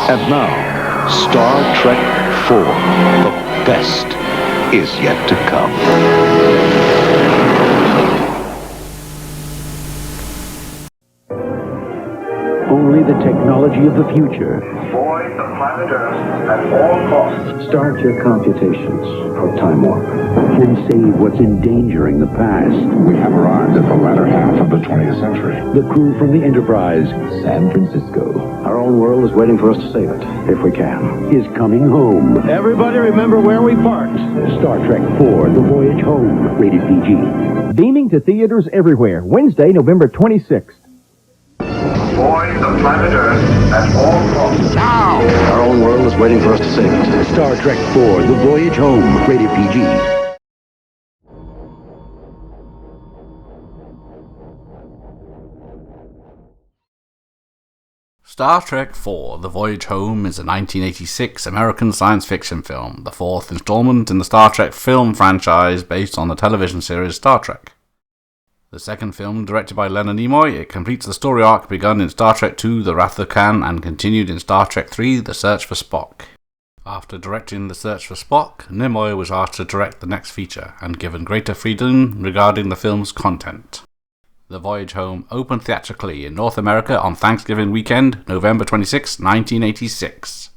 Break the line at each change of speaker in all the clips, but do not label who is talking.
And now, Star Trek IV, the best is yet to come.
Only the technology of the future.
Avoid the planet Earth at all costs.
Start your computations for time warp. Can save what's endangering the past.
We have arrived at the latter half of the 20th century.
The crew from the Enterprise, San Francisco. Our own world is waiting for us to save it, if we can. Is coming home. Everybody remember where we parked. Star Trek IV, The Voyage Home, rated PG. Beaming to theaters everywhere, Wednesday, November 26th.
Avoid the planet Earth at all costs.
Now! Our own world is waiting for us to save it. Star Trek IV, The Voyage Home, rated PG.
Star Trek IV: The Voyage Home is a 1986 American science fiction film, the fourth installment in the Star Trek film franchise based on the television series Star Trek. The second film, directed by Leonard Nimoy, it completes the story arc begun in Star Trek II: The Wrath of Khan and continued in Star Trek III: The Search for Spock. After directing The Search for Spock, Nimoy was asked to direct the next feature and given greater freedom regarding the film's content. The Voyage Home opened theatrically in North America on Thanksgiving weekend, November 26, 1986.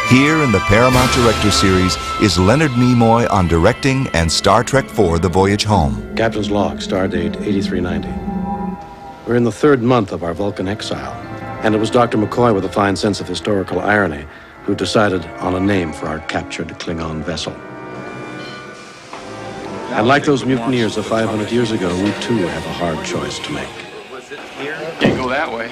Here in the Paramount Director Series is Leonard Nimoy on directing and Star Trek IV: The Voyage Home.
Captain's log, stardate 8390. We're in the third month of our Vulcan exile, and it was Dr. McCoy with a fine sense of historical irony who decided on a name for our captured Klingon vessel. And like those mutineers of 500 years ago, we too have a hard choice to make.
Can't go that way.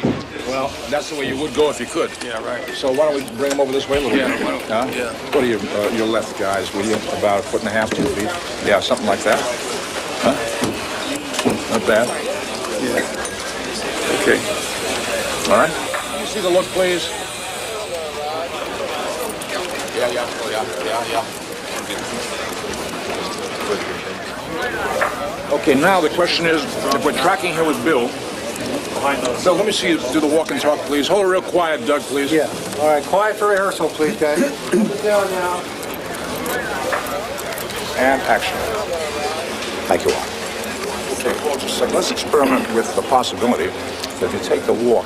Well, that's the way you would go if you could.
Yeah, right.
So why don't we bring them over this way a little bit? Huh?
Yeah.
Go to your left, guys, will you? About 1.5 to 2 feet. Yeah, something like that. Huh? Not bad. Yeah. Okay. All right. Can you see the look, please? Yeah. Okay, now the question is, if we're tracking here with Bill, so let me see you do the walk and talk, please. Hold it real quiet, Doug, please.
Yeah. All right, quiet for rehearsal, please, guys. Sit down now.
And action. Thank you all. Okay, well, just a second. Let's experiment with the possibility that if you take the walk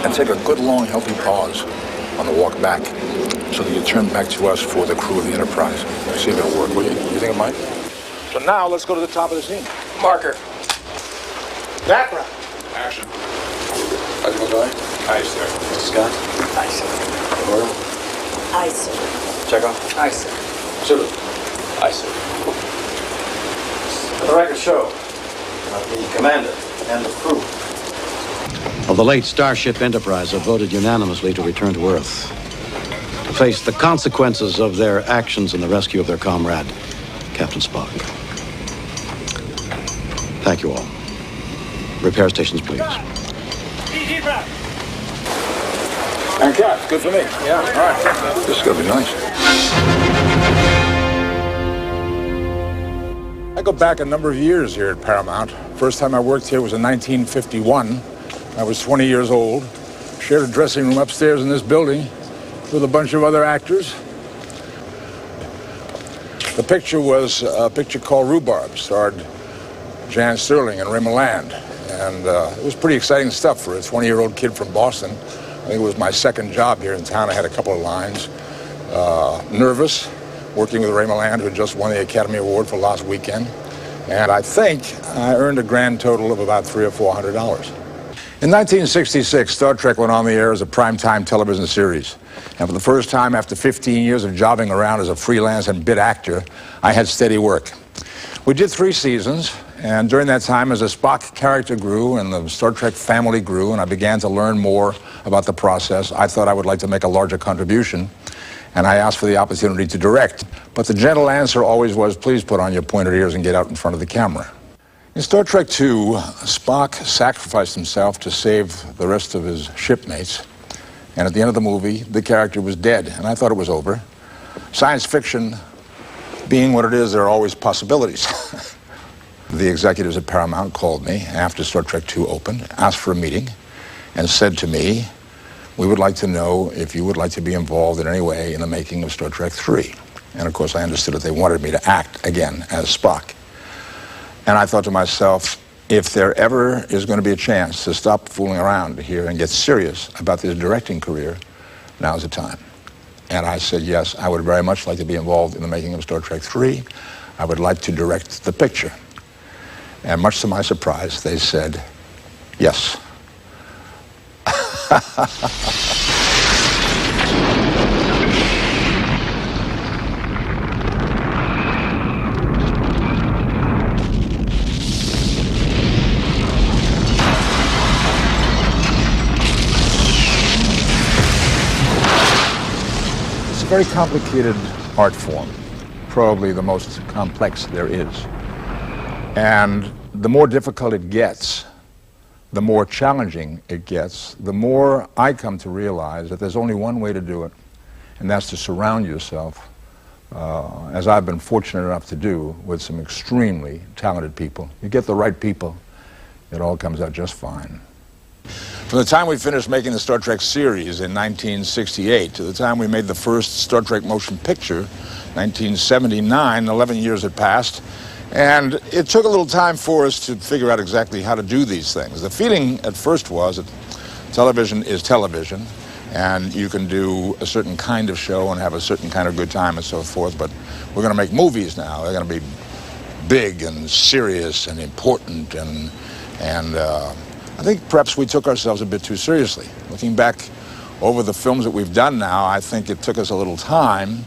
and take a good, long, healthy pause on the walk back so that you turn back to us for the crew of the Enterprise. See if it'll work, will you? You think it might? So now, let's go to the top of the scene.
Marker. Background.
Action. Admiral Guy? Aye, sir.
Scott?
Aye, sir.
Laura?
Aye, sir.
Chekhov?
Aye, sir.
Sulu?
Aye, sir.
For the record show, the commander and the crew
Of the late Starship Enterprise have voted unanimously to return to Earth to face the consequences of their actions in the rescue of their comrade, Captain Spock. Thank you all. Repair stations, please.
And Cap, good for me. Yeah, all right. This is going to be nice. I go back a number of years here at Paramount. First time I worked here was in 1951. I was 20 years old. Shared a dressing room upstairs in this building with a bunch of other actors. The picture was a picture called Rhubarb, starred Jan Sterling and Ray Milland. And it was pretty exciting stuff for a 20-year-old kid from Boston. I think it was my second job here in town. I had a couple of lines. Nervous, working with Ray Milland, who had just won the Academy Award for Last Weekend. And I think I earned a grand total of about $300 or $400. In 1966, Star Trek went on the air as a primetime television series. And for the first time after 15 years of jobbing around as a freelance and bit actor, I had steady work. We did 3 seasons, and during that time, as the Spock character grew and the Star Trek family grew, and I began to learn more about the process, I thought I would like to make a larger contribution, and I asked for the opportunity to direct. But the gentle answer always was, please put on your pointed ears and get out in front of the camera. In Star Trek II, Spock sacrificed himself to save the rest of his shipmates, and at the end of the movie, the character was dead, and I thought it was over. Science fiction being what it is, there are always possibilities. The executives at Paramount called me after Star Trek II opened, asked for a meeting, and said to me, we would like to know if you would like to be involved in any way in the making of Star Trek III. And of course, I understood that they wanted me to act again as Spock. And I thought to myself, if there ever is going to be a chance to stop fooling around here and get serious about this directing career, now's the time. And I said, yes, I would very much like to be involved in the making of Star Trek III. I would like to direct the picture. And much to my surprise, they said, yes. It's a very complicated art form, probably the most complex there is. And the more difficult it gets, the more challenging it gets, the more I come to realize that there's only one way to do it, and that's to surround yourself, as I've been fortunate enough to do, with some extremely talented people. You get the right people, it all comes out just fine. From the time we finished making the Star Trek series in 1968 to the time we made the first Star Trek motion picture, 1979, 11 years had passed, and it took a little time for us to figure out exactly how to do these things. The feeling at first was that television is television, and you can do a certain kind of show and have a certain kind of good time and so forth, but we're going to make movies now. They're going to be big and serious and important, and I think perhaps we took ourselves a bit too seriously. Looking back over the films that we've done now, I think it took us a little time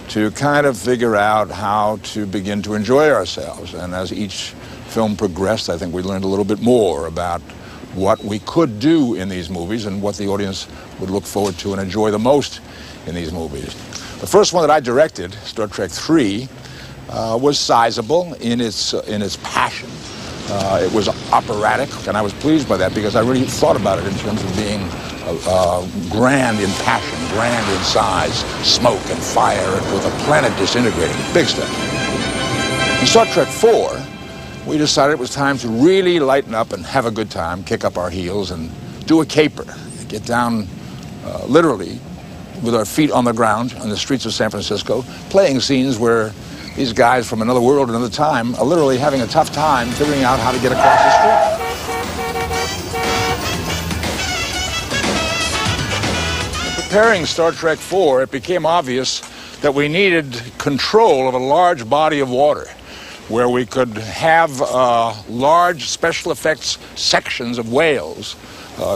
to kind of figure out how to begin to enjoy ourselves. And as each film progressed, I think we learned a little bit more about what we could do in these movies and what the audience would look forward to and enjoy the most in these movies. The first one that I directed, Star Trek III, was sizable in its passion. It was operatic, and I was pleased by that because I really thought about it in terms of being grand in passion, grand in size, smoke and fire, and with a planet disintegrating. Big stuff. In Star Trek IV, we decided it was time to really lighten up and have a good time, kick up our heels, and do a caper. Get down literally with our feet on the ground on the streets of San Francisco, playing scenes where these guys from another world, another time, are literally having a tough time figuring out how to get across the street. Preparing Star Trek IV, it became obvious that we needed control of a large body of water where we could have large special effects sections of whales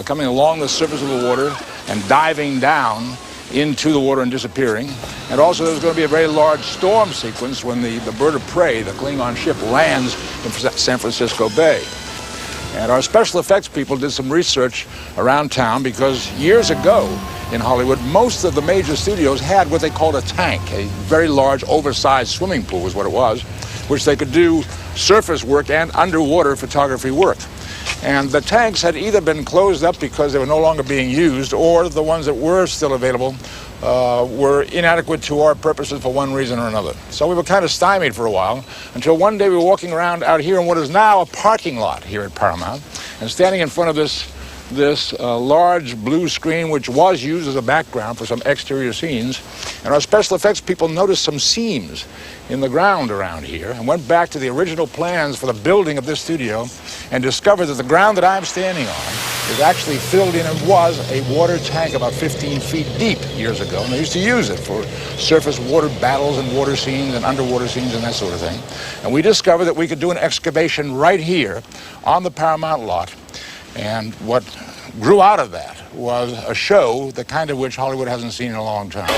coming along the surface of the water and diving down into the water and disappearing. And also there was going to be a very large storm sequence when the bird of prey, the Klingon ship, lands in San Francisco Bay. And our special effects people did some research around town because years ago in Hollywood, most of the major studios had what they called a tank, a very large, oversized swimming pool is what it was, which they could do surface work and underwater photography work. And the tanks had either been closed up because they were no longer being used, or the ones that were still available were inadequate to our purposes for one reason or another. So we were kind of stymied for a while, until one day we were walking around out here in what is now a parking lot here at Paramount, and standing in front of this large blue screen, which was used as a background for some exterior scenes, and our special effects people noticed some seams in the ground around here and went back to the original plans for the building of this studio and discovered that the ground that I'm standing on is actually filled in and was a water tank about 15 feet deep years ago, and they used to use it for surface water battles and water scenes and underwater scenes and that sort of thing. And we discovered that we could do an excavation right here on the Paramount lot And what grew out of that was a show, the kind of which Hollywood hasn't seen in a long time.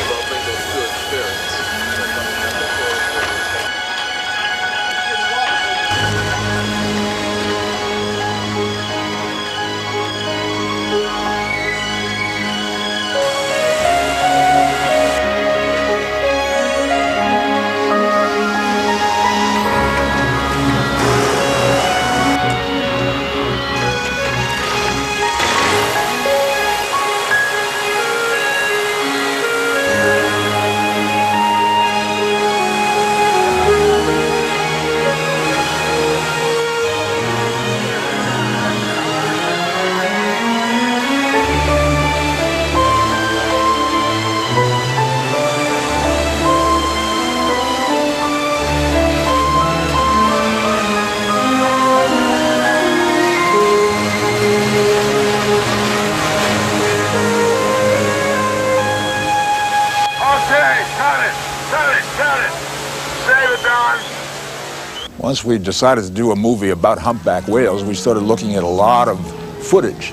Once we decided to do a movie about humpback whales, we started looking at a lot of footage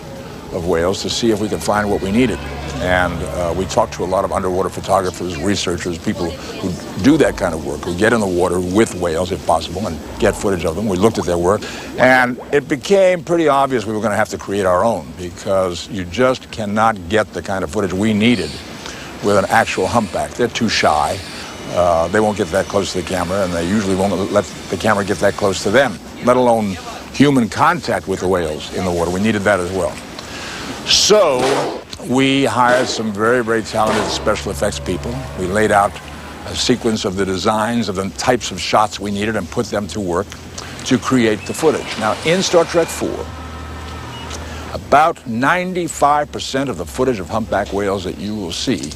of whales to see if we could find what we needed. And we talked to a lot of underwater photographers, researchers, people who do that kind of work, who get in the water with whales, if possible, and get footage of them. We looked at their work, and it became pretty obvious we were going to have to create our own, because you just cannot get the kind of footage we needed with an actual humpback. They're too shy. They won't get that close to the camera, and they usually won't let the camera get that close to them, let alone human contact with the whales in the water. We needed that as well. So we hired some very, very talented special effects people. We laid out a sequence of the designs of the types of shots we needed and put them to work to create the footage. Now, in Star Trek 4, about 95% of the footage of humpback whales that you will see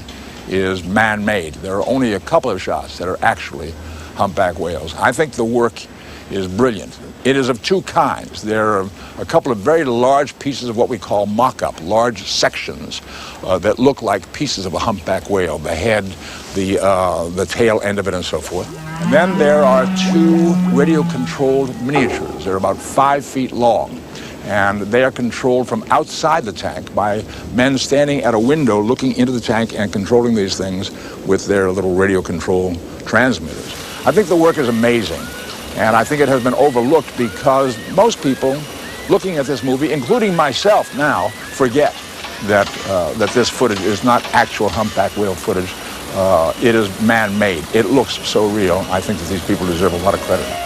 is man-made. There are only a couple of shots that are actually humpback whales. I think the work is brilliant. It is of two kinds. There are a couple of very large pieces of what we call mock-up, large sections that look like pieces of a humpback whale, the head, the tail end of it, and so forth. And then there are two radio-controlled miniatures. They're about 5 feet long, and they are controlled from outside the tank by men standing at a window looking into the tank and controlling these things with their little radio control transmitters. I think the work is amazing, and I think it has been overlooked because most people looking at this movie, including myself now, forget that this footage is not actual humpback whale footage. It is man-made. It looks so real. I think that these people deserve a lot of credit.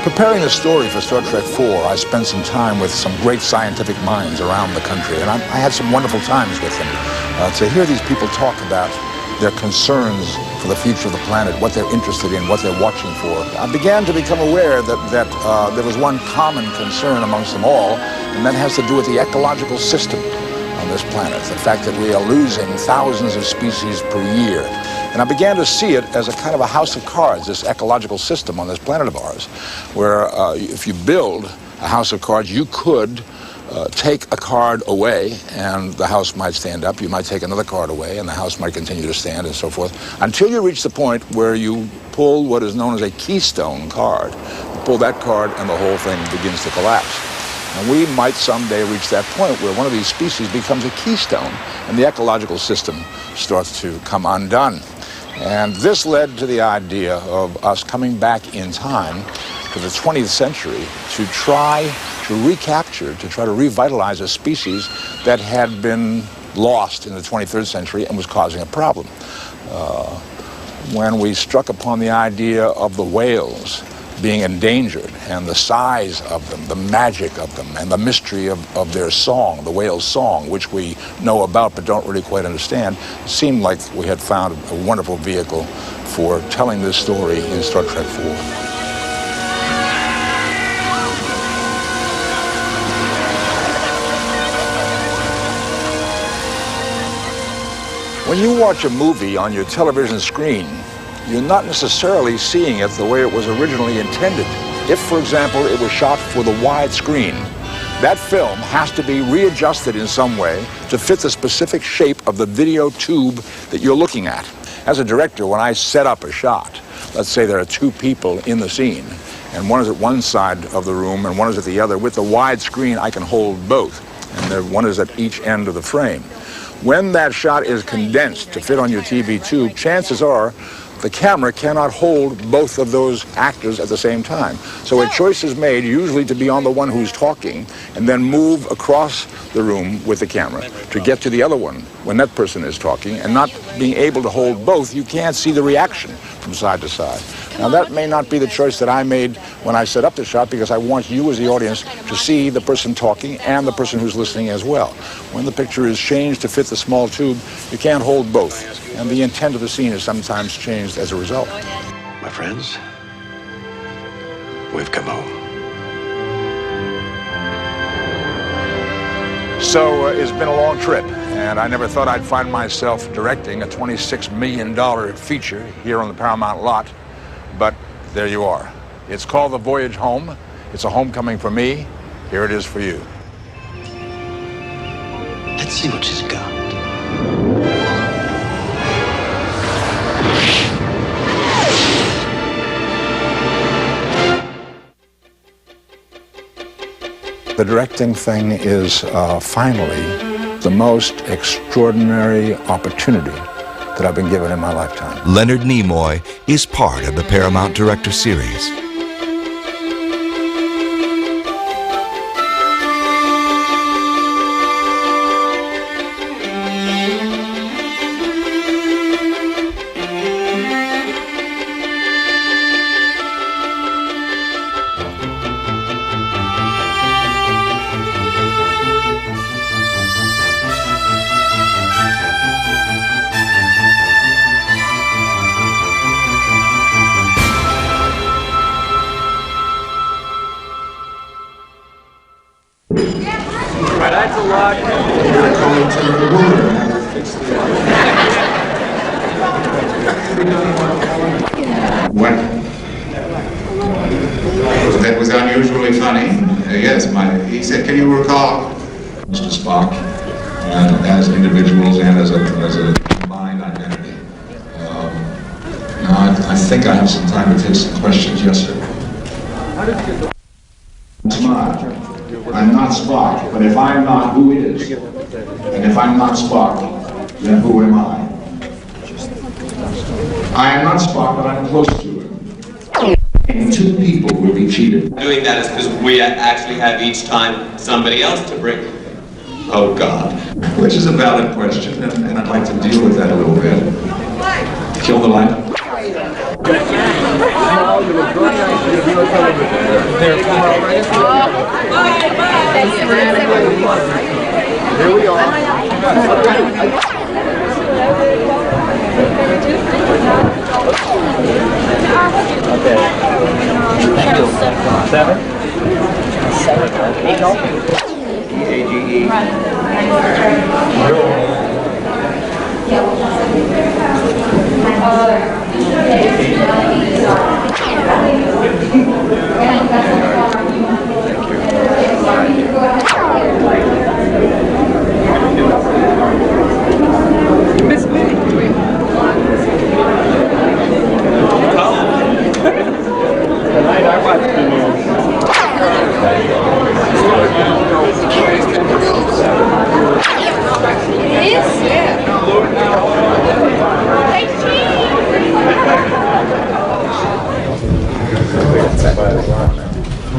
Preparing the story for Star Trek 4, I spent some time with some great scientific minds around the country, and I had some wonderful times with them. To hear these people talk about their concerns for the future of the planet, what they're interested in, what they're watching for, I began to become aware that there was one common concern amongst them all, and that has to do with the ecological system on this planet, the fact that we are losing thousands of species per year. And I began to see it as a kind of a house of cards, this ecological system on this planet of ours, where if you build a house of cards, you could take a card away and the house might stand up. You might take another card away and the house might continue to stand, and so forth, until you reach the point where you pull what is known as a keystone card. You pull that card and the whole thing begins to collapse. And we might someday reach that point where one of these species becomes a keystone and the ecological system starts to come undone. And this led to the idea of us coming back in time to the 20th century to try to recapture, to try to revitalize a species that had been lost in the 23rd century and was causing a problem. When we struck upon the idea of the whales being endangered and the size of them, the magic of them, and the mystery of their song, the whale's song, which we know about but don't really quite understand, it seemed like we had found a wonderful vehicle for telling this story in Star Trek 4. When you watch a movie on your television screen, you're not necessarily seeing it the way it was originally intended. If, for example, it was shot for the widescreen, that film has to be readjusted in some way to fit the specific shape of the video tube that you're looking at. As a director, when I set up a shot, let's say there are two people in the scene, and one is at one side of the room and one is at the other. With the widescreen, I can hold both, and one is at each end of the frame. When that shot is condensed to fit on your TV tube, chances are the camera cannot hold both of those actors at the same time. So a choice is made usually to be on the one who's talking and then move across the room with the camera to get to the other one when that person is talking, and not being able to hold both, you can't see the reaction from side to side. Now that may not be the choice that I made when I set up the shot, because I want you as the audience to see the person talking and the person who's listening as well. When the picture is changed to fit the small tube, you can't hold both, and the intent of the scene is sometimes changed as a result.
My friends, we've come home.
So it's been a long trip, and I never thought I'd find myself directing a $26 million feature here on the Paramount lot, but there you are. It's called The Voyage Home. It's a homecoming for me. Here it is for you.
Let's see what she's got.
The directing thing is finally the most extraordinary opportunity that I've been given in my lifetime.
Leonard Nimoy is part of the Paramount Director Series.
That was unusually funny. Yes, he said, can you recall Mr. Spock as individuals and as a combined identity? Now, I think I have some time to take some questions. Yes, sir. I'm not Spock, but if I'm not, who is? And if I'm not Spock, then who am I? I am not Spock, but I'm close to him. And two people will be cheated.
Doing that is because we actually have each time somebody else to bring.
Oh, God. Which is a valid question, and I'd like to deal with that a little bit. Kill the light.
Here we are. Okay. Thank you. 7. 7. E-A-G-E. Tonight I watched the news.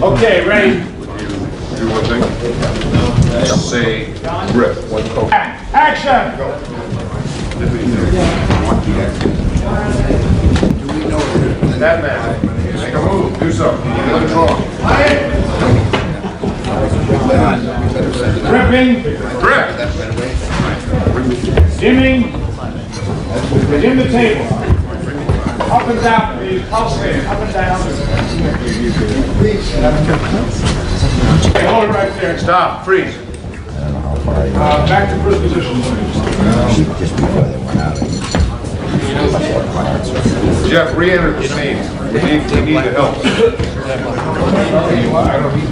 Okay, ready?
Do one thing. Say, rip.
Action!
That man. Make a move. Do something. Let it draw.
Gripping.
Grip.
Dimming. Within the table. Up and down, please. Pulsate. Up and down. Okay, hold it right there.
Stop. Freeze.
Back to first position, please.
Just before they went out. Jeff, re-enter the scene. We need the help.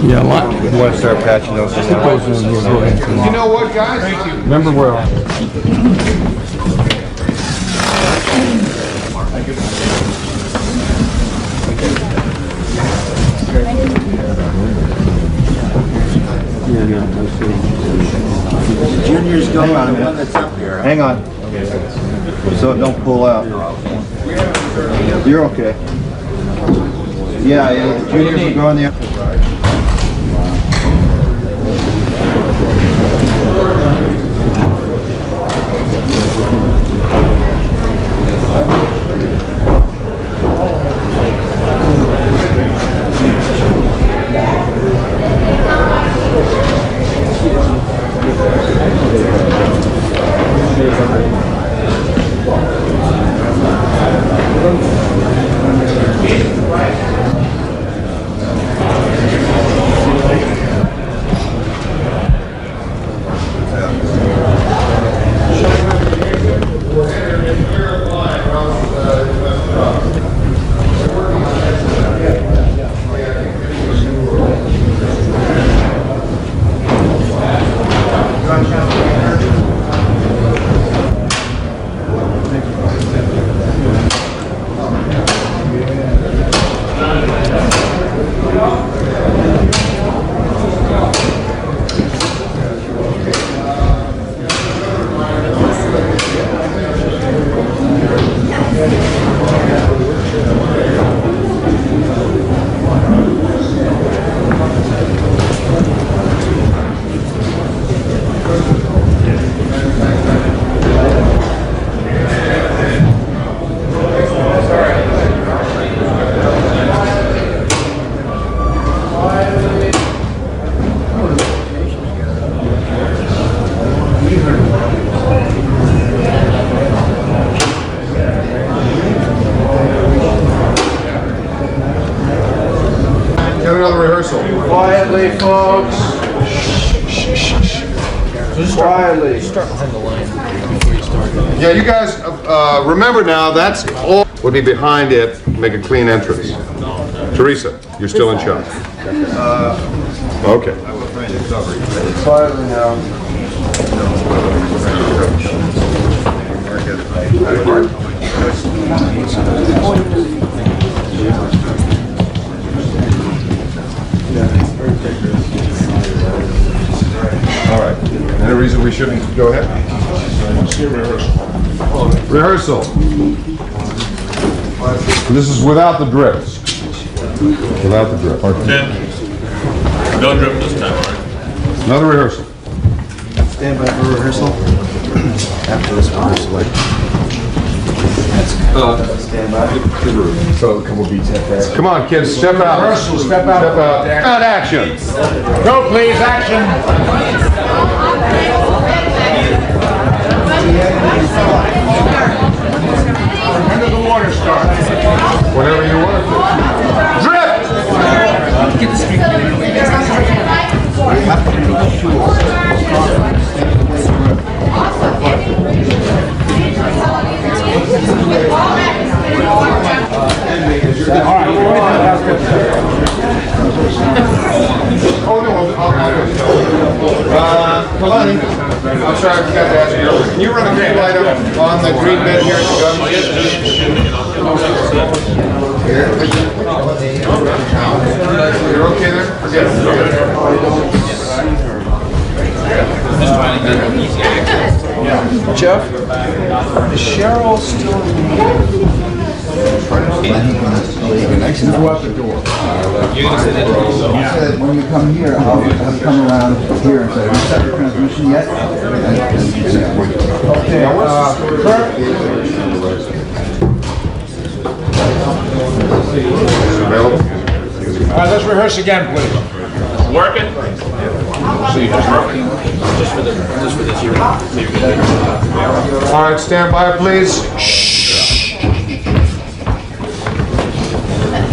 Yeah, a lot. You want to start patching those in now?
You know what, guys? Thank you.
Remember where?
Junior's going on the one that's up here.
Hang on. So it don't pull out. You're okay. Yeah, the juniors will go on the.
Quietly, folks. Quietly.
Start behind the line before you start.
Yeah, you guys remember now, that's all would be behind it, make a clean entrance. Teresa, you're still in charge. Okay.
Quietly now.
All right. Any reason we shouldn't go ahead? Rehearsal. This is without the drip. Without the drip.
Tim, no drip this time, right?
Another rehearsal.
Stand by for rehearsal. After this rehearsal. Stand by.
So a couple beats after. Come on, kids, step out.
Rehearsal, step out.
Step out. And action.
Go, please, action. When does the water start?
Whenever you want to. Drip!
Get the street.
Kalani, I'm sorry, I forgot to ask you earlier. Can you run a green light up on the green bed here at the gun? You're okay there? Forget it.
Jeff, is Cheryl still?
Go out the door. He said, when you come here, I'll come around here and say, have you set your transmission yet?
Okay, Kurt? All right, let's rehearse again, please.
Working?
All right, stand by, please.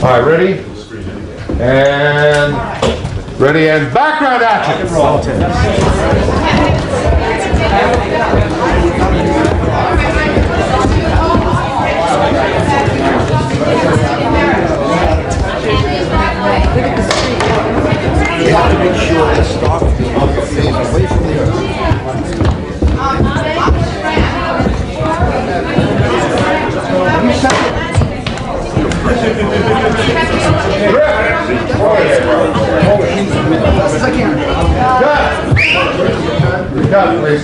All right, ready? And background action.
cut, please.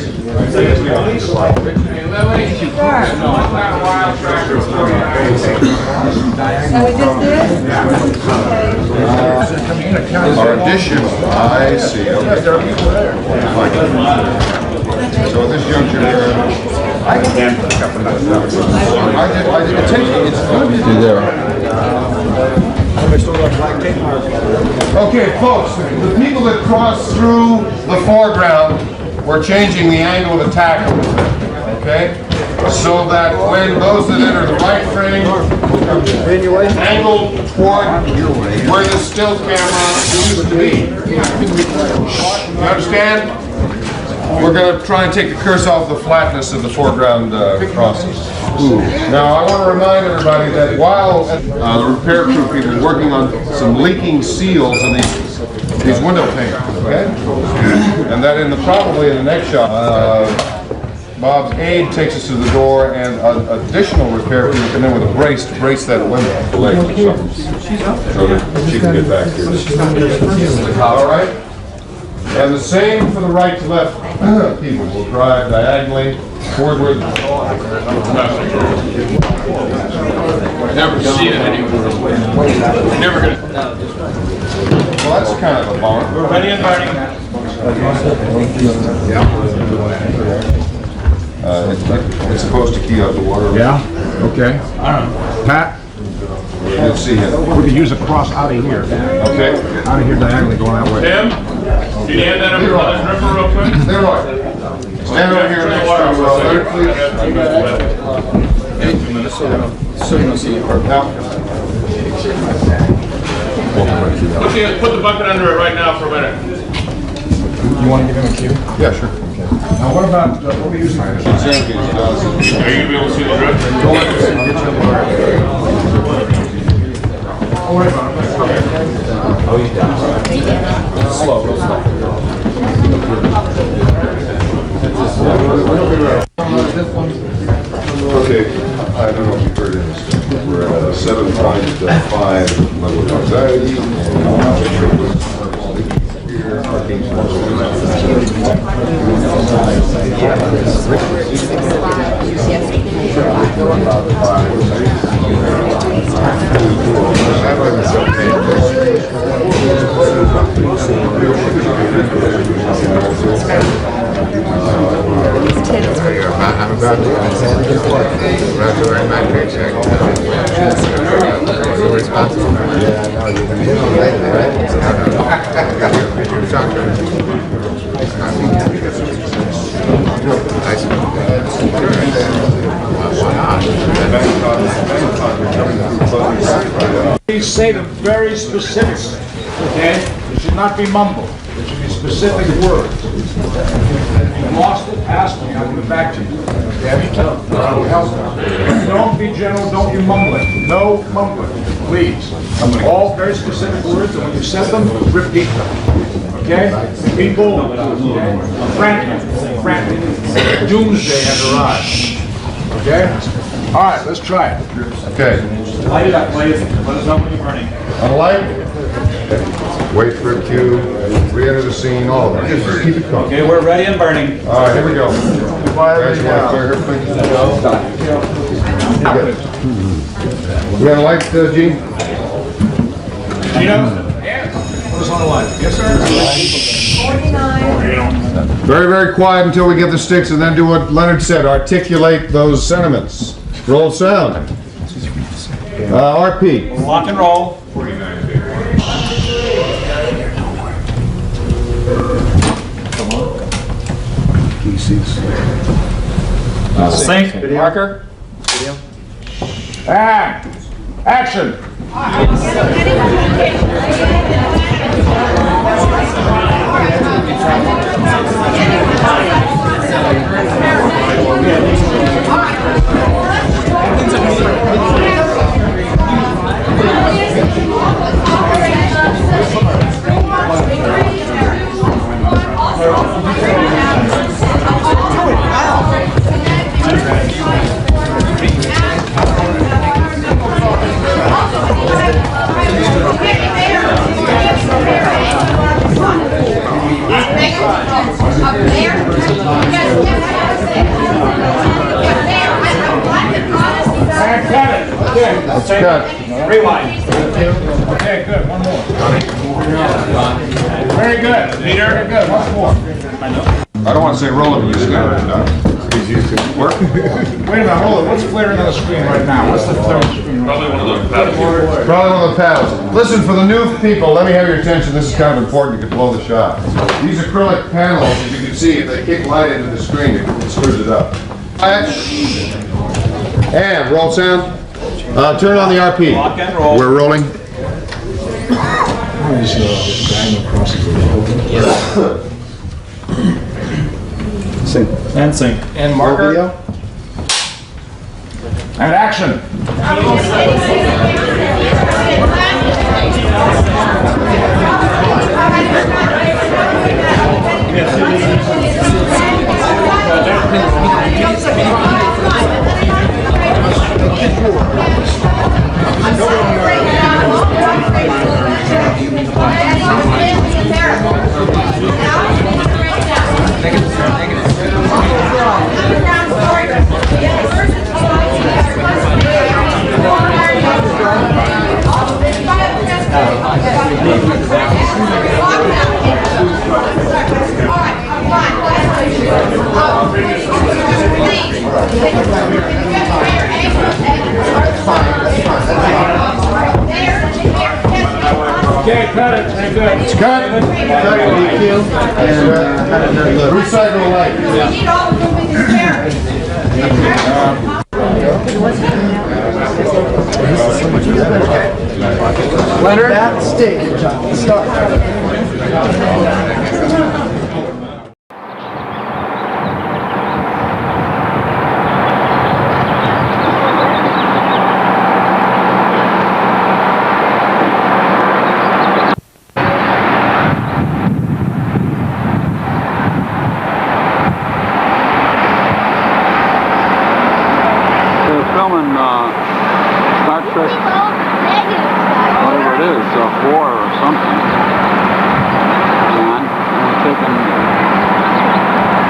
Our addition, I see. Okay. So this juncture, okay, folks, the people that cross through the foreground, we're changing the angle of attack a little bit, okay? So that when those that enter the right frame angled toward where the still camera used to be. You understand? We're going to try and take the curse off the flatness of the foreground crosses. Now, I want to remind everybody that while the repair crew people are working on some leaking seals in these window panes, okay? And that probably in the next shot, Bob's aide takes us to the door, and an additional repair crew come in with a brace to brace that window leg or something, so that she can get back here. All right? And the same for the right to left people. We'll drive diagonally toward where the...
Never seen it anywhere. Never gonna.
Well, that's kind of a bummer.
Ready and burning.
It's supposed to key out the water.
Yeah? Okay. Pat?
Let's see him.
We could use a cross out of here.
Okay.
Out of here diagonally going that way.
Tim, can you hand that over to the ripper real quick?
There, right. Stand over here next to
So you don't see it.
Put the bucket under it right now for a minute.
You want to give him a cue?
Yeah, sure.
Now what about, what are we using?
Are you going to be able to see the drip?
Don't let this get you
Oh, wait a minute. Oh, he's down. Slow, real slow.
Okay, I don't know if you've heard of this. We're at a 7.5 level of anxiety.
I'm about to earn my paycheck. You're responsible. Yeah, I know. You're going to get on later, right? You're talking.
Please say the very specifics, okay? It should not be mumbled. It should be specific words. If you lost it, ask me, I'll give it back to you. Okay? That'll help. Don't be general, don't you mumble it. No mumbling, please. All very specific words, and when you said them, repeat them. Okay? People, frantic. Doomsday has arrived. Okay? All right, let's try it.
Okay.
Light it up, please. Let us know when you're burning.
On the light. Wait for a cue. Re-enter the scene. All of it. Just keep it going.
Okay, we're ready and burning.
All right, here we go. Guys, you want to clear here, please? We got a light, Gene?
Gino? Put us on the line. Yes, sir. 49.
Very, very quiet until we get the sticks, and then do what Leonard said. Articulate those sentiments. Roll sound. RP.
Lock and roll. Sync. Marker.
And action.
Up there.
Sync. Rewind.
Okay, good. One more. Very good, Peter. Very good. One more.
I don't want to say roll it, but he's work.
Wait a minute, hold it. What's flaring on the screen right now? What's the third screen?
Probably one of the panels. Listen, for the new people, let me have your attention. This is kind of important. You can blow the shot. These acrylic panels, as you can see, if they kick light into the screen, it screws it up. And roll sound. Turn on the RP.
Lock and roll.
We're rolling.
Sync. And sync. And marker.
And action. Okay, cut it. Very good.
It's cut. Recycle light.
Leonard? That stage, start.
Filming Star Trek, whatever it is, 4 or something. And we're taking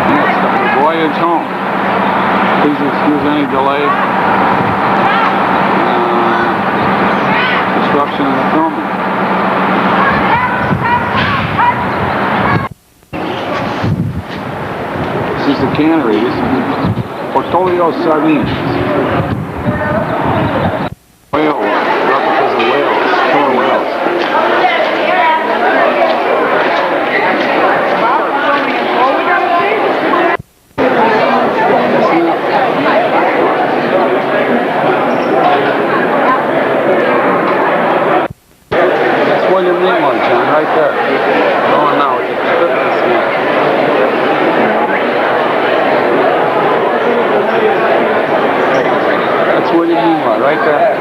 the voyage home. Please excuse any delay, disruption in the filming. This is the cannery. This is Portfolio Sardines. Whales, replicas of whales, killer whales. That's William Nimoy, John, right there. Going now with the fitness man. That's William Nimoy, right there.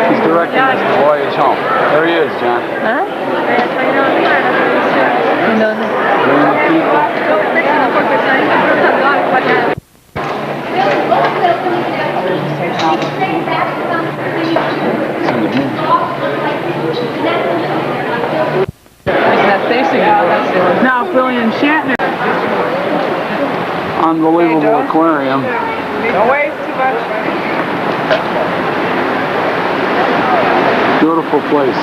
He's directing us the voyage home. There he is, John. Huh? Bringing the people.
Now, William Shatner.
Unbelievable aquarium.
Don't waste too much.
Beautiful place.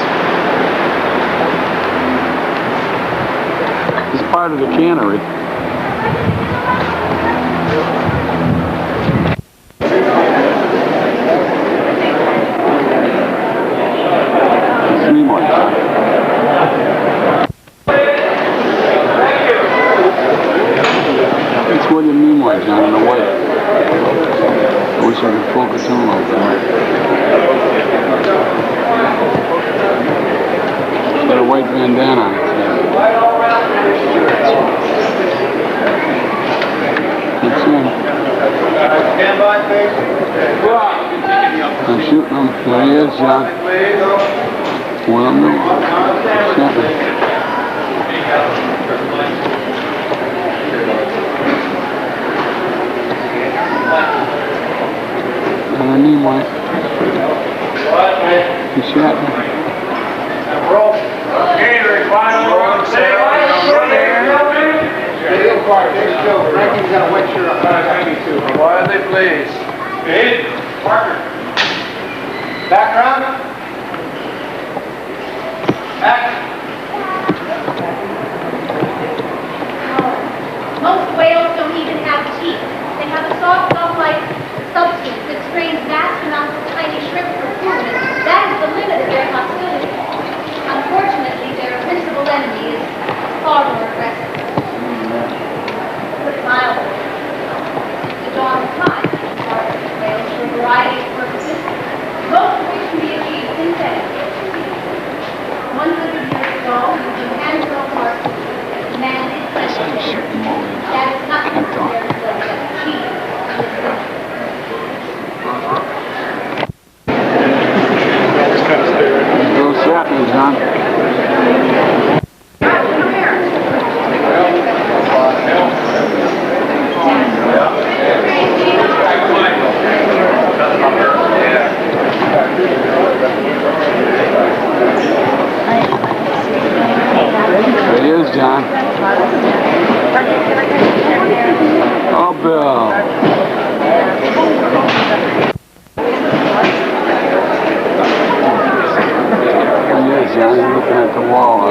It's part of the cannery. It's Nimoy. It's William Nimoy, John, in the white. I wish I could focus him a little bit. Got a white bandana on his head. That's him. I'm shooting him. There he is, John. One of them. Shatner. And I need one. He's Shatner.
Quietly, please. Parker.
Background. Back.
Most whales don't even have teeth. They have a soft gum-like substance that strains vast amounts of tiny shrimp for food. That is the limit of their hostility. Unfortunately, their principal enemy is far more aggressive. To put it mildly, the dawn of time targets whales for a variety of purposes, most of which can be achieved synthetically. 100 years ago, using hand-grown parts, man did such a thing. That is not necessary to achieve.
Go shopping, John. There he is, John. Oh, Bill. John, he's looking at the wall.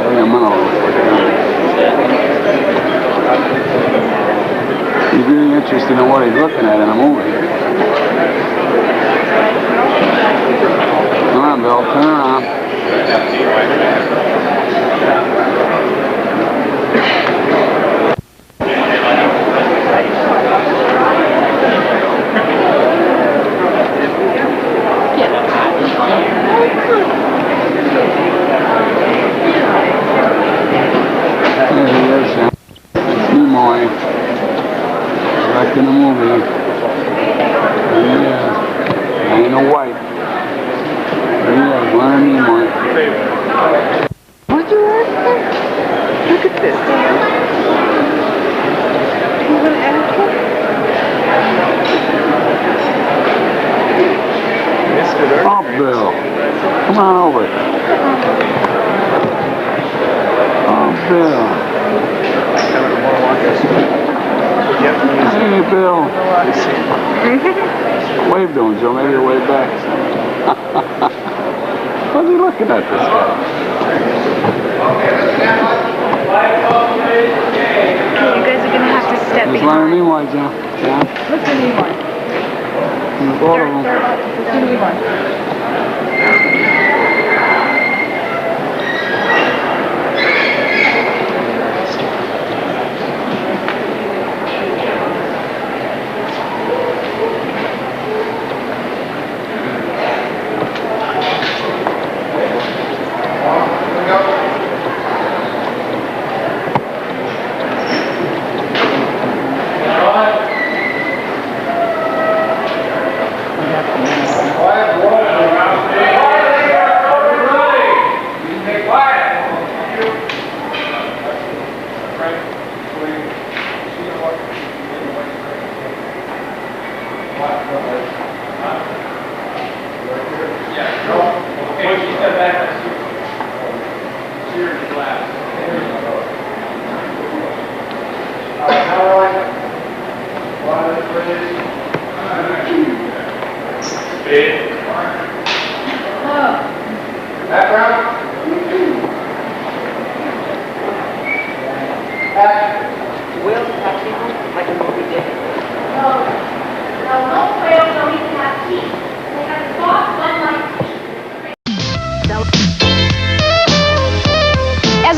Bring him out. He's really interested in what he's looking at in a movie. Come on, Bill, turn around. In the movie. There he is. Ain't no white. There he is, Leonard Nimoy.
Would you ask her? Look at this. You want to ask her?
Oh, Bill. Come on over. Oh, Bill. Hey, Bill. Wave to him, Joe. Maybe he'll wave back. What's he looking at, this guy?
Okay, you guys are going to have to step
There's
behind.
Leonard Nimoy, John. Yeah.
Look at Nimoy.
There's both of them.
Look at Nimoy.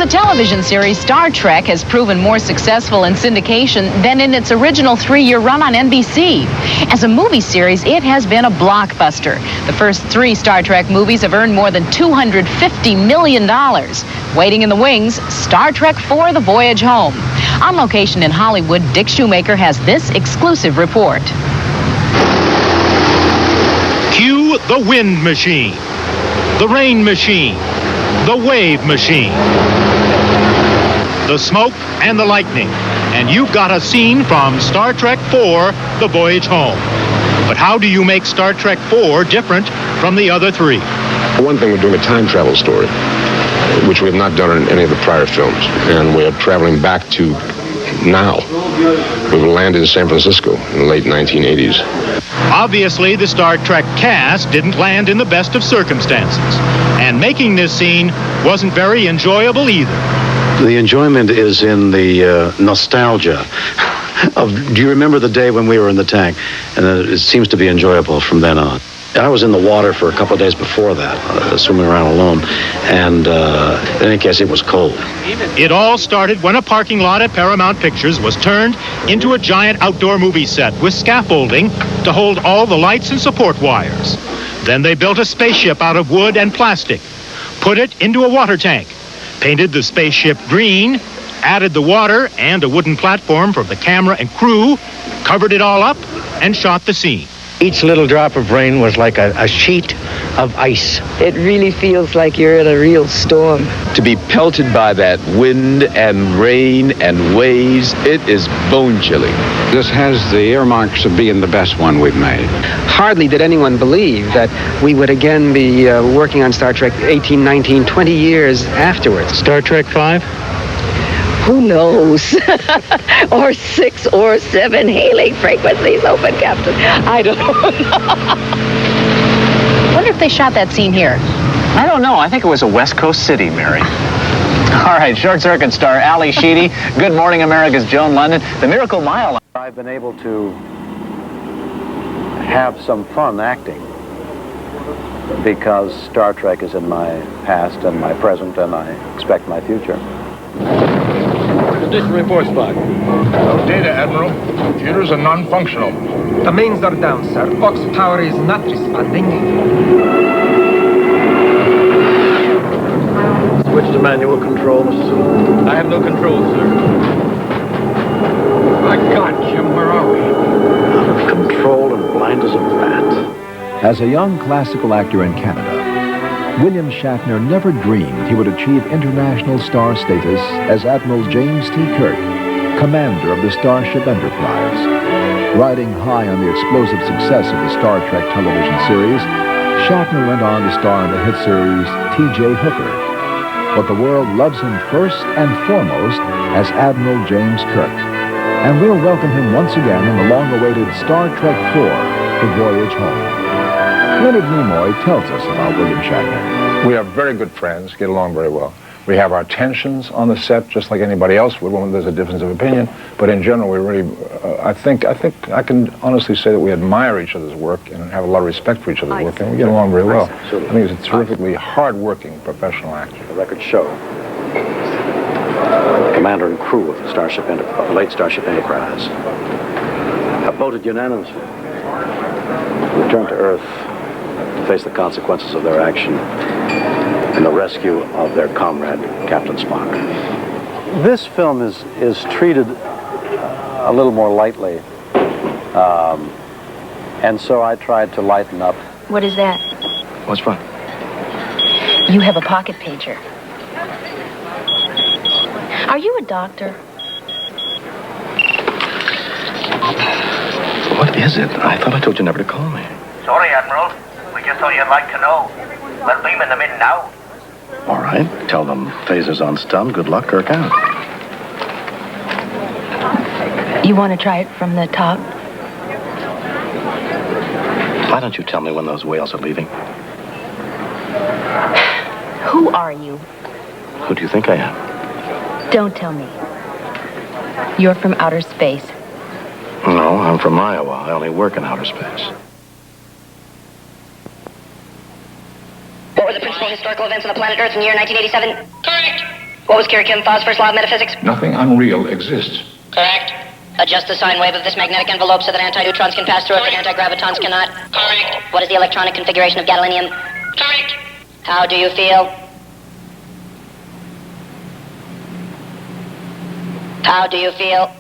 Television series Star Trek has proven more successful in syndication than in its original 3-year run on NBC. As a movie series, it has been a blockbuster. The first 3 Star Trek movies have earned more than $250 million. Waiting in the wings, Star Trek IV: The Voyage Home. On location in Hollywood, Dick Shoemaker has this exclusive report.
Cue the wind machine, the rain machine, the wave machine, the smoke and the lightning, and you've got a scene from Star Trek IV: The Voyage Home. But how do you make Star Trek IV different from the other 3?
One thing, we're doing a time travel story, which we have not done in any of the prior films, and we're traveling back to now. We will land in San Francisco in the late 1980s.
Obviously, the Star Trek cast didn't land in the best of circumstances, and making this scene wasn't very enjoyable either.
The enjoyment is in the nostalgia of, do you remember the day when we were in the tank? And it seems to be enjoyable from then on. I was in the water for a couple of days before that, swimming around alone, and in any case, it was cold.
It all started when a parking lot at Paramount Pictures was turned into a giant outdoor movie set with scaffolding to hold all the lights and support wires. Then they built a spaceship out of wood and plastic, put it into a water tank, painted the spaceship green, added the water and a wooden platform for the camera and crew, covered it all up, and shot the scene.
Each little drop of rain was like a sheet of ice.
It really feels like you're in a real storm.
To be pelted by that wind and rain and waves, it is bone-chilling.
This has the earmarks of being the best one we've made.
Hardly did anyone believe that we would again be working on Star Trek 18, 19, 20 years afterwards.
Star Trek 5?
Who knows? Or 6 or 7 hailing frequencies open, Captain. I don't know.
Wonder if they shot that scene here.
I don't know. I think it was a West Coast city, Mary. All right, Short Circuit star Ali Sheedy. Good Morning America's Joan London. The Miracle Mile.
I've been able to have some fun acting because Star Trek is in my past and my present, and I expect my future.
Condition report, Spock. No data, Admiral. Computers are non-functional.
The mains are down, sir. Box power is not responding.
Switch to manual control, Mr. Sulu.
I have no control, sir. My God, Jim, where are we?
Out of control and blind as a bat.
As a young classical actor in Canada, William Shatner never dreamed he would achieve international star status as Admiral James T. Kirk, commander of the Starship Enterprise. Riding high on the explosive success of the Star Trek television series, Shatner went on to star in the hit series T.J. Hooker. But the world loves him first and foremost as Admiral James Kirk. And we'll welcome him once again in the long-awaited Star Trek IV, The Voyage Home. Leonard Nimoy tells us about William Shatner.
We are very good friends, get along very well. We have our tensions on the set, just like anybody else would when there's a difference of opinion. But in general, we really, I think I can honestly say that we admire each other's work and have a lot of respect for each other's work, and we get along very well. I think he's a terrifically hard-working professional actor.
The records show the commander and crew of the Starship Enterprise, the late Starship Enterprise, have voted unanimously to return to Earth to face the consequences of their action in the rescue of their comrade, Captain Spock. This film is treated a little more lightly, and so I tried to lighten up.
What is that?
What's wrong?
You have a pocket pager. Are you a doctor?
What is it? I thought I told you never to call me.
Sorry, Admiral. We just thought you'd like to know. We're beaming them in now.
All right. Tell them phasers on stun. Good luck, Kirk out.
You want to try it from the top?
Why don't you tell me when those whales are leaving?
Who are you?
Who do you think I am?
Don't tell me. You're from outer space.
No, I'm from Iowa. I only work in outer space.
What were the principal historical events on the planet Earth in the year 1987? Correct. What was Kira Kim Fa's first law of metaphysics?
Nothing unreal exists.
Correct. Adjust the sine wave of this magnetic envelope so that antineutrons can pass through it, but antigravitons cannot. Correct. What is the electronic configuration of gadolinium? Correct. How do you feel? How do you feel?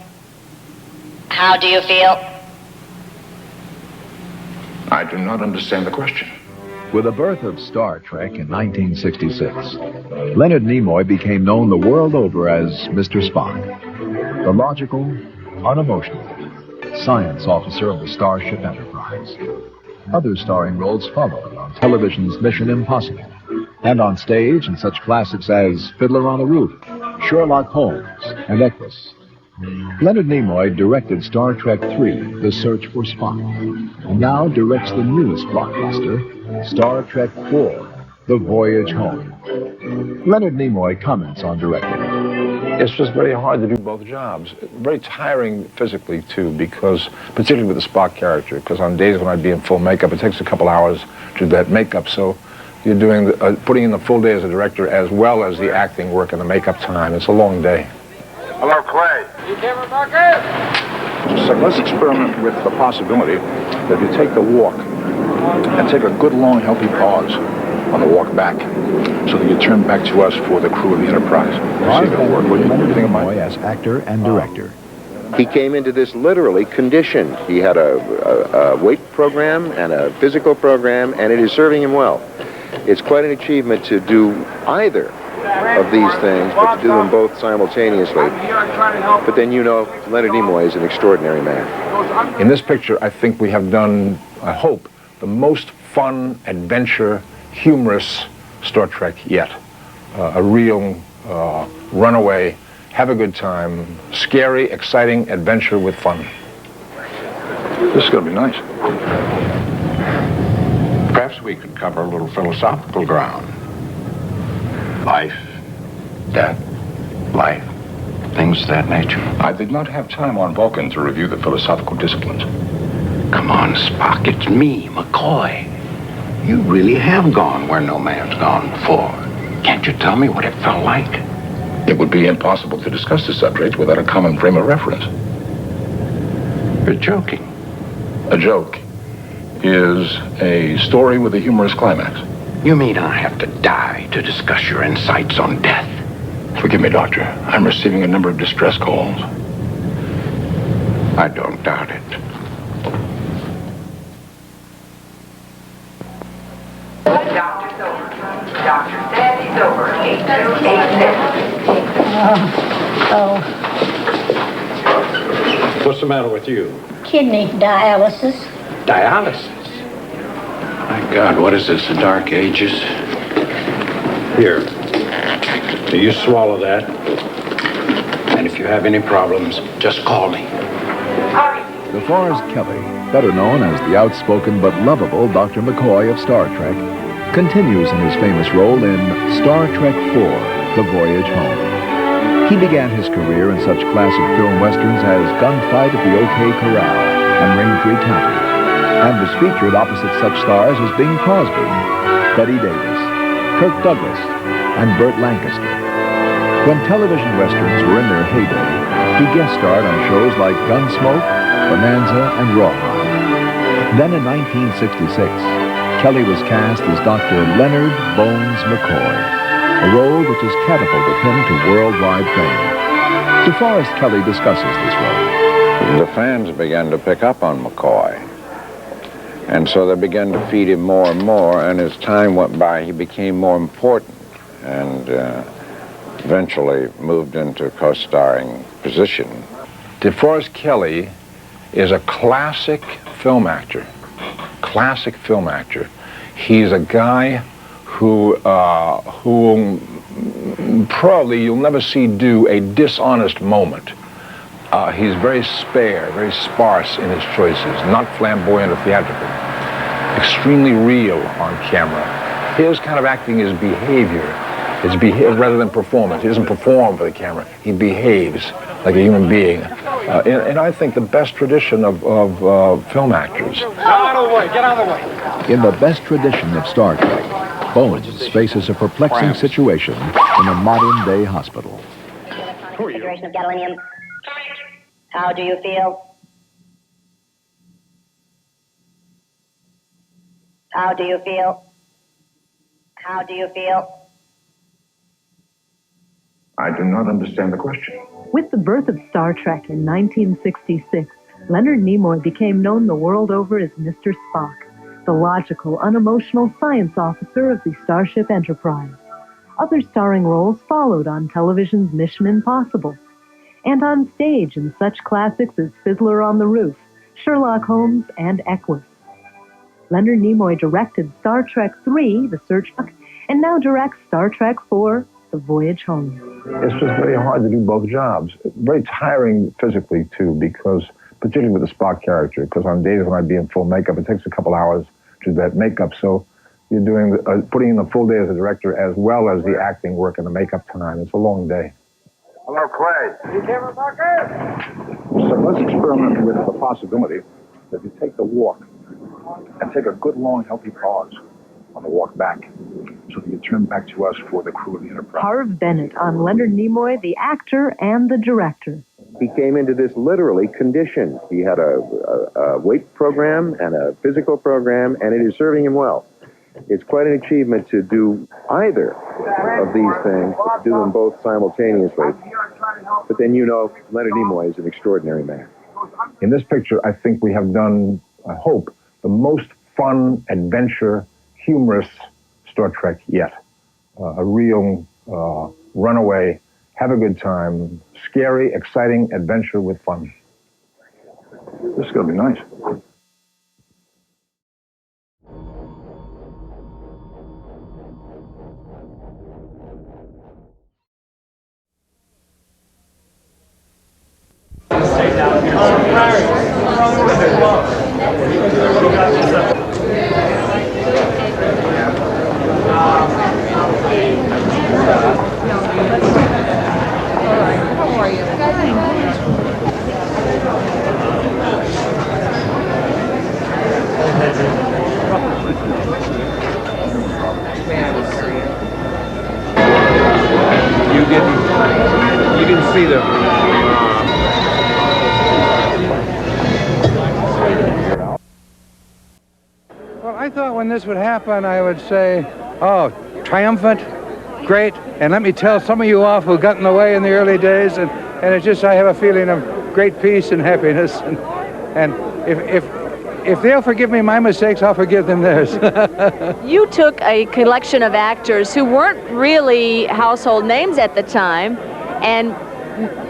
How do you feel?
I do not understand the question.
With the birth of Star Trek in 1966, Leonard Nimoy became known the world over as Mr. Spock, the logical, unemotional science officer of the Starship Enterprise. Other starring roles followed on television's Mission Impossible, and on stage in such classics as Fiddler on the Roof, Sherlock Holmes, and Equus. Leonard Nimoy directed Star Trek III, The Search for Spock, and now directs the newest blockbuster, Star Trek IV, The Voyage Home. Leonard Nimoy comments on directing.
It's just very hard to do both jobs. Very tiring physically, too, because, particularly with the Spock character, because on days when I'd be in full makeup, it takes a couple hours to do that makeup, so you're doing putting in the full day as a director as well as the acting work and the makeup time. It's a long day.
Hello, Clay.
You camera marker?
So let's experiment with the possibility that you take the walk and take a good, long, healthy pause on the walk back so that you turn back to us for the crew of the Enterprise. See if it'll work. What do you think of mine?
As actor and director.
He came into this literally conditioned. He had a weight program and a physical program, and it is serving him well. It's quite an achievement to do either of these things, but to do them both simultaneously. But then you know Leonard Nimoy is an extraordinary man.
In this picture, I think we have done, I hope, the most fun, adventure, humorous Star Trek yet. A real runaway, have a good time, scary, exciting adventure with fun.
This is going to be nice.
Perhaps we could cover a little philosophical ground. Life, death, life, things of that nature.
I did not have time on Vulcan to review the philosophical disciplines.
Come on, Spock, it's me, McCoy. You really have gone where no man's gone before. Can't you tell me what it felt like?
It would be impossible to discuss the subject without a common frame of reference.
You're joking.
A joke is a story with a humorous climax.
You mean I have to die to discuss your insights on death?
Forgive me, Doctor. I'm receiving a number of distress calls.
I don't doubt it.
Doctor's over. Dr. Sandy's over. 8287.
What's the matter with you?
Kidney dialysis.
Dialysis?
My God, what is this, the Dark Ages?
Here. Do you swallow that?
And if you have any problems, just call me.
DeForest Kelley, better known as the outspoken but lovable Dr. McCoy of Star Trek, continues in his famous role in Star Trek IV, The Voyage Home. He began his career in such classic film westerns as Gunfight at the OK Corral and Raintree County, and was featured opposite such stars as Bing Crosby, Bette Davis, Kirk Douglas, and Burt Lancaster. When television westerns were in their heyday, he guest starred on shows like Gunsmoke, Bonanza, and Rawhide. Then in 1966, Kelley was cast as Dr. Leonard Bones McCoy, a role which has catapulted him to worldwide fame. DeForest Kelley discusses this role.
The fans began to pick up on McCoy. And so they began to feed him more and more, and as time went by, he became more important and eventually moved into a co-starring position.
DeForest Kelley is a classic film actor. Classic film actor. He's a guy who probably you'll never see do a dishonest moment. He's very spare, very sparse in his choices, not flamboyant or theatrical. Extremely real on camera. His kind of acting is behavior. It's rather than performance. He doesn't perform for the camera. He behaves like a human being. And I think the best tradition of film actors.
Get out of the way, get out of the way.
In the best tradition of Star Trek, Bones faces a perplexing situation in a modern-day hospital.
Configuration of gadolinium. How do you feel? How do you feel? How do you feel?
I do not understand the question.
With the birth of Star Trek in 1966, Leonard Nimoy became known the world over as Mr. Spock, the logical, unemotional science officer of the Starship Enterprise. Other starring roles followed on television's Mission Impossible, and on stage in such classics as Fiddler on the Roof, Sherlock Holmes, and Equus. Leonard Nimoy directed Star Trek III, The Search, and now directs Star Trek IV, the voyage home.
It's just very hard to do both jobs. Very tiring physically, too, because, particularly with the Spock character, because on days when I'd be in full makeup, it takes a couple hours to do that makeup. So you're doing putting in the full day as a director as well as the acting work and the makeup time. It's a long day.
Hello, Clay.
You camera bucket? So let's experiment with the possibility that you take the walk and take a good, long, healthy pause on the walk back so that you turn back to us for the crew of the Enterprise.
Harv Bennett on Leonard Nimoy, the actor and the director.
He came into this literally conditioned. He had a weight program and a physical program, and it is serving him well. It's quite an achievement to do either of these things, do them both simultaneously. But then you know Leonard Nimoy is an extraordinary man.
In this picture, I think we have done, I hope, the most fun, adventure, humorous Star Trek yet. A real runaway, have a good time, scary, exciting adventure with fun. This is going to be nice.
You didn't see the
Well, I thought when this would happen, I would say, oh, triumphant, great, and let me tell some of you off who got in the way in the early days, and it's just, I have a feeling of great peace and happiness, and if they'll forgive me my mistakes, I'll forgive them theirs.
You took a collection of actors who weren't really household names at the time and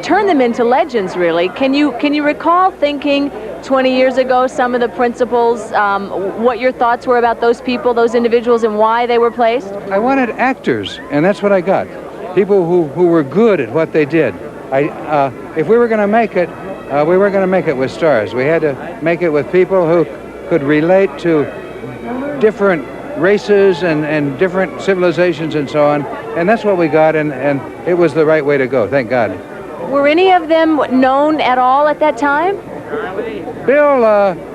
turned them into legends, really. Can you recall thinking 20 years ago some of the principles, what your thoughts were about those people, those individuals, and why they were placed?
I wanted actors, and that's what I got. People who were good at what they did. If we were going to make it, we weren't going to make it with stars. We had to make it with people who could relate to different races and different civilizations and so on. And that's what we got, and it was the right way to go, thank God.
Were any of them known at all at that time?
Bill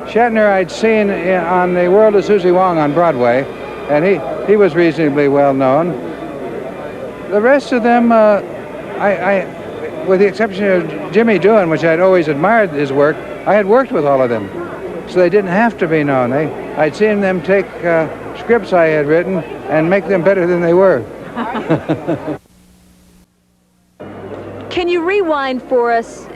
Shatner I'd seen on The World of Susie Wong on Broadway, and he was reasonably well known. The rest of them, with the exception of Jimmy Doohan, which I'd always admired his work, I had worked with all of them, so they didn't have to be known. I'd seen them take scripts I had written and make them better than they were.
Can you rewind for us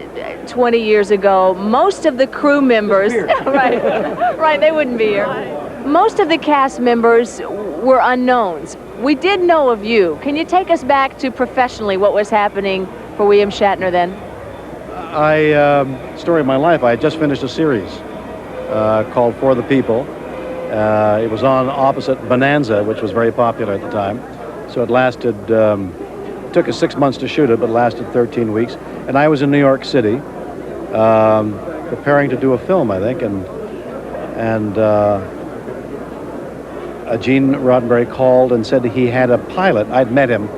20 years ago? Most of the crew members, right, they wouldn't be here. Most of the cast members were unknowns. We did know of you. Can you take us back to professionally what was happening for William Shatner then?
Story of my life, I had just finished a series called For the People. It was on opposite Bonanza, which was very popular at the time. So it lasted, took us 6 months to shoot it, but lasted 13 weeks. And I was in New York City, preparing to do a film, I think, and Gene Roddenberry called and said he had a pilot. I'd met him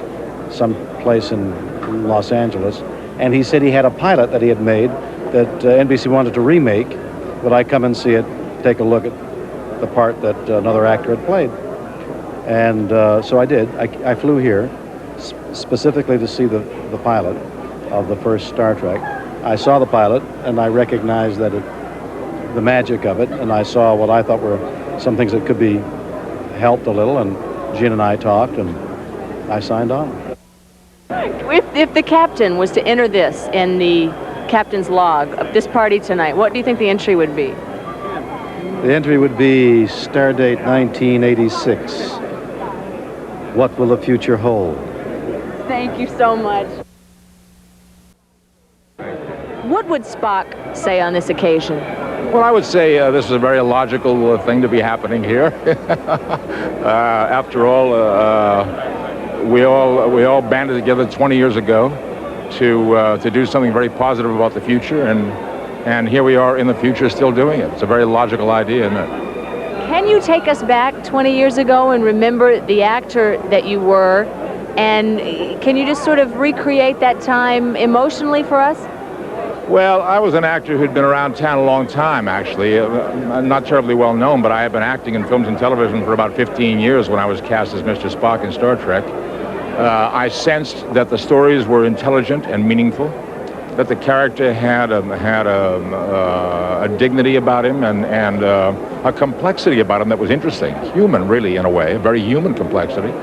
someplace in Los Angeles, and he said he had a pilot that he had made that NBC wanted to remake. Would I come and see it, take a look at the part that another actor had played? And so I did. I flew here specifically to see the pilot of the first Star Trek. I saw the pilot, and I recognized that the magic of it, and I saw what I thought were some things that could be helped a little, and Gene and I talked, and I signed on.
If the captain was to enter this in the captain's log of this party tonight, what do you think the entry would be?
The entry would be Stardate 1986. What will the future hold?
Thank you so much. What would Spock say on this occasion?
Well, I would say this is a very logical thing to be happening here. After all,
we all banded together 20 years ago to do something very positive about the future, and here we are in the future still doing it. It's a very logical idea, isn't it?
Can you take us back 20 years ago and remember the actor that you were, and can you just sort of recreate that time emotionally for us?
Well, I was an actor who'd been around town a long time, actually. Not terribly well known, but I had been acting in films and television for about 15 years when I was cast as Mr. Spock in Star Trek. I sensed that the stories were intelligent and meaningful, that the character had a dignity about him and a complexity about him that was interesting, human, really, in a way, a very human complexity.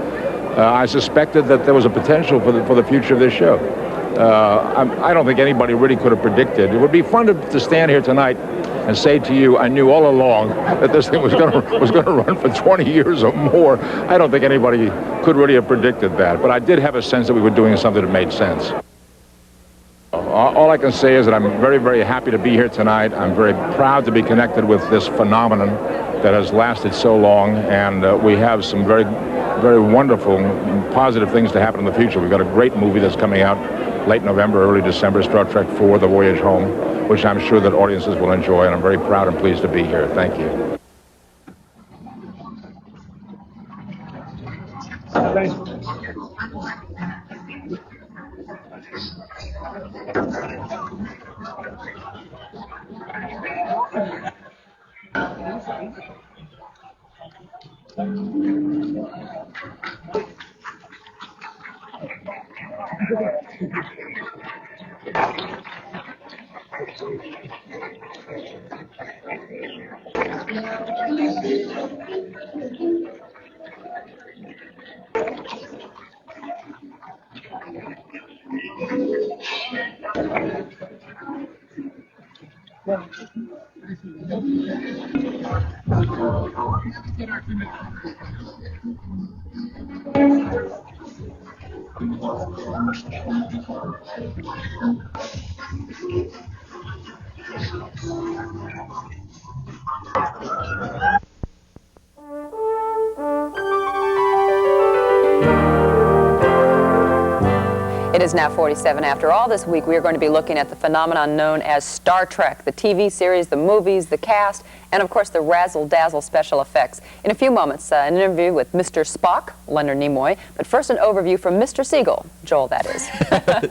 I suspected that there was a potential for the future of this show. I don't think anybody really could have predicted. It would be fun to stand here tonight and say to you, I knew all along that this thing was going to run for 20 years or more. I don't think anybody could really have predicted that, but I did have a sense that we were doing something that made sense. All I can say is that I'm very, very happy to be here tonight. I'm very proud to be connected with this phenomenon that has lasted so long, and we have some very, very wonderful, positive things to happen in the future. We've got a great movie that's coming out late November, early December, Star Trek IV, The Voyage Home, which I'm sure that audiences will enjoy, and I'm very proud and pleased to be here. Thank you.
It is now 47 after all. This week we are going to be looking at the phenomenon known as Star Trek, the TV series, the movies, the cast, and of course the razzle-dazzle special effects. In a few moments, an interview with Mr. Spock, Leonard Nimoy, but first an overview from Mr. Siegel, Joel that is.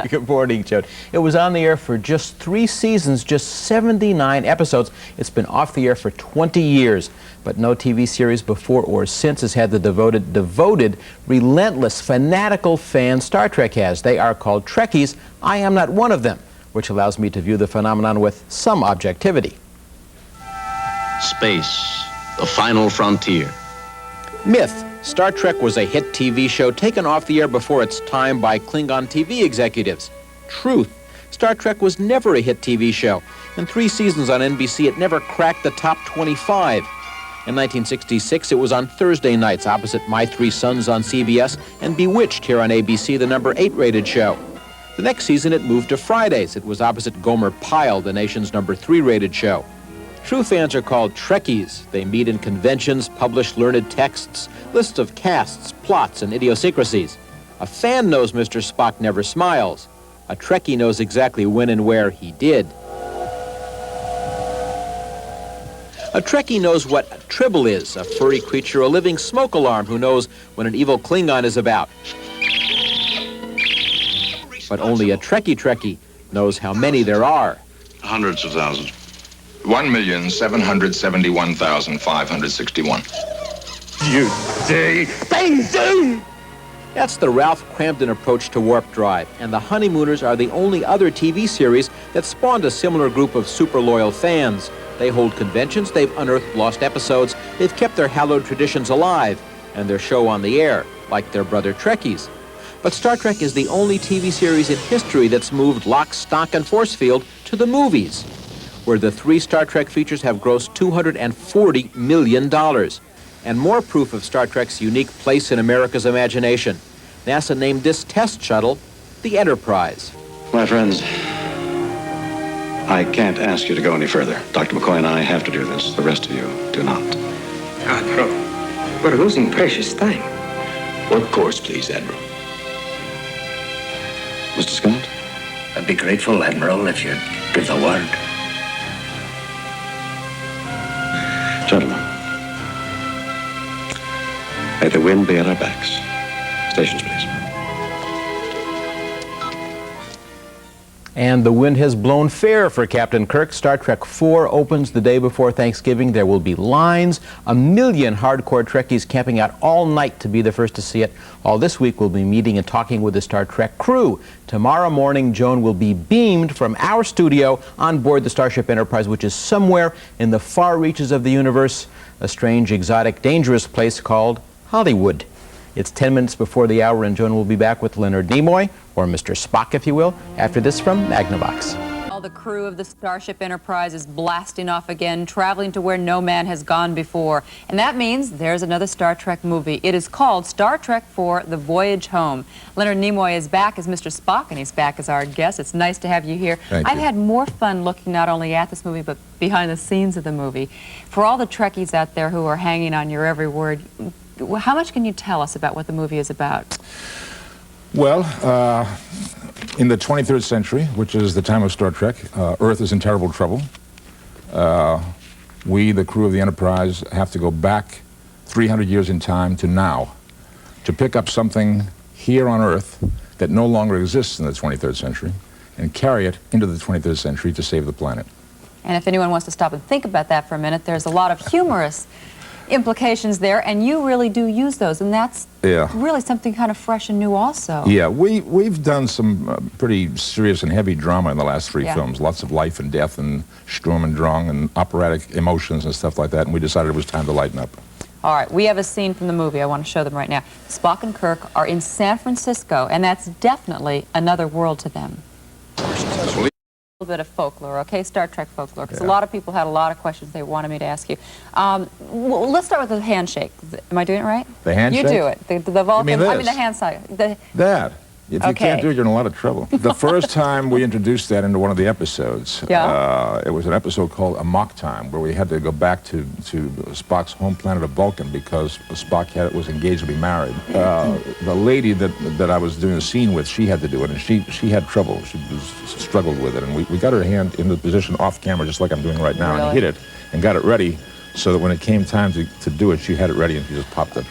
Good morning, Joan. It was on the air for just 3 seasons, just 79 episodes. It's been off the air for 20 years. But no TV series before or since has had the devoted, relentless, fanatical fans Star Trek has. They are called Trekkies. I am not one of them, which allows me to view the phenomenon with some objectivity.
Space, the final frontier.
Myth. Star Trek was a hit TV show taken off the air before its time by Klingon TV executives. Truth. Star Trek was never a hit TV show. In 3 seasons on NBC, it never cracked the top 25. In 1966, it was on Thursday nights opposite My Three Sons on CBS and Bewitched here on ABC, the number 8 rated show. The next season, it moved to Fridays. It was opposite Gomer Pyle, the nation's number 3 rated show. True fans are called Trekkies. They meet in conventions, publish learned texts, lists of casts, plots, and idiosyncrasies. A fan knows Mr. Spock never smiles. A Trekkie knows exactly when and where he did. A Trekkie knows what a tribble is, a furry creature, a living smoke alarm who knows when an evil Klingon is about. But only a Trekkie knows how many there are.
Hundreds of thousands.
1,771,561.
You say, bang zoom! That's the Ralph Cramden approach to warp drive, and The Honeymooners are the only other TV series that spawned a similar group of super loyal fans. They hold conventions, they've unearthed lost episodes, they've kept their hallowed traditions alive, and their show on the air, like their brother Trekkies. But Star Trek is the only TV series in history that's moved lock, stock, and force field to the movies, where the 3 Star Trek features have grossed $240 million. And more proof of Star Trek's unique place in America's imagination. NASA named this test shuttle the Enterprise.
My friends, I can't ask you to go any further. Dr. McCoy and I have to do this. The rest of you do not.
Admiral, we're losing precious time.
Work course, please, Admiral.
Mr. Scott?
I'd be grateful, Admiral, if you'd give the word.
Gentlemen, may the wind be at our backs. Stations, please.
And the wind has blown fair for Captain Kirk. Star Trek IV opens the day before Thanksgiving. There will be lines, 1 million hardcore Trekkies camping out all night to be the first to see it. All this week we'll be meeting and talking with the Star Trek crew. Tomorrow morning, Joan will be beamed from our studio on board the Starship Enterprise, which is somewhere in the far reaches of the universe, a strange, exotic, dangerous place called Hollywood. It's 10 minutes before the hour, and Joan will be back with Leonard Nimoy, or Mr. Spock, if you will, after this from Magnavox.
All the crew of the Starship Enterprise is blasting off again, traveling to where no man has gone before. And that means there's another Star Trek movie. It is called Star Trek IV: The Voyage Home. Leonard Nimoy is back as Mr. Spock, and he's back as our guest. It's nice to have you here. I've had more fun looking not only at this movie, but behind the scenes of the movie. For all the Trekkies out there who are hanging on your every word, how much can you tell us about what the movie is about?
Well, in the 23rd century, which is the time of Star Trek, Earth is in terrible trouble. We, the crew of the Enterprise, have to go back 300 years in time to now to pick up something here on Earth that no longer exists in the 23rd century and carry it into the 23rd century to save the planet.
And if anyone wants to stop and think about that for a minute, there's a lot of humorous implications there, and you really do use those, and that's really something kind of fresh and new also.
Yeah, we've done some pretty serious and heavy drama in the last three films, lots of life and death and Sturm und Drang and operatic emotions and stuff like that, and we decided it was time to lighten up.
All right, we have a scene from the movie. I want to show them right now. Spock and Kirk are in San Francisco, and that's definitely another world to them. A little bit of folklore, okay? Star Trek folklore, because a lot of people had a lot of questions they wanted me to ask you. Well, let's start with the handshake. Am I doing it right?
The handshake?
You do it. The Vulcan,
you mean this?
I mean the hand side.
That. If you can't do it, you're in a lot of trouble. The first time we introduced that into one of the episodes, it was an episode called A Mock Time, where we had to go back to Spock's home planet of Vulcan because Spock was engaged to be married. The lady that I was doing a scene with, she had to do it, and she had trouble. She struggled with it, and we got her hand in the position off camera, just like I'm doing right now, and hit it, and got it ready, so that when it came time to do it, she had it ready, and she just popped it.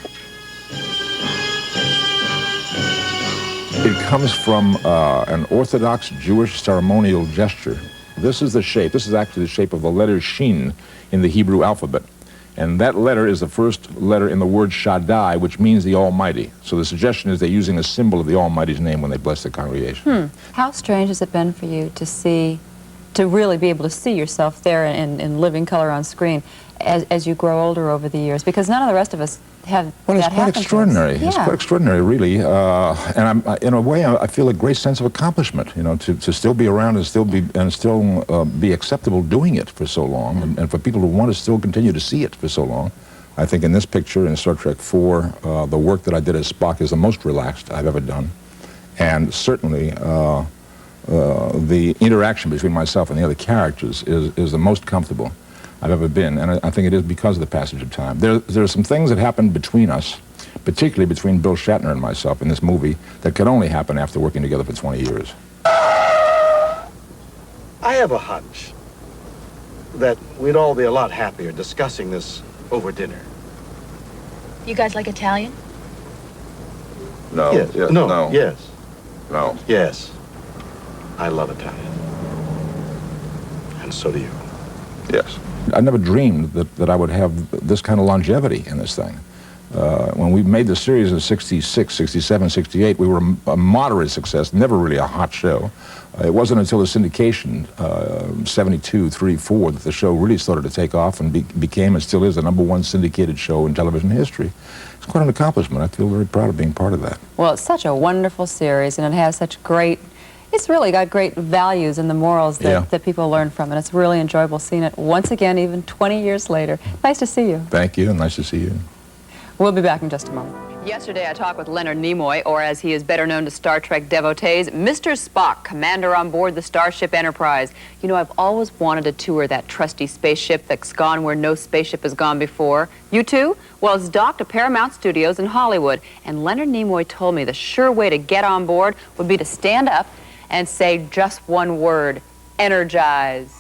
It comes from an Orthodox Jewish ceremonial gesture. This is the shape. This is actually the shape of the letter Shin in the Hebrew alphabet. And that letter is the first letter in the word Shaddai, which means the Almighty. So the suggestion is they're using a symbol of the Almighty's name when they bless the congregation.
How strange has it been for you to really be able to see yourself there in living color on screen as you grow older over the years? Because none of the rest of us have
Well, it's quite extraordinary. It's quite extraordinary, really. And in a way, I feel a great sense of accomplishment. You know, to still be around and still be acceptable doing it for so long, and for people who want to still continue to see it for so long. I think in this picture, in Star Trek IV, the work that I did as Spock is the most relaxed I've ever done, and certainly the interaction between myself and the other characters is the most comfortable I've ever been, and I think it is because of the passage of time. There are some things that happened between us, particularly between Bill Shatner and myself in this movie, that could only happen after working together for 20 years.
I have a hunch that we'd all be a lot happier discussing this over dinner.
You guys like Italian?
No.
Yes.
Yes.
No.
No.
Yes.
No.
Yes. I love Italian. And so do you.
Yes. I never dreamed that I would have this kind of longevity in this thing. When we made the series in 66, 67, 68, we were a moderate success, never really a hot show. It wasn't until the syndication, 72, 3, 4, that the show really started to take off and became and still is the #1 syndicated show in television history. It's quite an accomplishment. I feel very proud of being part of that.
Well, it's such a wonderful series, and it has such great, it's really got great values and the morals that people learn from, and it's really enjoyable seeing it once again, even 20 years later. Nice to see you.
Thank you, and nice to see you.
We'll be back in just a moment. Yesterday, I talked with Leonard Nimoy, or as he is better known to Star Trek devotees, Mr. Spock, commander on board the Starship Enterprise. You know, I've always wanted to tour that trusty spaceship that's gone where no spaceship has gone before. You too? Well, it's docked at Paramount Studios in Hollywood, and Leonard Nimoy told me the sure way to get on board would be to stand up and say just one word: energize.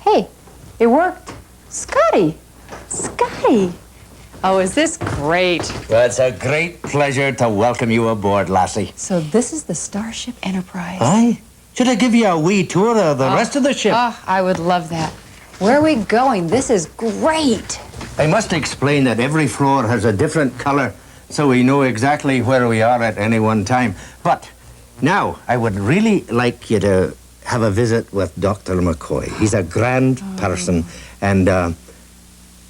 Hey, it worked. Scotty! Scotty! Oh, is this great?
Well, it's a great pleasure to welcome you aboard, lassie.
So this is the Starship Enterprise.
Aye. Should I give you a wee tour of the rest of the ship?
Oh, I would love that. Where are we going? This is great.
I must explain that every floor has a different color, so we know exactly where we are at any one time. But now, I would really like you to have a visit with Dr. McCoy. He's a grand person, and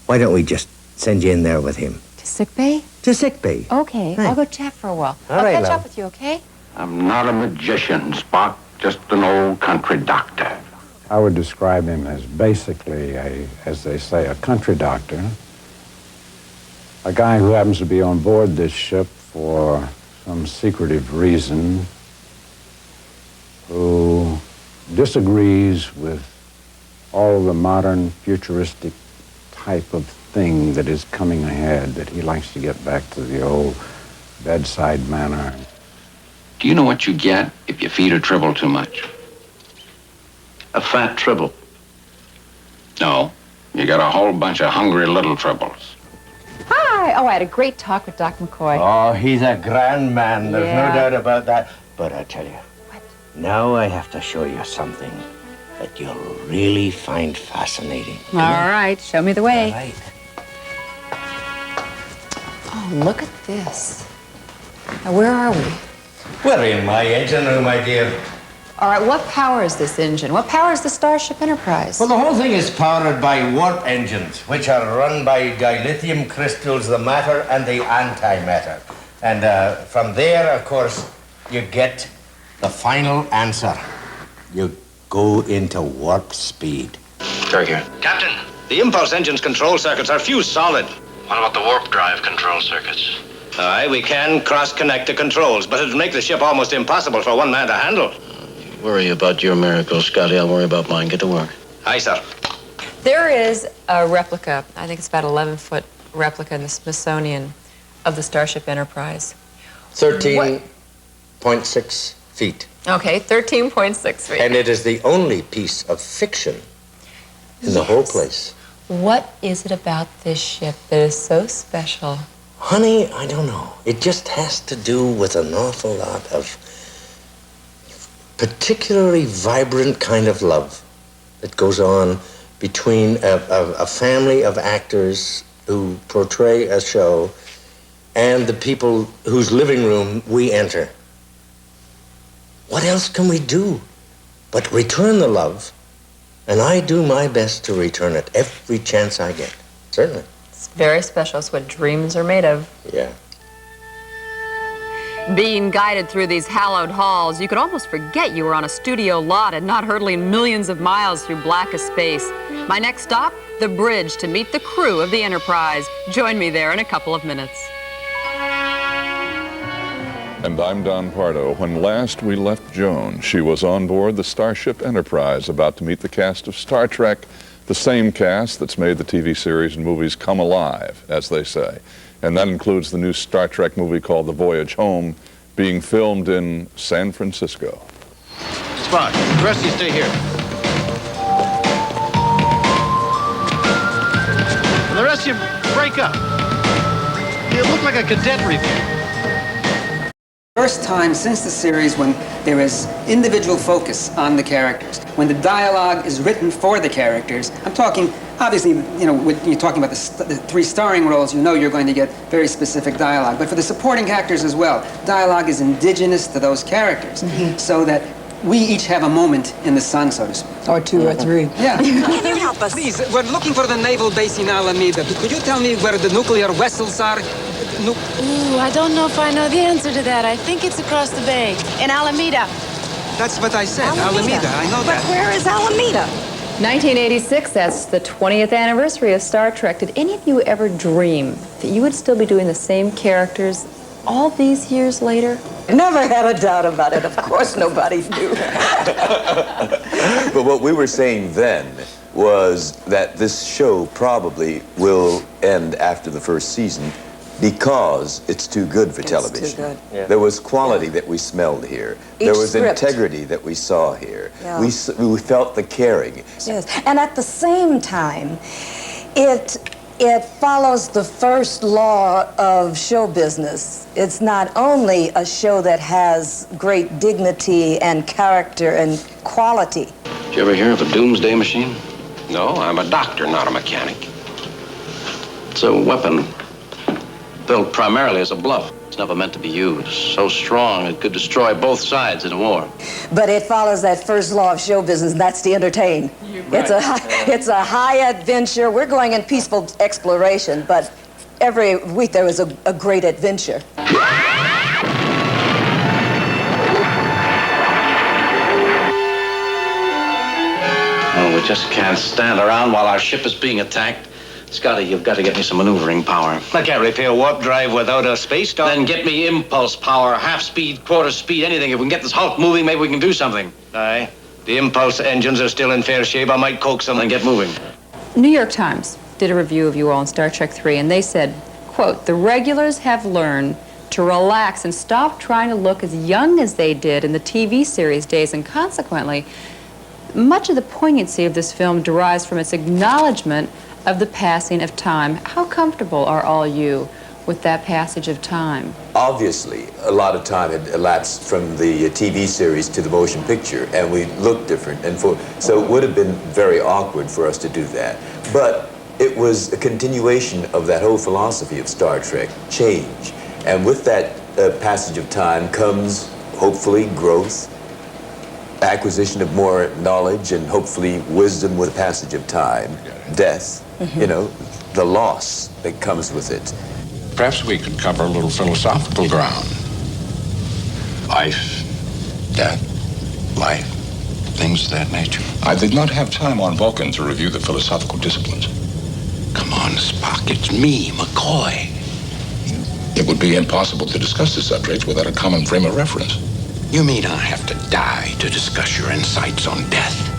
why don't we just send you in there with him?
To sick bay?
To sick bay.
Okay,
Right.
I'll go chat for a while.
All
I'll
right,
catch
love.
up with you, okay?
I'm not a magician, Spock. Just an old country doctor.
I would describe him as basically as they say, a country doctor. A guy who happens to be on board this ship for some secretive reason, who disagrees with all the modern futuristic type of thing that is coming ahead, that he likes to get back to the old bedside manner.
Do you know what you get if you feed a tribble too much? A fat tribble. No, you got a whole bunch of hungry little tribbles.
Hi! Oh, I had a great talk with Dr. McCoy.
Oh, he's a grand man. There's
Yeah.
no doubt about that. But I tell you, now I have to show you something that you'll really find fascinating.
All right, show me the way.
All right.
Oh, look at this. Now, where are we?
We're in my engine room, my dear.
All right, what powers this engine? What powers the Starship Enterprise?
Well, the whole thing is powered by warp engines, which are run by dilithium crystals, the matter and the antimatter. And from there, of course, you get the final answer. You go into warp speed.
Kirk here.
Captain, the impulse engine's control circuits are fused solid.
What about the warp drive control circuits?
Aye, we can cross-connect the controls, but it'll make the ship almost impossible for one man to handle.
Worry about your miracle, Scotty. I'll worry about mine. Get to work.
Aye, sir.
There is a replica, I think it's about 11-foot replica in the Smithsonian of the Starship Enterprise.
13.6 feet.
Okay, 13.6 feet.
And it is the only piece of fiction in the whole place.
What is it about this ship that is so special?
Honey, I don't know. It just has to do with an awful lot of particularly vibrant kind of love that goes on between a family of actors who portray a show and the people whose living room we enter. What else can we do but return the love? And I do my best to return it every chance I get. Certainly.
It's very special. It's what dreams are made of.
Yeah.
Being guided through these hallowed halls, you could almost forget you were on a studio lot and not hurtling millions of miles through blackest space. My next stop, the bridge to meet the crew of the Enterprise. Join me there in a couple of minutes.
And I'm Don Pardo. When last we left Joan, she was on board the Starship Enterprise, about to meet the cast of Star Trek, the same cast that's made the TV series and movies come alive, as they say. And that includes the new Star Trek movie called The Voyage Home, being filmed in San Francisco.
Spock, the rest of you stay here.
And the rest of you break up. You look like a cadet review.
First time since the series when there is individual focus on the characters, when the dialogue is written for the characters. I'm talking, obviously, you know, when you're talking about the three starring roles, you know you're going to get very specific dialogue. But for the supporting actors as well, dialogue is indigenous to those characters. So that we each have a moment in the sun, so to speak.
Or two or three.
Yeah.
Can you help us?
Please, we're looking for the naval base in Alameda. Could you tell me where the nuclear vessels are?
Ooh, I don't know if I know the answer to that. I think it's across the bay. In Alameda.
That's what I said, Alameda. I know that.
But where is Alameda?
1986, that's the 20th anniversary of Star Trek. Did any of you ever dream that you would still be doing the same characters all these years later?
Never had a doubt about it. Of course, nobody knew.
But what we were saying then was that this show probably will end after the first season because it's too good for television.
Too good.
Yeah. There was quality that we smelled here. There was integrity that we saw here.
Yeah.
We felt the caring.
Yes, and at the same time, it follows the first law of show business. It's not only a show that has great dignity and character and quality.
Did you ever hear of a doomsday machine? No, I'm a doctor, not a mechanic. It's a weapon built primarily as a bluff. It's never meant to be used. So strong it could destroy both sides in a war.
But it follows that first law of show business, and that's to entertain.
Right.
It's a high adventure. We're going in peaceful exploration, but every week there was a great adventure.
Oh, we just can't stand around while our ship is being attacked. Scotty, you've got to get me some maneuvering power.
I can't repair warp drive without a space dock.
Then get me impulse power, half speed, quarter speed, anything. If we can get this Hulk moving, maybe we can do something.
Aye. The impulse engines are still in fair shape. I might coax them
and get moving.
New York Times did a review of you all in Star Trek 3, and they said, quote, "The regulars have learned to relax and stop trying to look as young as they did in the TV series days, and consequently, much of the poignancy of this film derives from its acknowledgement of the passing of time." How comfortable are all you with that passage of time?
Obviously, a lot of time had elapsed from the TV series to the motion picture, and we looked different, so it would have been very awkward for us to do that. But it was a continuation of that whole philosophy of Star Trek, change. And with that passage of time comes, hopefully, growth, acquisition of more knowledge, and hopefully wisdom with the passage of time, death, you know, the loss that comes with it.
Perhaps we could cover a little philosophical ground. Life, death, life, things of that nature.
I did not have time on Vulcan to review the philosophical disciplines.
Come on, Spock, it's me, McCoy.
It would be impossible to discuss the subject without a common frame of reference.
You mean I have to die to discuss your insights on death?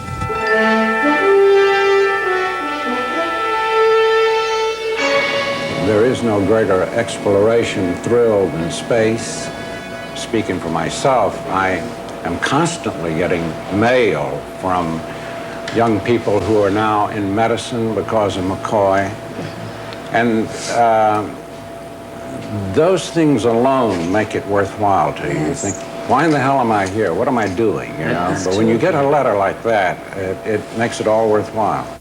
There is no greater exploration thrill than space. Speaking for myself, I am constantly getting mail from young people who are now in medicine because of McCoy. And those things alone make it worthwhile to you. You think, why in the hell am I here? What am I doing? You know? But when you get a letter like that, it makes it all worthwhile.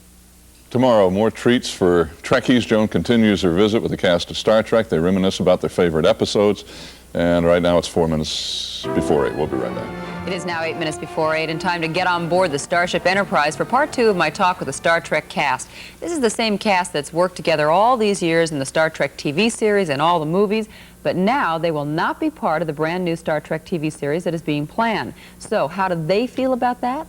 Tomorrow, more treats for Trekkies. Joan continues her visit with the cast of Star Trek. They reminisce about their favorite episodes. And right now it's 4 minutes before 8. We'll be right back.
It is now 8 minutes before 8 and time to get on board the Starship Enterprise for part 2 of my talk with the Star Trek cast. This is the same cast that's worked together all these years in the Star Trek TV series and all the movies, but now they will not be part of the brand new Star Trek TV series that is being planned. So how do they feel about that?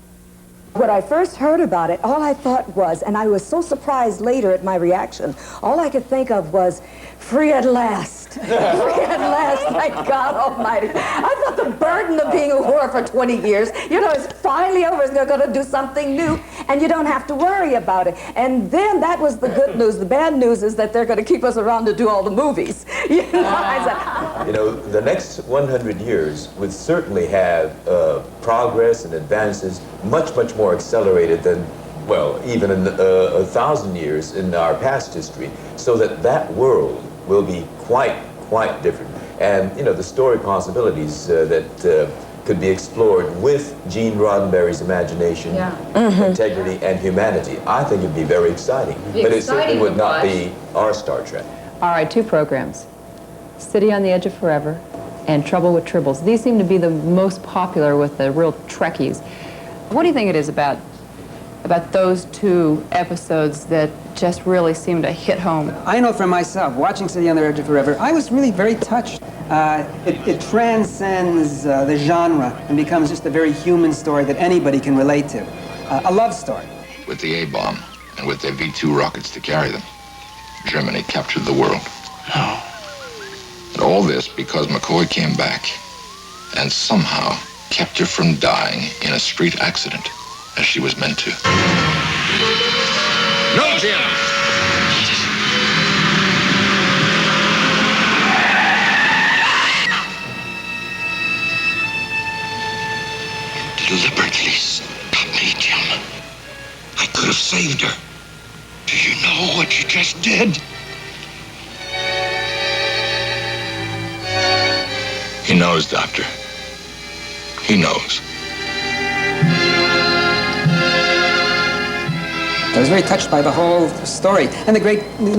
When I first heard about it, all I thought was, and I was so surprised later at my reaction, all I could think of was, free at last. Free at last, my God almighty. I thought the burden of being a whore for 20 years, you know, is finally over. They're going to do something new, and you don't have to worry about it. And then that was the good news. The bad news is that they're going to keep us around to do all the movies. You know,
You know, the next 100 years would certainly have progress and advances much, much more accelerated than, well, even in 1,000 years in our past history, so that world will be quite different. And, you know, the story possibilities that could be explored with Gene Roddenberry's imagination, integrity, and humanity, I think it'd be very exciting. But it certainly would not be our Star Trek.
All right, 2 programs. City on the Edge of Forever and Trouble with Tribbles. These seem to be the most popular with the real Trekkies. What do you think it is about those two episodes that just really seem to hit home?
I know for myself, watching City on the Edge of Forever, I was really very touched. It transcends the genre and becomes just a very human story that anybody can relate to. A love story.
With the A-bomb and with their V-2 rockets to carry them, Germany captured the world. And all this because McCoy came back and somehow kept her from dying in a street accident, as she was meant to.
No, Jim!
Deliberately stop me, Jim. I could have saved her. Do you know what you just did? He knows, Doctor. He knows.
I was very touched by the whole story and the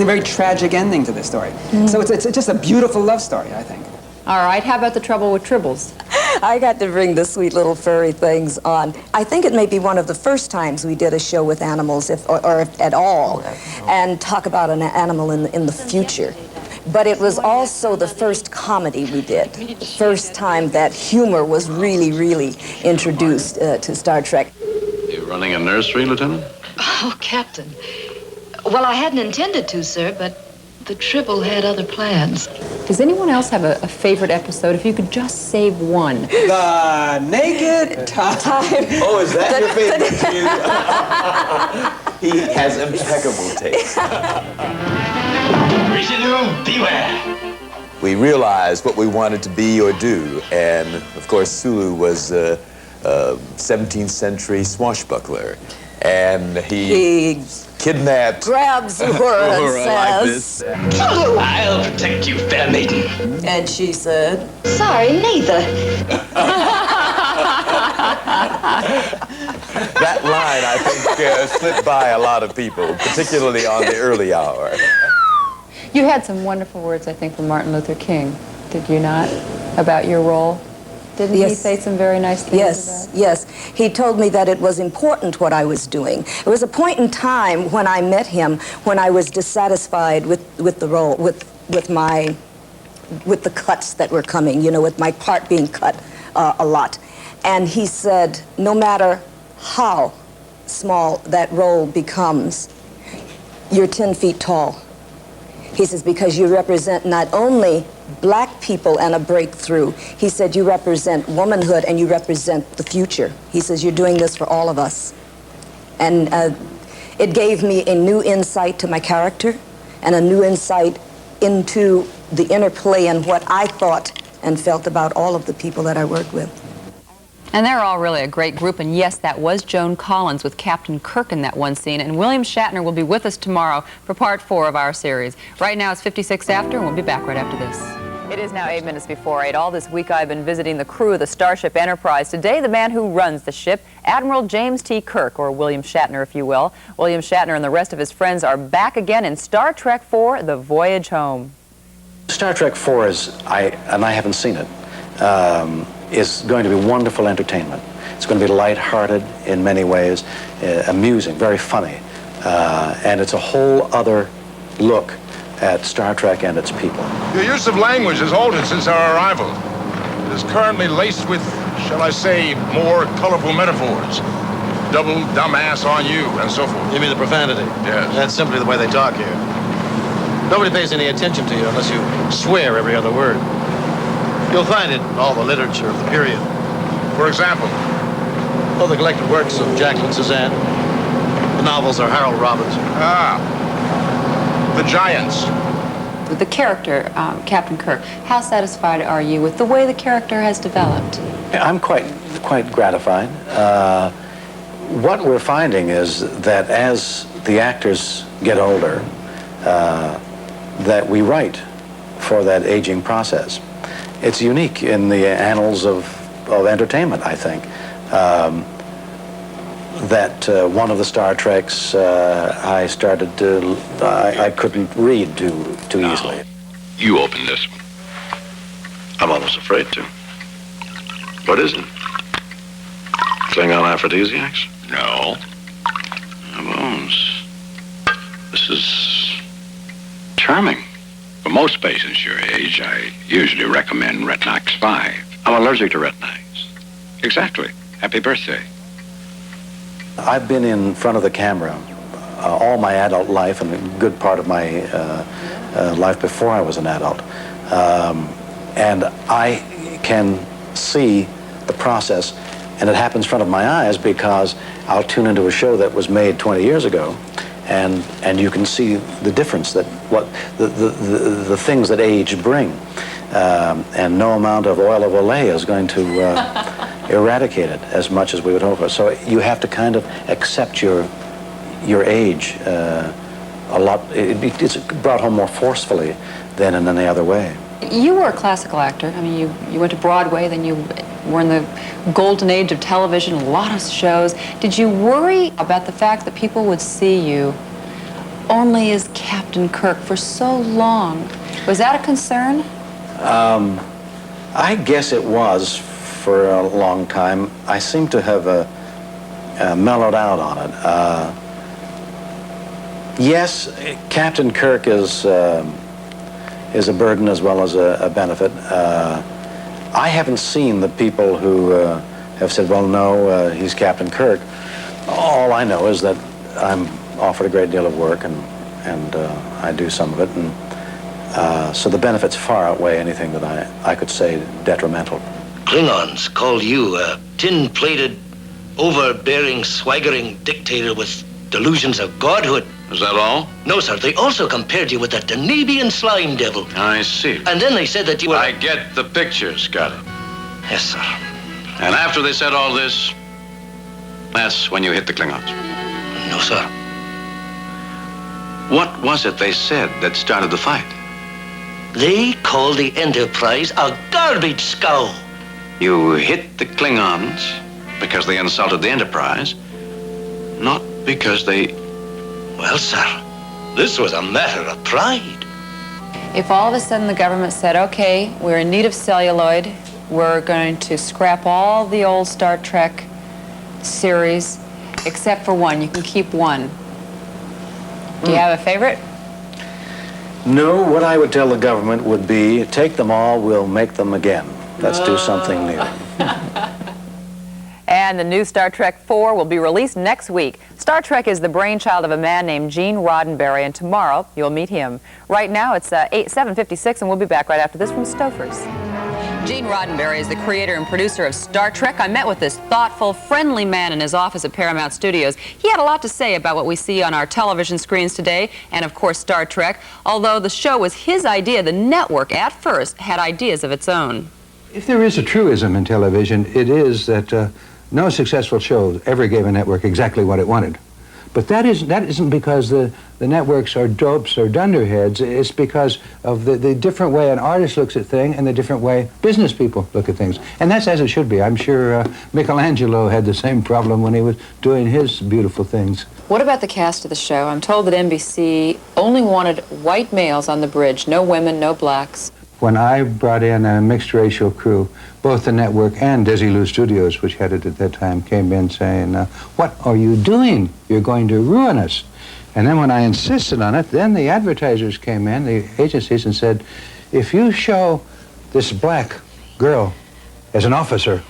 very tragic ending to the story. So it's just a beautiful love story, I think.
All right, how about the Trouble with Tribbles?
I got to bring the sweet little furry things on. I think it may be one of the first times we did a show with animals, or if at all, and talk about an animal in the future. But it was also the first comedy we did. The first time that humor was really, really introduced to Star Trek.
You running a nursery, Lieutenant?
Oh, Captain. Well, I hadn't intended to, sir, but the Tribble had other plans.
Does anyone else have a favorite episode? If you could just save one.
The Naked Time.
Oh, is that your favorite too? He has impeccable taste.
Beware!
We realized what we wanted to be or do, and of course Sulu was a 17th century swashbuckler, and he kidnapped,
grabs Uhura and says,
I'll protect you, fair maiden.
And she said,
sorry, neither.
That line, I think, slipped by a lot of people, particularly on the early hour.
You had some wonderful words, I think, from Martin Luther King, did you not, about your role? Didn't he say some very nice things
Yes,
about it?
yes. He told me that it was important what I was doing. It was a point in time when I met him when I was dissatisfied with the role, with the cuts that were coming, you know, with my part being cut a lot. And he said, no matter how small that role becomes, you're 10 feet tall. He says, because you represent not only black people and a breakthrough, he said, you represent womanhood and you represent the future. He says, you're doing this for all of us. And it gave me a new insight to my character and a new insight into the interplay and what I thought and felt about all of the people that I worked with.
And they're all really a great group, and yes, that was Joan Collins with Captain Kirk in that one scene, and William Shatner will be with us tomorrow for part 4 of our series. Right now it's 56 after, and we'll be back right after this. It is now 8 minutes before 8. All this week I've been visiting the crew of the Starship Enterprise. Today, the man who runs the ship, Admiral James T. Kirk, or William Shatner, if you will. William Shatner and the rest of his friends are back again in Star Trek IV, The Voyage Home.
Star Trek IV is, and I haven't seen it, is going to be wonderful entertainment. It's going to be lighthearted in many ways, amusing, very funny, and it's a whole other look at Star Trek and its people.
Your use of language has altered since our arrival. It is currently laced with, shall I say, more colorful metaphors. Double dumbass on you, and so forth.
You mean the profanity?
Yes.
That's simply the way they talk here. Nobody pays any attention to you unless you swear every other word. You'll find it in all the literature of the period.
For example?
Oh, the collected works of Jacqueline Suzanne. The novels are Harold Robbins.
Ah, the giants.
With the character, Captain Kirk, how satisfied are you with the way the character has developed?
I'm quite gratified. What we're finding is that as the actors get older, that we write for that aging process. It's unique in the annals of entertainment, I think, that one of the Star Treks I started to, I couldn't read too easily.
You open this one.
I'm almost afraid to. What is it? Klingon aphrodisiacs?
No.
Bones. This is charming.
For most patients your age, I usually recommend Retinox 5.
I'm allergic to retinox.
Exactly. Happy birthday.
I've been in front of the camera all my adult life and a good part of my life before I was an adult. And I can see the process, and it happens in front of my eyes because I'll tune into a show that was made 20 years ago, and you can see the difference, that what the things that age bring. And no amount of oil of Olay is going to eradicate it as much as we would hope for. So you have to kind of accept your age a lot. It's brought home more forcefully than in any other way.
You were a classical actor. I mean, you went to Broadway, then you were in the golden age of television, a lot of shows. Did you worry about the fact that people would see you only as Captain Kirk for so long? Was that a concern?
I guess it was for a long time. I seem to have mellowed out on it. Yes, Captain Kirk is a burden as well as a benefit. I haven't seen the people who have said, well, no, he's Captain Kirk. All I know is that I'm offered a great deal of work, and I do some of it, and so the benefits far outweigh anything that I could say detrimental.
Klingons called you a tin-plated, overbearing, swaggering dictator with delusions of godhood.
Is that all?
No, sir. They also compared you with that Danubian slime devil.
I see.
And then they said that you were...
I get the picture, Scotty.
Yes, sir.
And after they said all this, that's when you hit the Klingons.
No, sir.
What was it they said that started the fight?
They called the Enterprise a garbage scow.
You hit the Klingons because they insulted the Enterprise, not because they...
Well, sir, this was a matter of pride.
If all of a sudden the government said, okay, we're in need of celluloid, we're going to scrap all the old Star Trek series, except for one, you can keep one. Do you have a favorite?
No, what I would tell the government would be, take them all, we'll make them again. Let's do something new.
And the new Star Trek 4 will be released next week. Star Trek is the brainchild of a man named Gene Roddenberry, and tomorrow you'll meet him. Right now it's 7:56, and we'll be back right after this from Stouffer's. Gene Roddenberry is the creator and producer of Star Trek. I met with this thoughtful, friendly man in his office at Paramount Studios. He had a lot to say about what we see on our television screens today, and of course Star Trek. Although the show was his idea, the network at first had ideas of its own.
If there is a truism in television, it is that no successful show ever gave a network exactly what it wanted. But that isn't because the networks are dopes or dunderheads. It's because of the different way an artist looks at things and the different way business people look at things. And that's as it should be. I'm sure Michelangelo had the same problem when he was doing his beautiful things.
What about the cast of the show? I'm told that NBC only wanted white males on the bridge, no women, no blacks.
When I brought in a mixed racial crew, both the network and Desilu Studios, which had it at that time, came in saying, what are you doing? You're going to ruin us. And then when I insisted on it, then the advertisers came in, the agencies, and said, if you show this black girl as an officer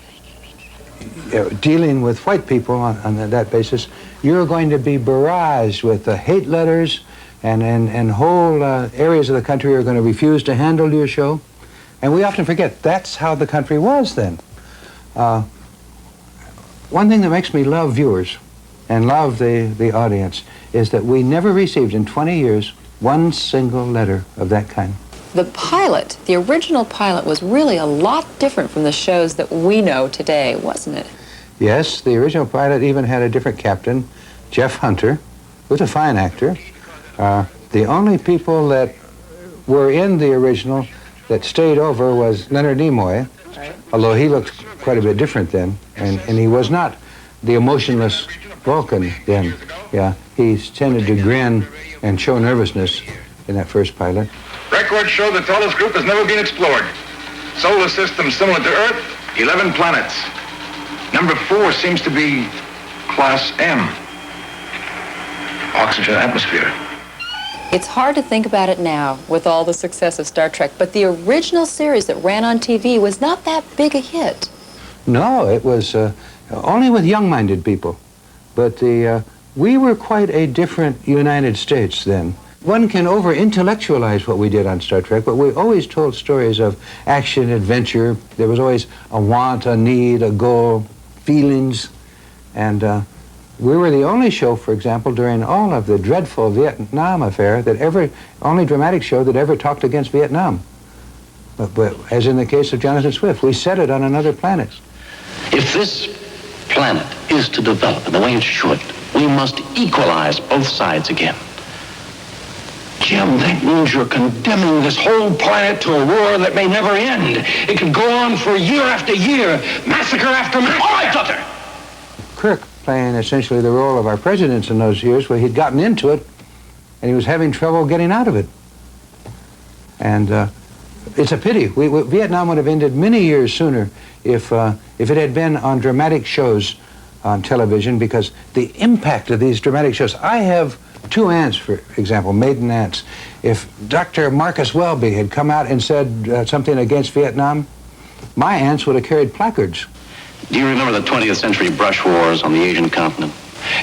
dealing with white people on that basis, you're going to be barraged with hate letters, and whole areas of the country are going to refuse to handle your show. And we often forget that's how the country was then. One thing that makes me love viewers and love the audience is that we never received in 20 years one single letter of that kind.
The pilot, the original pilot, was really a lot different from the shows that we know today, wasn't it?
Yes, the original pilot even had a different captain, Jeff Hunter, who was a fine actor. The only people that were in the original that stayed over was Leonard Nimoy, although he looked quite a bit different then, and he was not the emotionless Vulcan then. Yeah, he tended to grin and show nervousness in that first pilot.
Records show the tallest group has never been explored. Solar system similar to Earth, 11 planets. Number 4 seems to be Class M. Oxygen atmosphere.
It's hard to think about it now with all the success of Star Trek, but the original series that ran on TV was not that big a hit.
No, it was only with young-minded people. But we were quite a different United States then. One can over-intellectualize what we did on Star Trek, but we always told stories of action, adventure. There was always a want, a need, a goal, feelings. And we were the only show, for example, during all of the dreadful Vietnam affair, only dramatic show that ever talked against Vietnam. But as in the case of Jonathan Swift, we set it on another planet.
If this planet is to develop in the way it should, we must equalize both sides again. Jim, that means you're condemning this whole planet to a war that may never end. It could go on for year after year, massacre after massacre. All right, Doctor!
Kirk playing essentially the role of our presidents in those years, where he'd gotten into it and he was having trouble getting out of it. And it's a pity. Vietnam would have ended many years sooner if it had been on dramatic shows on television, because the impact of these dramatic shows. I have 2 aunts, for example, maiden aunts. If Dr. Marcus Welby had come out and said something against Vietnam, my aunts would have carried placards.
Do you remember the 20th century brush wars on the Asian continent?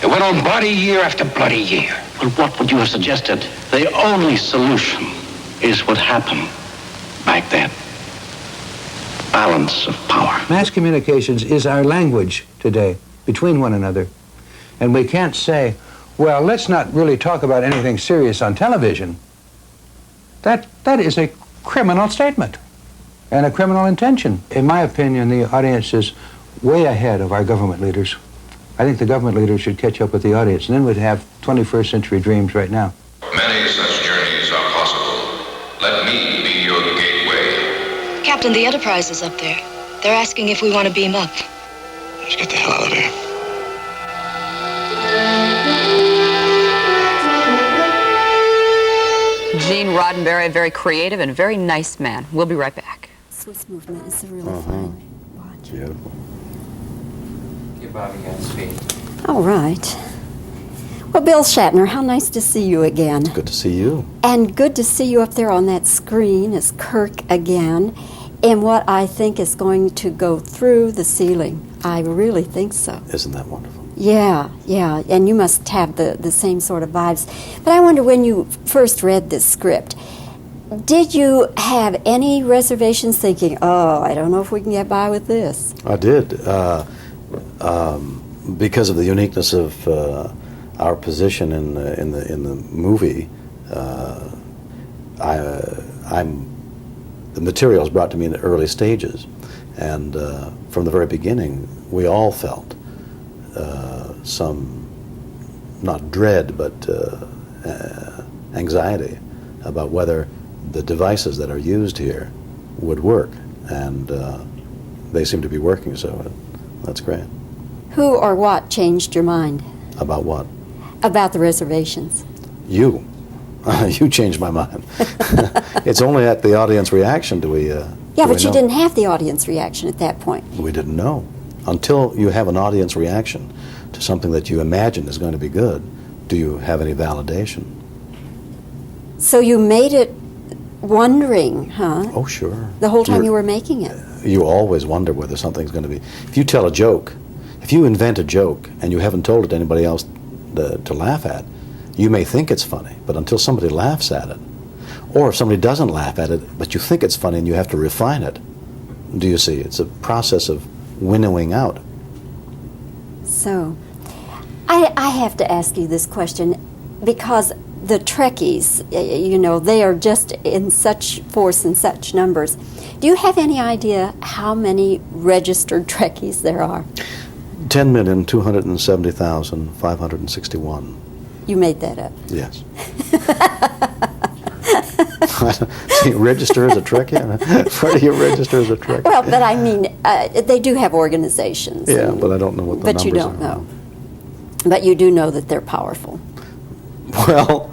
It went on bloody year after bloody year. Well, what would you have suggested? The only solution is what happened back then. Balance of power.
Mass communications is our language today between one another. And we can't say, well, let's not really talk about anything serious on television. That is a criminal statement and a criminal intention. In my opinion, the audience is way ahead of our government leaders. I think the government leaders should catch up with the audience, and then we'd have 21st century dreams right now.
Many such journeys are possible. Let me be your gateway.
Captain, the Enterprise is up there. They're asking if we want to beam up.
Let's get the hell out of here.
Gene Roddenberry, a very creative and very nice man. We'll be right back.
Swiss movement is a really fun watch.
Beautiful.
Give Bobby Godspeed.
All right. Well, Bill Shatner, how nice to see you again.
Good to see you.
And good to see you up there on that screen as Kirk again, in what I think is going to go through the ceiling. I really think so.
Isn't that wonderful?
Yeah, and you must have the same sort of vibes. But I wonder, when you first read this script, did you have any reservations thinking, oh, I don't know if we can get by with this?
I did. Because of the uniqueness of our position in the movie, the material was brought to me in the early stages, and from the very beginning, we all felt some, not dread, but anxiety about whether the devices that are used here would work, and they seem to be working, so that's great.
Who or what changed your mind?
About what?
About the reservations.
You. You changed my mind. It's only at the audience reaction do we
Yeah, but you didn't have the audience reaction at that point.
We didn't know. Until you have an audience reaction to something that you imagine is going to be good, do you have any validation?
So you made it wondering, huh?
Oh, sure.
The whole time you were making it.
You always wonder whether something's going to be... If you tell a joke, if you invent a joke and you haven't told it to anybody else to laugh at, you may think it's funny, but until somebody laughs at it, or if somebody doesn't laugh at it, but you think it's funny and you have to refine it, do you see? It's a process of winnowing out.
So, I have to ask you this question, because the Trekkies, you know, they are just in such force and such numbers. Do you have any idea how many registered Trekkies there are?
10,270,561.
You made that up.
Yes. See, register as a Trekkie? Where do you register as a Trekkie?
Well, but I mean, they do have organizations.
Yeah, but I don't know what the numbers are.
But you don't know. But you do know that they're powerful.
Well,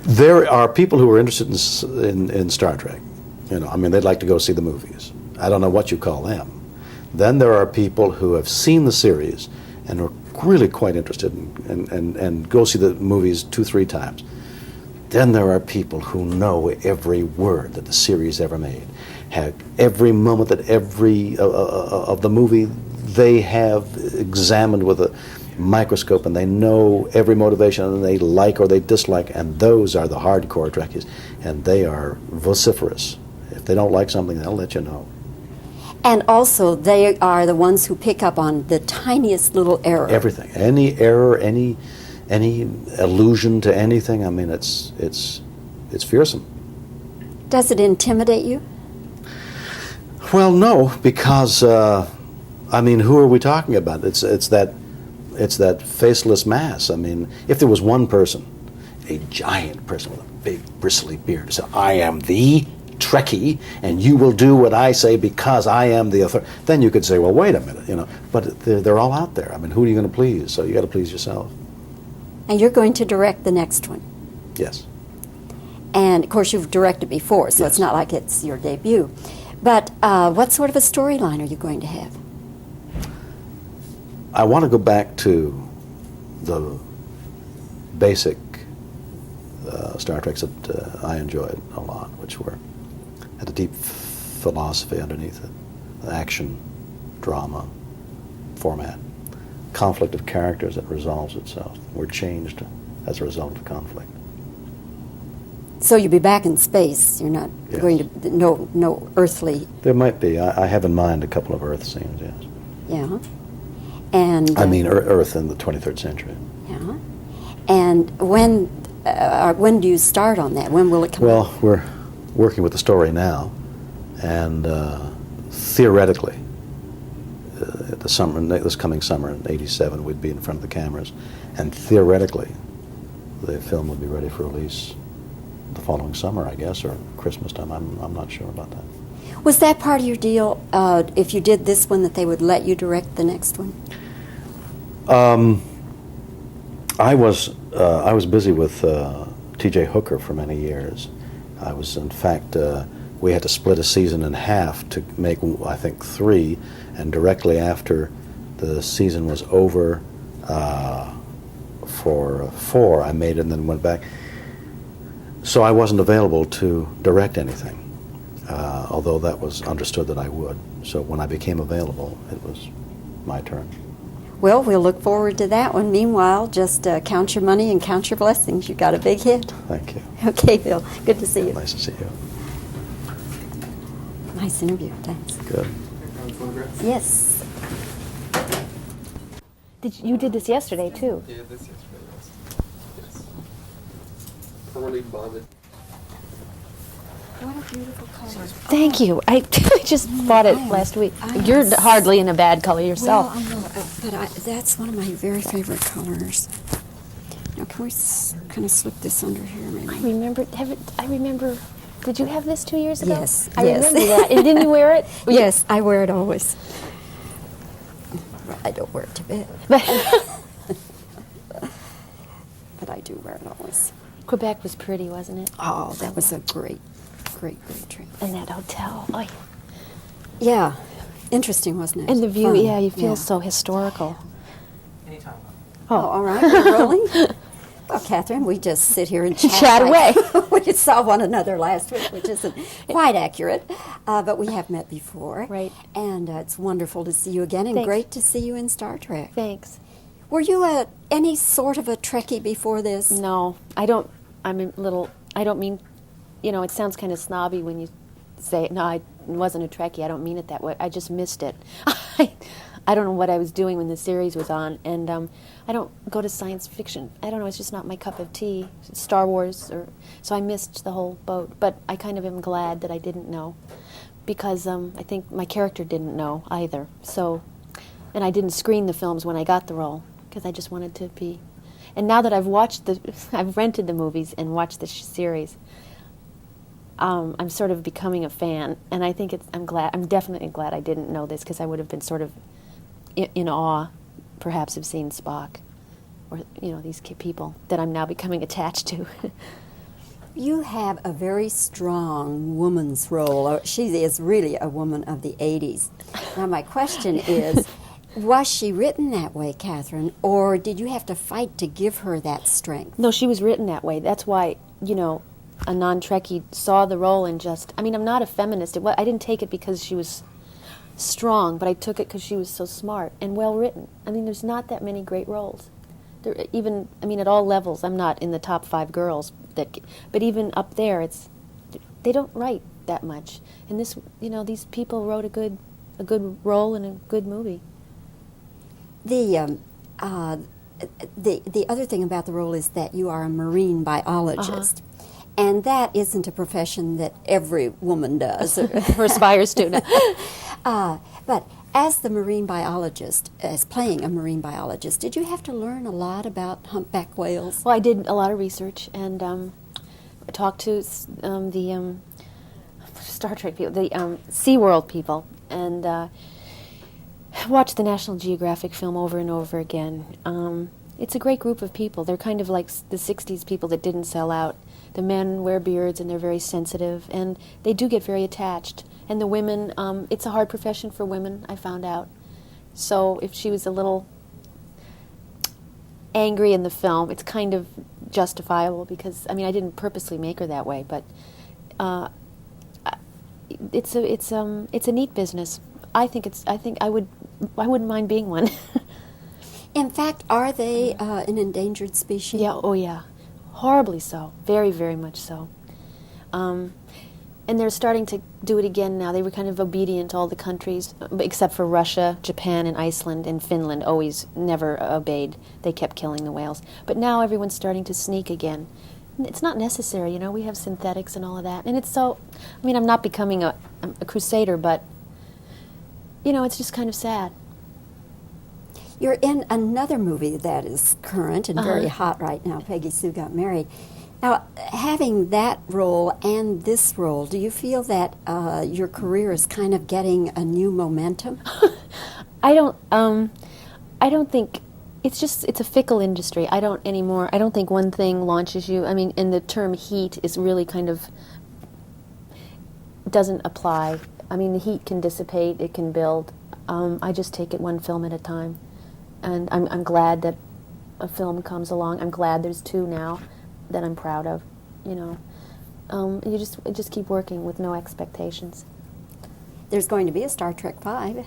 There are people who are interested in Star Trek. I mean, they'd like to go see the movies. I don't know what you call them. Then there are people who have seen the series and are really quite interested and go see the movies 2-3 times. Then there are people who know every word that the series ever made, have every moment that every of the movie they have examined with a microscope, and they know every motivation, and they like or they dislike, and those are the hardcore Trekkies, and they are vociferous. If they don't like something, they'll let you know.
And also, they are the ones who pick up on the tiniest little error.
Everything, any error, any allusion to anything. I mean, it's fearsome.
Does it intimidate you?
Well, no, because I mean, who are we talking about? It's that faceless mass. I mean, if there was one person, a giant person with a big bristly beard, who said, "I am the Trekkie, and you will do what I say because I am the authority," then you could say, well, wait a minute, But they're all out there. I mean, who are you going to please? So you got to please yourself.
And you're going to direct the next one.
Yes.
And, of course, you've directed before, so
Yes.
it's not like it's your debut. But what sort of a storyline are you going to have?
I want to go back to the basic Star Treks that I enjoyed a lot, which had a deep philosophy underneath it, the action, drama, format, conflict of characters that resolves itself. We're changed as a result of conflict.
So you'll be back in space. You're not going to, no earthly...
There might be. I have in mind a couple of Earth scenes, yes.
Yeah. And...
I mean Earth in the 23rd century.
Yeah. And when do you start on that? When will it come out?
Well, we're working with the story now, and theoretically, this coming summer in '87, we'd be in front of the cameras, and theoretically, the film would be ready for release the following summer, I guess, or Christmas time. I'm not sure about that.
Was that part of your deal, if you did this one, that they would let you direct the next one?
I was busy with T.J. Hooker for many years. I was, in fact, we had to split a season in half to make, I think, 3, and directly after the season was over for 4, I made it and then went back. So I wasn't available to direct anything, although that was understood that I would. So when I became available, it was my turn.
Well, we'll look forward to that one. Meanwhile, just count your money and count your blessings. You got a big hit.
Thank you.
Okay, Bill. Good to see you.
Nice to see you.
Nice interview. Thanks.
Good.
Yes.
You did this yesterday, too?
Yeah, this yesterday, yes. Poorly bonded.
What a beautiful color.
Thank you. I just bought it last week. You're hardly in a bad color yourself.
Well, I know, but that's one of my very favorite colors. Now, can we kind of slip this under here, maybe?
I remember. Did you have this 2 years ago?
Yes.
I remember that. And didn't you wear it?
Yes, I wear it always. Well, I don't wear it to bed. But I do wear it always.
Quebec was pretty, wasn't it?
Oh, that was a great trip.
And that hotel. Oh,
yeah. Interesting, wasn't it?
And the view,
Fun.
yeah, you feel so historical.
Anytime.
Oh, all right. We're rolling? Well, Catherine, we just sit here and
Chat away.
We saw one another last week, which isn't quite accurate, but we have met before.
Right.
And it's wonderful to see you again, and
Thanks.
great to see you in Star Trek.
Thanks.
Were you any sort of a Trekkie before this?
No, I don't. I don't mean, it sounds kind of snobby when you say, no, I wasn't a Trekkie. I don't mean it that way. I just missed it. I don't know what I was doing when the series was on, and I don't go to science fiction. I don't know, it's just not my cup of tea. Star Wars, so I missed the whole boat. But I kind of am glad that I didn't know, because I think my character didn't know either. So, and I didn't screen the films when I got the role, because I just wanted to be. And now that I've rented the movies and watched the series, I'm sort of becoming a fan, and I think I'm definitely glad I didn't know this, because I would have been sort of in awe, perhaps, of seeing Spock, or these people that I'm now becoming attached to.
You have a very strong woman's role. She is really a woman of the 80s. Now, my question is, was she written that way, Catherine, or did you have to fight to give her that strength?
No, she was written that way. That's why, you know, a non-Trekkie saw the role and just, I mean, I'm not a feminist. I didn't take it because she was strong, but I took it because she was so smart and well-written. I mean, there's not that many great roles. Even, I mean, at all levels, I'm not in the top 5 girls, but even up there, they don't write that much. And this, you know, these people wrote a good role in a good movie.
The other thing about the role is that you are a marine biologist. And that isn't a profession that every woman does.
Or aspires to. No.
But as the marine biologist, as playing a marine biologist, did you have to learn a lot about humpback whales?
Well, I did a lot of research and I talked to the Star Trek people, the SeaWorld people, and watched the National Geographic film over and over again. It's a great group of people. They're kind of like the 60s people that didn't sell out. The men wear beards and they're very sensitive, and they do get very attached. And the women, it's a hard profession for women, I found out. So if she was a little angry in the film, it's kind of justifiable because, I mean, I didn't purposely make her that way, but it's a neat business. I wouldn't mind being one.
In fact, are they an endangered species?
Yeah, oh yeah. Horribly so. Very, very much so. And they're starting to do it again now. They were kind of obedient to all the countries, except for Russia, Japan, and Iceland, and Finland always never obeyed. They kept killing the whales. But now everyone's starting to sneak again. It's not necessary, you know. We have synthetics and all of that. And it's so, I mean, I'm not becoming a crusader, but, you know, it's just kind of sad.
You're in another movie that is current and very hot right now, Peggy Sue Got Married. Now, having that role and this role, do you feel that your career is kind of getting a new momentum?
I don't think, it's a fickle industry. I don't think one thing launches you. I mean, and the term heat is really kind of, doesn't apply. I mean, the heat can dissipate, it can build. I just take it one film at a time. And I'm glad that a film comes along. I'm glad there's 2 now that I'm proud of, you know. You just keep working with no expectations.
There's going to be a Star Trek 5.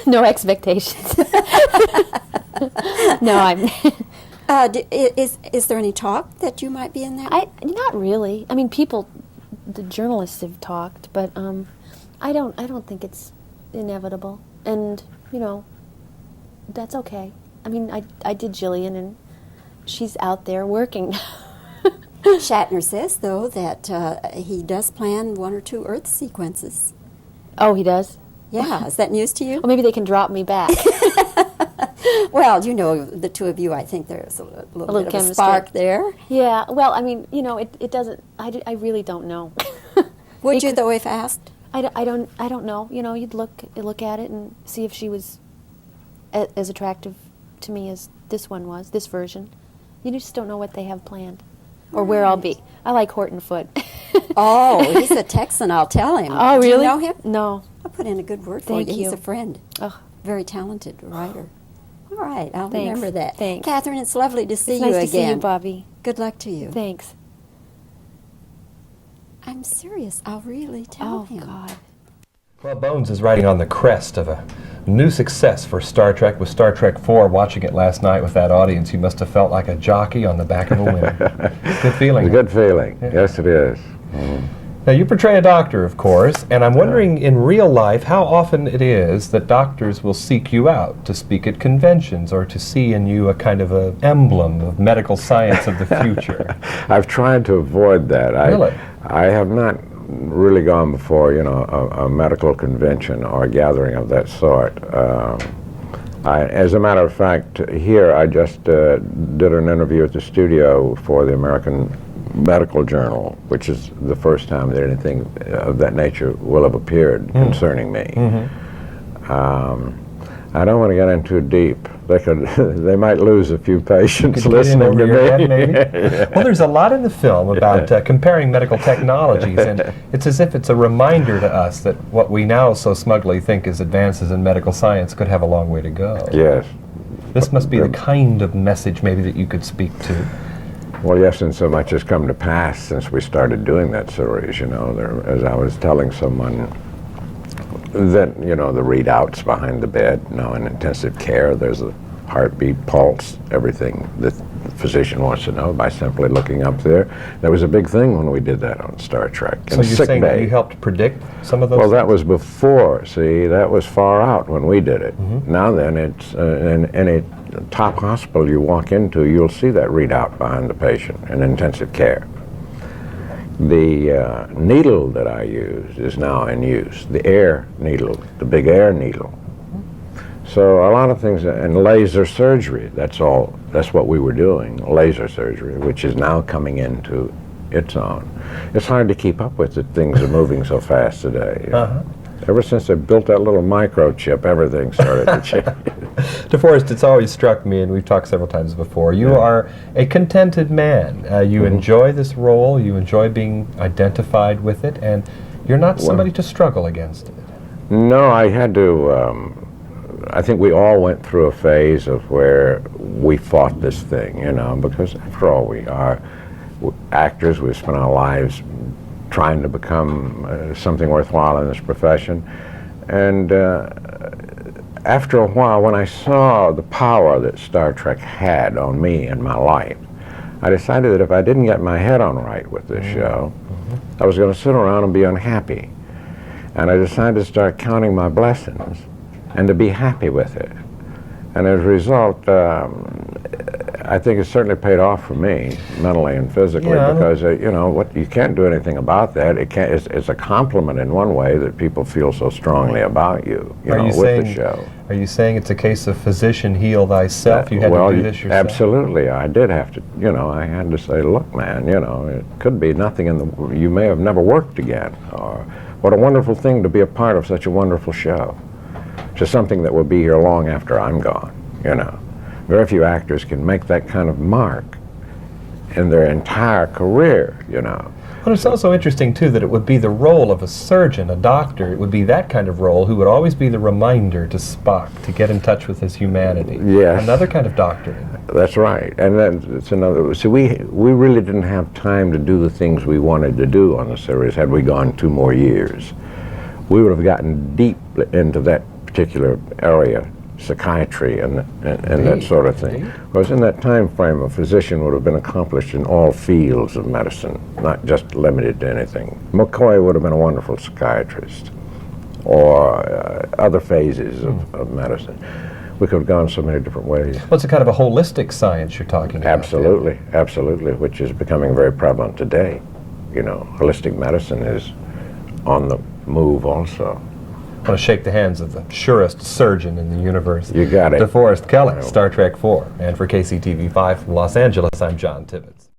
No expectations. No, I'm...
is there any talk that you might be in that?
Not really. I mean, the journalists have talked, but I don't think it's inevitable. And, you know, that's okay. I mean, I did Jillian, and she's out there working.
Shatner says, though, that he does plan 1 or 2 Earth sequences.
Oh, he does?
Yeah. Is that news to you?
Well, maybe they can drop me back.
Well, you know, the 2 of you, I think there's a little bit of
chemistry.
A spark there.
Yeah. Well, I mean, you know, it doesn't. I really don't know.
Would you, though, if asked?
I don't know. You know, you'd look at it and see if she was as attractive to me as this one was, this version. You just don't know what they have planned or where I'll be. I like Horton Foote.
Oh, he's a Texan, I'll tell him.
Oh, really?
Do you know him?
No.
I'll put in a good word for
Thank
you.
you.
He's a friend.
Oh.
Very talented writer. All right, I'll
Thanks.
remember that.
Thanks.
Catherine, it's lovely to see
it's
you
nice
again.
to see you, Bobby.
Good luck to you.
Thanks.
I'm serious. I'll really tell him.
Oh, God.
Well, Bones is riding on the crest of a new success for Star Trek with Star Trek 4. Watching it last night with that audience, you must have felt like a jockey on the back of a winner. Good feeling.
It's a good feeling.
Yeah.
Yes, it is.
Now, you portray a doctor, of course, and I'm wondering in real life how often it is that doctors will seek you out to speak at conventions or to see in you a kind of an emblem of medical science of the future.
I've tried to avoid that.
Really?
I have not really gone before, you know, a medical convention or a gathering of that sort. As a matter of fact, here I just did an interview at the studio for the American Medical Journal, which is the first time that anything of that nature will have appeared concerning me. I don't want to get in too deep. They could, they might lose a few patients
Could get in
listening
over
to
your
me.
head, maybe? Well, there's a lot in the film about comparing medical technologies, and it's as if it's a reminder to us that what we now so smugly think is advances in medical science could have a long way to go.
Yes.
This must be the kind of message maybe that you could speak to.
Well, yes, and so much has come to pass since we started doing that series, you know. There, as I was telling someone, that, you know, the readouts behind the bed, you know, in intensive care, there's a heartbeat, pulse, everything that the physician wants to know by simply looking up there. That was a big thing when we did that on Star Trek.
So you're saying that you helped predict some of those
Well,
things?
that was before, see, that was far out when we did it. Now then, it's in any top hospital you walk into, you'll see that readout behind the patient in intensive care. The needle that I use is now in use, the air needle, the big air needle. So a lot of things, and laser surgery, that's what we were doing, laser surgery, which is now coming into its own. It's hard to keep up with it, things are moving so fast today. Ever since they built that little microchip, everything started to change.
DeForest, it's always struck me, and we've talked several times before, you are a contented man. You enjoy this role, you enjoy being identified with it, and you're not somebody to struggle against it.
No, I had to, I think we all went through a phase of where we fought this thing, you know, because after all, we are actors, we've spent our lives trying to become something worthwhile in this profession. And after a while, when I saw the power that Star Trek had on me and my life, I decided that if I didn't get my head on right with this show, I was going to sit around and be unhappy. And I decided to start counting my blessings and to be happy with it. And as a result, I think it certainly paid off for me, mentally and physically, because you know, what, you can't do anything about that. It can't. It's a compliment in one way that people feel so strongly about you, you know, with the show.
Are you saying it's a case of physician heal thyself? You had to do this yourself?
Absolutely. I did have to, you know, I had to say, look, man, you know, it could be nothing in the, you may have never worked again, or what a wonderful thing to be a part of such a wonderful show. Just something that will be here long after I'm gone, you know. Very few actors can make that kind of mark in their entire career, you know.
Well, it's also interesting, too, that it would be the role of a surgeon, a doctor. It would be that kind of role who would always be the reminder to Spock to get in touch with his humanity.
Yes.
Another kind of doctor.
That's right. And then it's another, see, we really didn't have time to do the things we wanted to do on the series had we gone 2 more years. We would have gotten deep into that particular area, psychiatry and that sort of thing. Whereas in that time frame, a physician would have been accomplished in all fields of medicine, not just limited to anything. McCoy would have been a wonderful psychiatrist, or other phases of medicine. We could have gone so many different ways.
Well, it's a kind of a holistic science you're talking about.
Absolutely, absolutely, which is becoming very prevalent today. You know, holistic medicine is on the move also.
I want to shake the hands of the surest surgeon in the universe.
You got it.
DeForest Kelley, Star Trek 4. And for KCTV5 from Los Angeles, I'm John Tibbetts.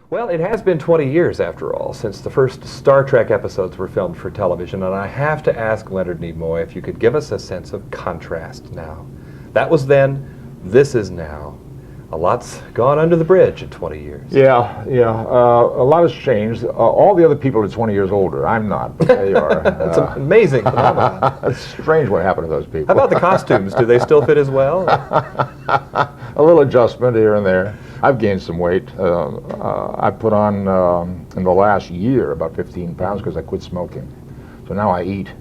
Well, it has been 20 years, after all, since the first Star Trek episodes were filmed for television, and I have to ask Leonard Nimoy if you could give us a sense of contrast now. That was then, this is now. A lot's gone under the bridge in 20 years.
Yeah, yeah. A lot has changed. All the other people are 20 years older. I'm not, but they are.
That's amazing.
It's strange what happened to those people.
How about the costumes? Do they still fit as well?
A little adjustment here and there. I've gained some weight. I put on, in the last year, about 15 pounds because I quit smoking. So now I eat.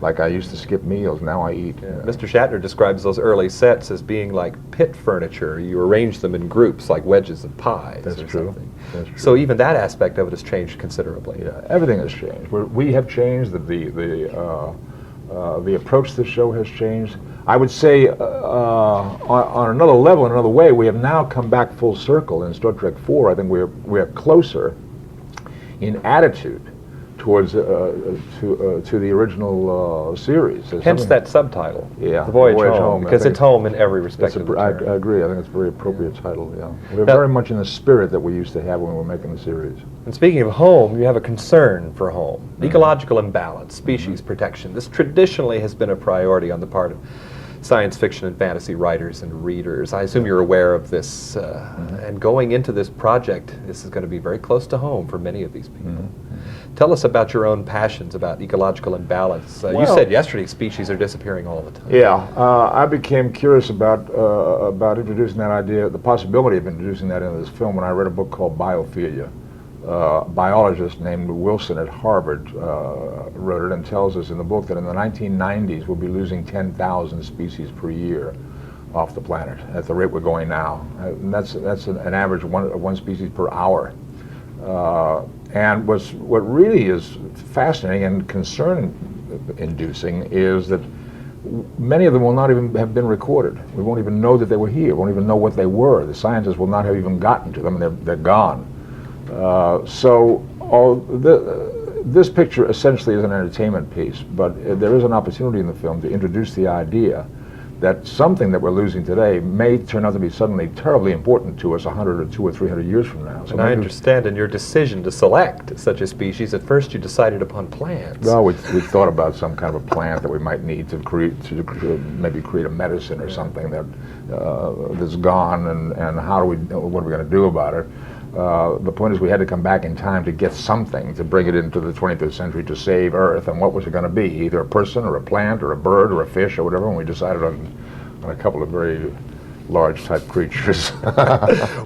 Like I used to skip meals, now I eat.
Mr. Shatner describes those early sets as being like pit furniture. You arrange them in groups like wedges of pies.
That's true. That's true.
So even that aspect of it has changed considerably.
Yeah, everything has changed. We have changed. The approach to the show has changed. I would say on another level, in another way, we have now come back full circle in Star Trek 4. I think we're closer in attitude towards to the original series.
Hence that subtitle,
yeah,
The Voyage Home, because it's home in every respect of the term.
I agree. I think it's a very appropriate title, yeah. We're very much in the spirit that we used to have when we were making the series.
And speaking of home, you have a concern for home. Ecological imbalance, species protection. This traditionally has been a priority on the part of science fiction and fantasy writers and readers. I assume you're aware of this, and going into this project, this is going to be very close to home for many of these people. Tell us about your own passions about ecological imbalance. You
Well,
said yesterday species are disappearing all the time.
Yeah, I became curious about introducing that idea, the possibility of introducing that into this film when I read a book called Biophilia. A biologist named Wilson at Harvard wrote it and tells us in the book that in the 1990s we'll be losing 10,000 species per year off the planet at the rate we're going now. And that's an average of one species per hour. And what really is fascinating and concern-inducing is that many of them will not even have been recorded. We won't even know that they were here. We won't even know what they were. The scientists will not have even gotten to them, and they're gone. This picture essentially is an entertainment piece, but there is an opportunity in the film to introduce the idea that something that we're losing today may turn out to be suddenly terribly important to us 100 or 200 or 300 years from now. So
And I understand in your decision to select such a species, at first you decided upon plants.
Well, we thought about some kind of a plant that we might need to maybe create a medicine or something that's gone, and what are we going to do about it? The point is we had to come back in time to get something to bring it into the 21st century to save Earth, and what was it going to be? Either a person or a plant or a bird or a fish or whatever, and we decided on a couple of very large type creatures.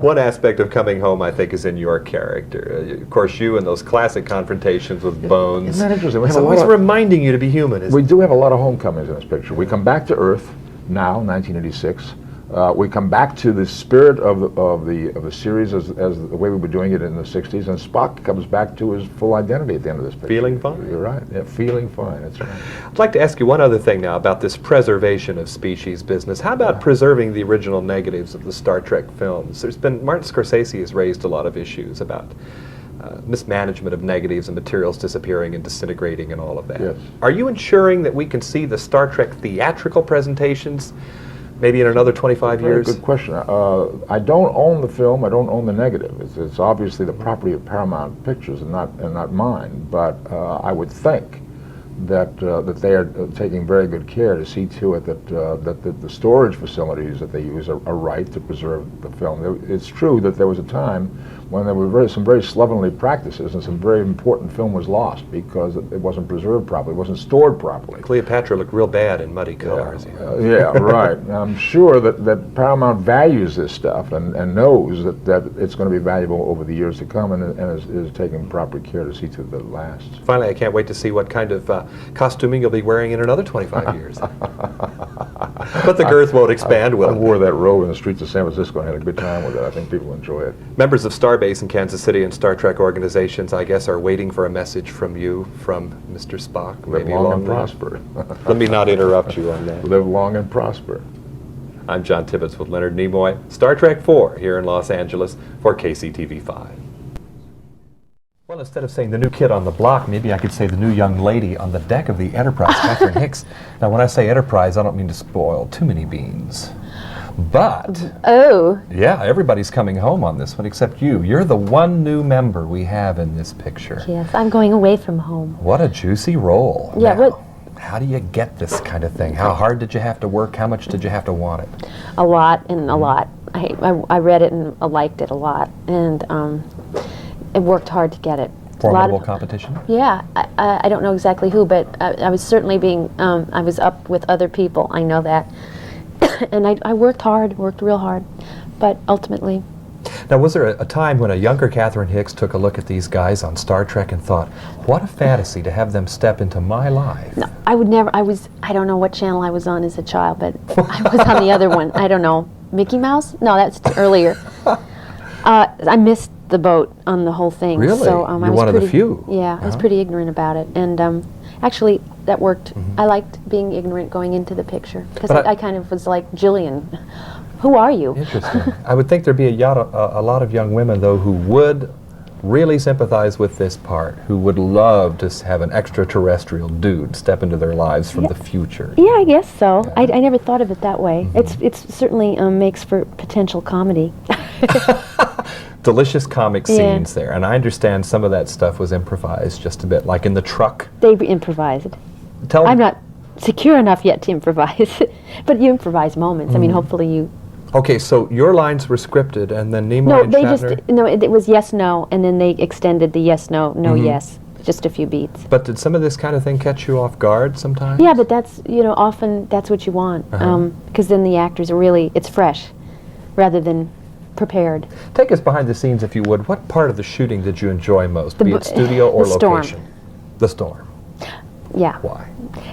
One aspect of coming home, I think, is in your character. Of course, you and those classic confrontations with Bones.
Isn't that interesting? We
It's
have
always reminding you to be human.
We do have a lot of homecomings in this picture. We come back to Earth now, 1986. We come back to the spirit of the series as the way we were doing it in the 60s, and Spock comes back to his full identity at the end of this picture.
Feeling fine.
You're right. Yeah, feeling fine. That's right.
I'd like to ask you one other thing now about this preservation of species business. How about preserving the original negatives of the Star Trek films? There's been, Martin Scorsese has raised a lot of issues about mismanagement of negatives and materials disappearing and disintegrating and all of that.
Yes.
Are you ensuring that we can see the Star Trek theatrical presentations maybe in another 25 years?
Good question. I don't own the film. I don't own the negative. It's obviously the property of Paramount Pictures and not mine. But I would think that they are taking very good care to see to it that the storage facilities that they use are right to preserve the film. It's true that there was a time when there were some very slovenly practices and some very important film was lost because it wasn't preserved properly, it wasn't stored properly.
Cleopatra looked real bad in muddy colors.
Yeah, right. I'm sure that Paramount values this stuff and knows that it's going to be valuable over the years to come, and is taking proper care to see to that it lasts.
Finally, I can't wait to see what kind of costuming you'll be wearing in another 25 years. But the girth won't expand, will it?
I wore that robe in the streets of San Francisco and had a good time with it. I think people enjoy it.
Members of Starbase in Kansas City and Star Trek organizations, I guess, are waiting for a message from you, from Mr. Spock.
Live long and prosper.
Let me not interrupt you on that.
Live long and prosper.
I'm John Tibbetts with Leonard Nimoy, Star Trek 4 here in Los Angeles for KCTV5. Well, instead of saying the new kid on the block, maybe I could say the new young lady on the deck of the Enterprise, Catherine Hicks. Now, when I say Enterprise, I don't mean to spoil too many beans. But, yeah, everybody's coming home on this one except you. You're the one new member we have in this picture.
Yes, I'm going away from home.
What a juicy role.
Yeah,
now, how do you get this kind of thing? How hard did you have to work? How much did you have to want it?
A lot and a lot. I read it and I liked it a lot, and it worked hard to get it.
Formidable competition?
Yeah, I don't know exactly who, but I was certainly I was up with other people, I know that. And I worked real hard, but ultimately.
Now, was there a time when a younger Catherine Hicks took a look at these guys on Star Trek and thought, what a fantasy to have them step into my life?
No, I would never, I don't know what channel I was on as a child, but I was on the other one. I don't know. Mickey Mouse? No, that's earlier. I missed the boat on the whole thing.
Really?
So,
You're one of the few.
Yeah, I was pretty ignorant about it. And actually, that worked. I liked being ignorant going into the picture, because I kind of was like, Jillian, who are you?
Interesting. I would think there'd be a lot of young women, though, who would really sympathize with this part, who would love to have an extraterrestrial dude step into their lives from the future.
Yeah, I guess so. Yeah. I never thought of it that way. It certainly makes for potential comedy.
Delicious comic scenes there, and I understand some of that stuff was improvised just a bit, like in the truck.
They improvised.
Tell
I'm not secure enough yet to improvise. But you improvise moments. I mean, hopefully you...
Okay, so your lines were scripted, and then Nimoy
No,
and
they
Shatner...
just... No, it was yes, no, and then they extended the yes, no, no, yes. Just a few beats.
But did some of this kind of thing catch you off guard sometimes?
Yeah, but that's, often that's what you want. Because then the actors are really... It's fresh, rather than prepared.
Take us behind the scenes, if you would. What part of the shooting did you enjoy most, be it studio or location? The storm.
Yeah.
Why?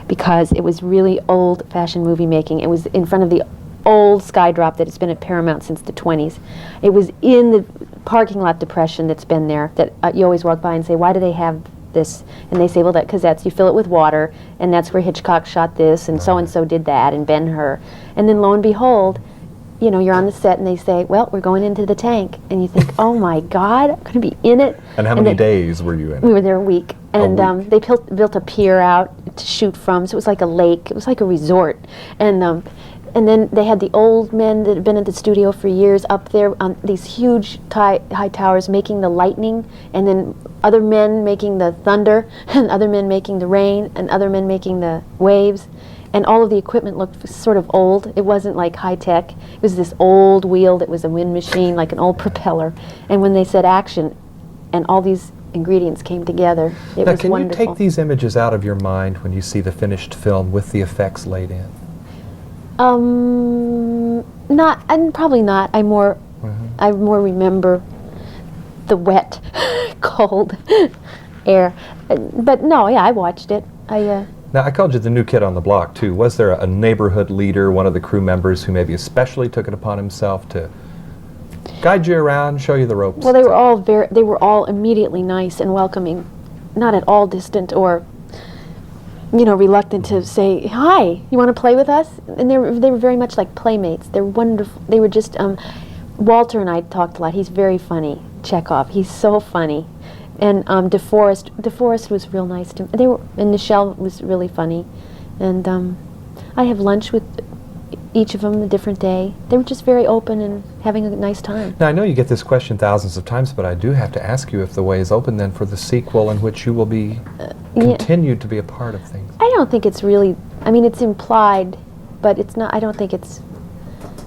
Because it was really old-fashioned movie making. It was in front of the old Skydrop that has been at Paramount since the 20s. It was in the parking lot depression that's been there, that you always walk by and say, why do they have this? And they say, well, because that's, you fill it with water, and that's where Hitchcock shot this, and so-and-so did that, and Ben-Hur. And then lo and behold, you're on the set, and they say, well, we're going into the tank. And you think, oh my God, I'm going to be in it.
And how many days were you in?
We were there a week. And they built a pier out to shoot from, so it was like a lake. It was like a resort. And then they had the old men that had been at the studio for years up there on these huge high towers making the lightning, and then other men making the thunder, and other men making the rain, and other men making the waves. And all of the equipment looked sort of old. It wasn't like high-tech. It was this old wheel that was a wind machine, like an old propeller. And when they said action, and all these ingredients came together, it was
can
wonderful.
you take these images out of your mind when you see the finished film with the effects laid in?
Not, and probably not. I more remember the wet, cold air. But no, yeah, I watched it.
Now, I called you the new kid on the block, too. Was there a neighborhood leader, one of the crew members who maybe especially took it upon himself to guide you around, show you the ropes?
Well, they were all immediately nice and welcoming, not at all distant or, reluctant to say, hi, you want to play with us? And they were very much like playmates. They're wonderful. They were just, Walter and I talked a lot. He's very funny, Chekhov. He's so funny. And DeForest was real nice to me. And Nichelle was really funny. And I have lunch with each of them a different day. They were just very open and having a nice time.
Now, I know you get this question thousands of times, but I do have to ask you if the way is open then for the sequel in which you will be continued to be a part of things.
I don't think it's really, it's implied, but it's not, I don't think it's,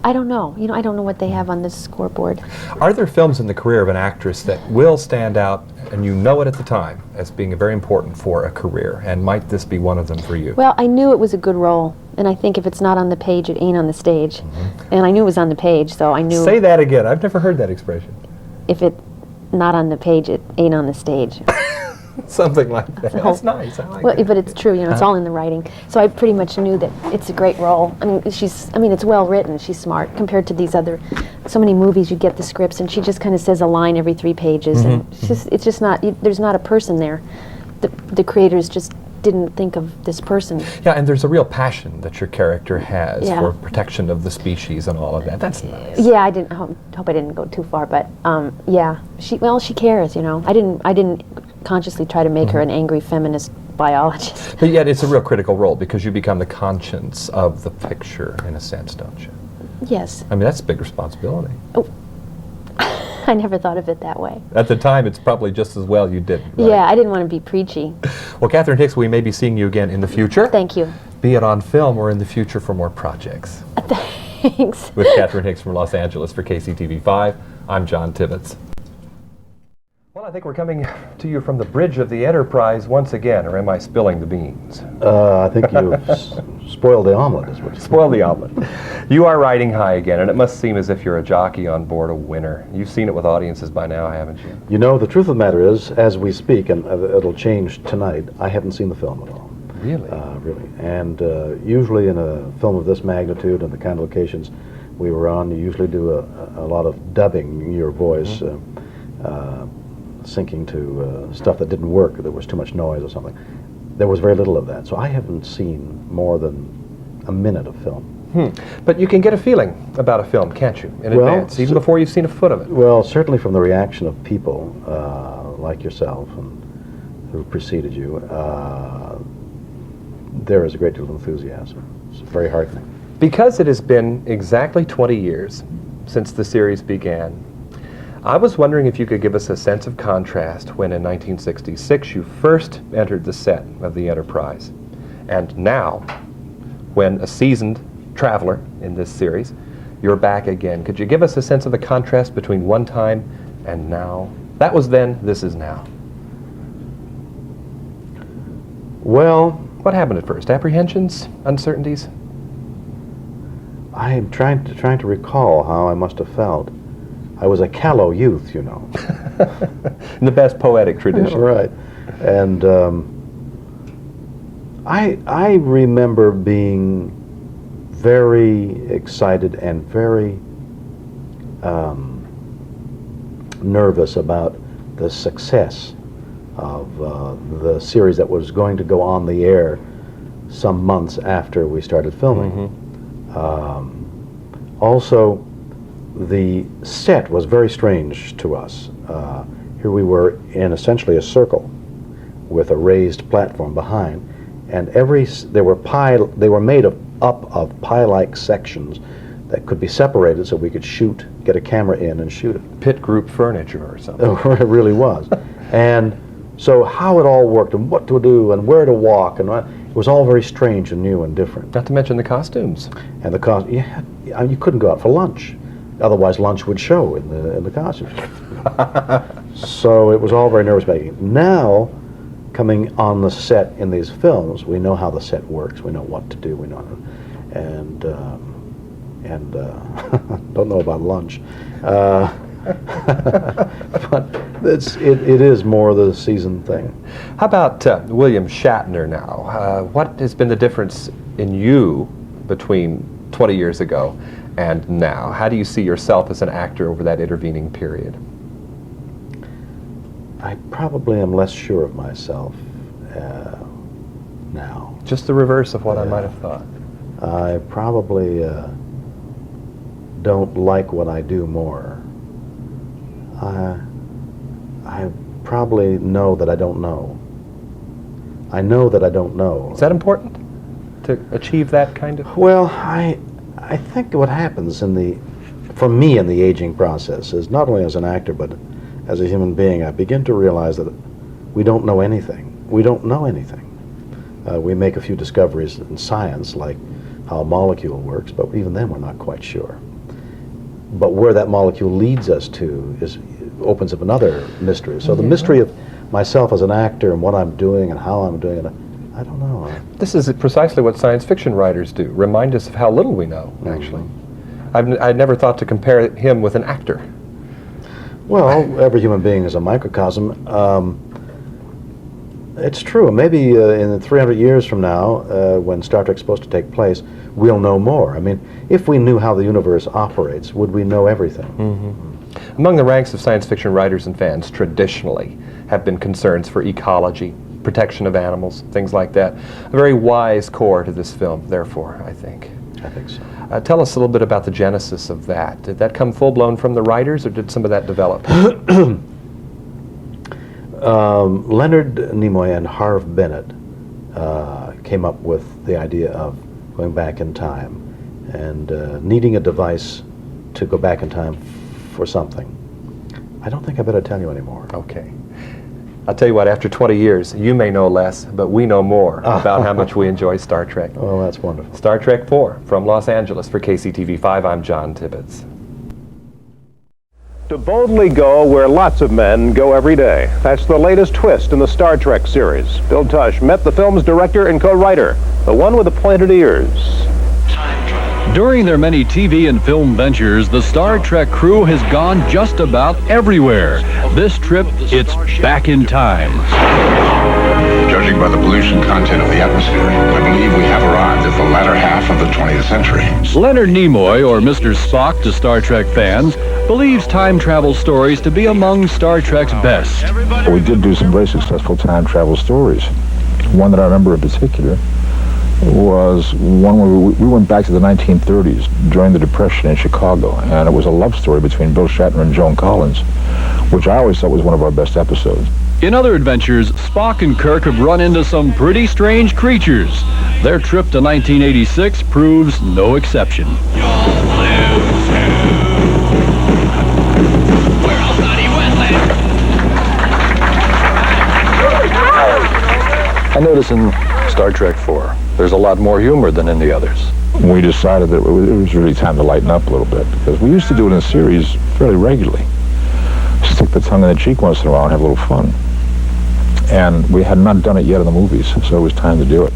I don't know. I don't know what they have on this scoreboard.
Are there films in the career of an actress that will stand out, and you know it at the time, as being very important for a career, and might this be one of them for you?
Well, I knew it was a good role, and I think if it's not on the page, it ain't on the stage. And I knew it was on the page, so I knew...
Say that again. I've never heard that expression.
If it's not on the page, it ain't on the stage.
Something like that. That's nice. I like that.
But it's true, it's all in the writing. So I pretty much knew that it's a great role. It's well written. She's smart compared to these other, so many movies you get the scripts and she just kind of says a line every 3 pages. And it's just not, there's not a person there. The creators just didn't think of this person.
Yeah, and there's a real passion that your character has for protection of the species and all of that. That's nice.
Yeah, I hope I didn't go too far, but yeah, she cares, I didn't consciously try to make her an angry feminist biologist.
But yet it's a real critical role because you become the conscience of the picture in a sense, don't you?
Yes.
That's a big responsibility.
Oh. I never thought of it that way.
At the time, it's probably just as well you didn't. Right?
Yeah, I didn't want to be preachy.
Well, Catherine Hicks, we may be seeing you again in the future.
Thank you.
Be it on film or in the future for more projects.
Thanks.
With Catherine Hicks from Los Angeles for KCTV5, I'm John Tibbetts. Well, I think we're coming to you from the bridge of the Enterprise once again, or am I spilling the beans?
I think you've spoiled the omelet, is what you
Spoiled the omelet. You are riding high again, and it must seem as if you're a jockey on board a winner. You've seen it with audiences by now, haven't you?
You know, the truth of the matter is, as we speak, and it'll change tonight, I haven't seen the film at all.
Really?
Really. And usually in a film of this magnitude and the kind of locations we were on, you usually do a lot of dubbing your voice, syncing to stuff that didn't work, there was too much noise or something. There was very little of that, so I haven't seen more than a minute of film.
But you can get a feeling about a film, can't you, in advance, even before you've seen a foot of it?
Well, certainly from the reaction of people like yourself and who preceded you, there is a great deal of enthusiasm. It's very heartening.
Because it has been exactly 20 years since the series began, I was wondering if you could give us a sense of contrast when in 1966 you first entered the set of the Enterprise, and now when a seasoned traveler in this series, you're back again. Could you give us a sense of the contrast between one time and now? That was then, this is now.
Well,
what happened at first? Apprehensions? Uncertainties?
I am trying to recall how I must have felt. I was a callow youth, you know.
In the best poetic tradition.
Right. And I remember being very excited and very nervous about the success of the series that was going to go on the air some months after we started filming. Also, the set was very strange to us. Here we were in essentially a circle with a raised platform behind, and they were made up of pie-like sections that could be separated so we could get a camera in and shoot it.
Pit group furniture or something.
It really was. And so how it all worked and what to do and where to walk, and it was all very strange and new and different.
Not to mention the costumes.
And the you couldn't go out for lunch. Otherwise lunch would show in the costumes. So it was all very nervous-making. Now, coming on the set in these films, we know how the set works. We know what to do. We know, and don't know about lunch. But it is more the season thing.
How about William Shatner now? What has been the difference in you between 20 years ago and now? How do you see yourself as an actor over that intervening period?
I probably am less sure of myself now.
Just the reverse of what I might have thought.
I probably don't like what I do more. I probably know that I don't know. I know that I don't know.
Is that important to achieve that kind of?
Well, I think what happens for me in the aging process is not only as an actor but as a human being, I begin to realize that we don't know anything. We don't know anything. We make a few discoveries in science, like how a molecule works, but even then we're not quite sure. But where that molecule leads us to opens up another mystery. So the mystery of myself as an actor and what I'm doing and how I'm doing it, I don't know.
This is precisely what science fiction writers do. Remind us of how little we know, actually. I'd never thought to compare him with an actor.
Well, every human being is a microcosm. It's true. Maybe in 300 years from now, when Star Trek's supposed to take place, we'll know more. I mean, if we knew how the universe operates, would we know everything?
Among the ranks of science fiction writers and fans, traditionally, have been concerns for ecology, protection of animals, things like that. A very wise core to this film, therefore, I think.
I think so.
Tell us a little bit about the genesis of that. Did that come full-blown from the writers, or did some of that develop?
Leonard Nimoy and Harv Bennett came up with the idea of going back in time and needing a device to go back in time for something. I don't think I better tell you anymore.
Okay. I'll tell you what, after 20 years, you may know less, but we know more about how much we enjoy Star Trek.
Oh, that's wonderful.
Star Trek 4 from Los Angeles for KCTV5, I'm John Tibbetts.
To boldly go where lots of men go every day. That's the latest twist in the Star Trek series. Bill Tush met the film's director and co-writer, the one with the pointed ears.
During their many TV and film ventures, the Star Trek crew has gone just about everywhere. This trip, it's back in time.
Judging by the pollution content of the atmosphere, I believe we have arrived at the latter half of the 20th century.
Leonard Nimoy, or Mr. Spock to Star Trek fans, believes time travel stories to be among Star Trek's best.
We did do some very successful time travel stories. One that I remember in particular was one where we went back to the 1930s during the Depression in Chicago, and it was a love story between Bill Shatner and Joan Collins, which I always thought was one of our best episodes.
In other adventures, Spock and Kirk have run into some pretty strange creatures. Their trip to 1986 proves no exception.
I noticed in Star Trek 4
there's a lot more humor than in the others.
We decided that it was really time to lighten up a little bit, because we used to do it in a series fairly regularly. Stick the tongue in the cheek once in a while and have a little fun. And we had not done it yet in the movies, so it was time to do it.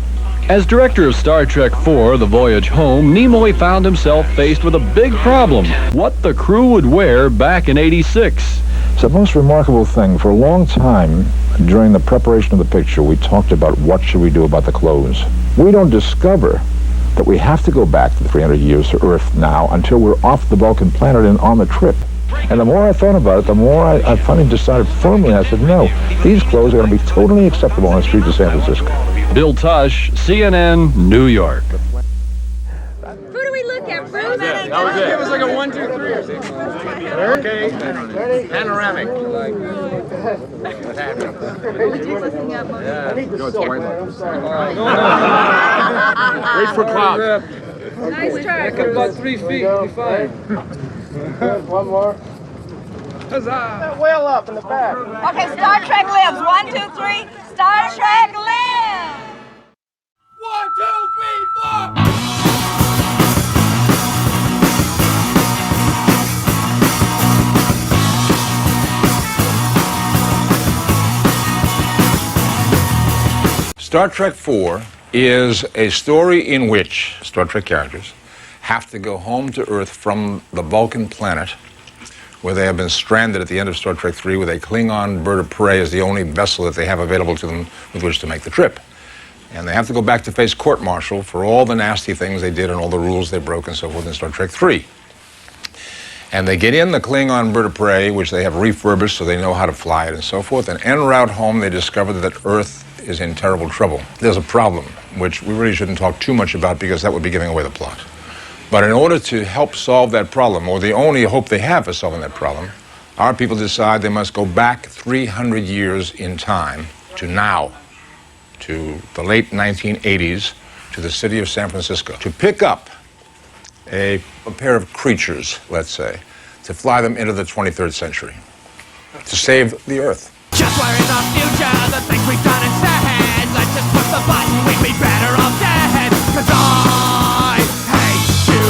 As director of Star Trek IV, The Voyage Home, Nimoy found himself faced with a big problem: what the crew would wear back in '86.
It's the most remarkable thing. For a long time, during the preparation of the picture, we talked about what should we do about the clothes. We don't discover that we have to go back to 300 years to Earth now until we're off the Vulcan planet and on the trip. And the more I thought about it, the more I finally decided firmly, I said, no, these clothes are going to be totally acceptable on the streets of San Francisco.
Bill Tush, CNN, New York.
Who do we look at? Bruce?
That was it. It was like a 1, 2, 3 or something. Okay. Panoramic.
Wait for cloud.
Nice try.
Back up about 3 feet, you'll be fine.
One more.
Huzzah!
Well up in the back.
Okay, Star Trek lives. 1, 2, 3. Star Trek lives.
1, 2, 3, 4.
Star Trek IV is a story in which Star Trek characters have to go home to Earth from the Vulcan planet, where they have been stranded at the end of Star Trek III with a Klingon bird of prey as the only vessel that they have available to them with which to make the trip. And they have to go back to face court-martial for all the nasty things they did and all the rules they broke and so forth in Star Trek III. And they get in the Klingon bird of prey, which they have refurbished so they know how to fly it and so forth, and en route home they discover that Earth is in terrible trouble. There's a problem, which we really shouldn't talk too much about because that would be giving away the plot. But in order to help solve that problem, or the only hope they have for solving that problem, our people decide they must go back 300 years in time to now, to the late 1980s, to the city of San Francisco, to pick up a pair of creatures, let's say, to fly them into the 23rd century, to save the Earth.
Just where in the future, the things we've done instead. Let's just push the button, we'd be better off dead. 'Cause I hate you,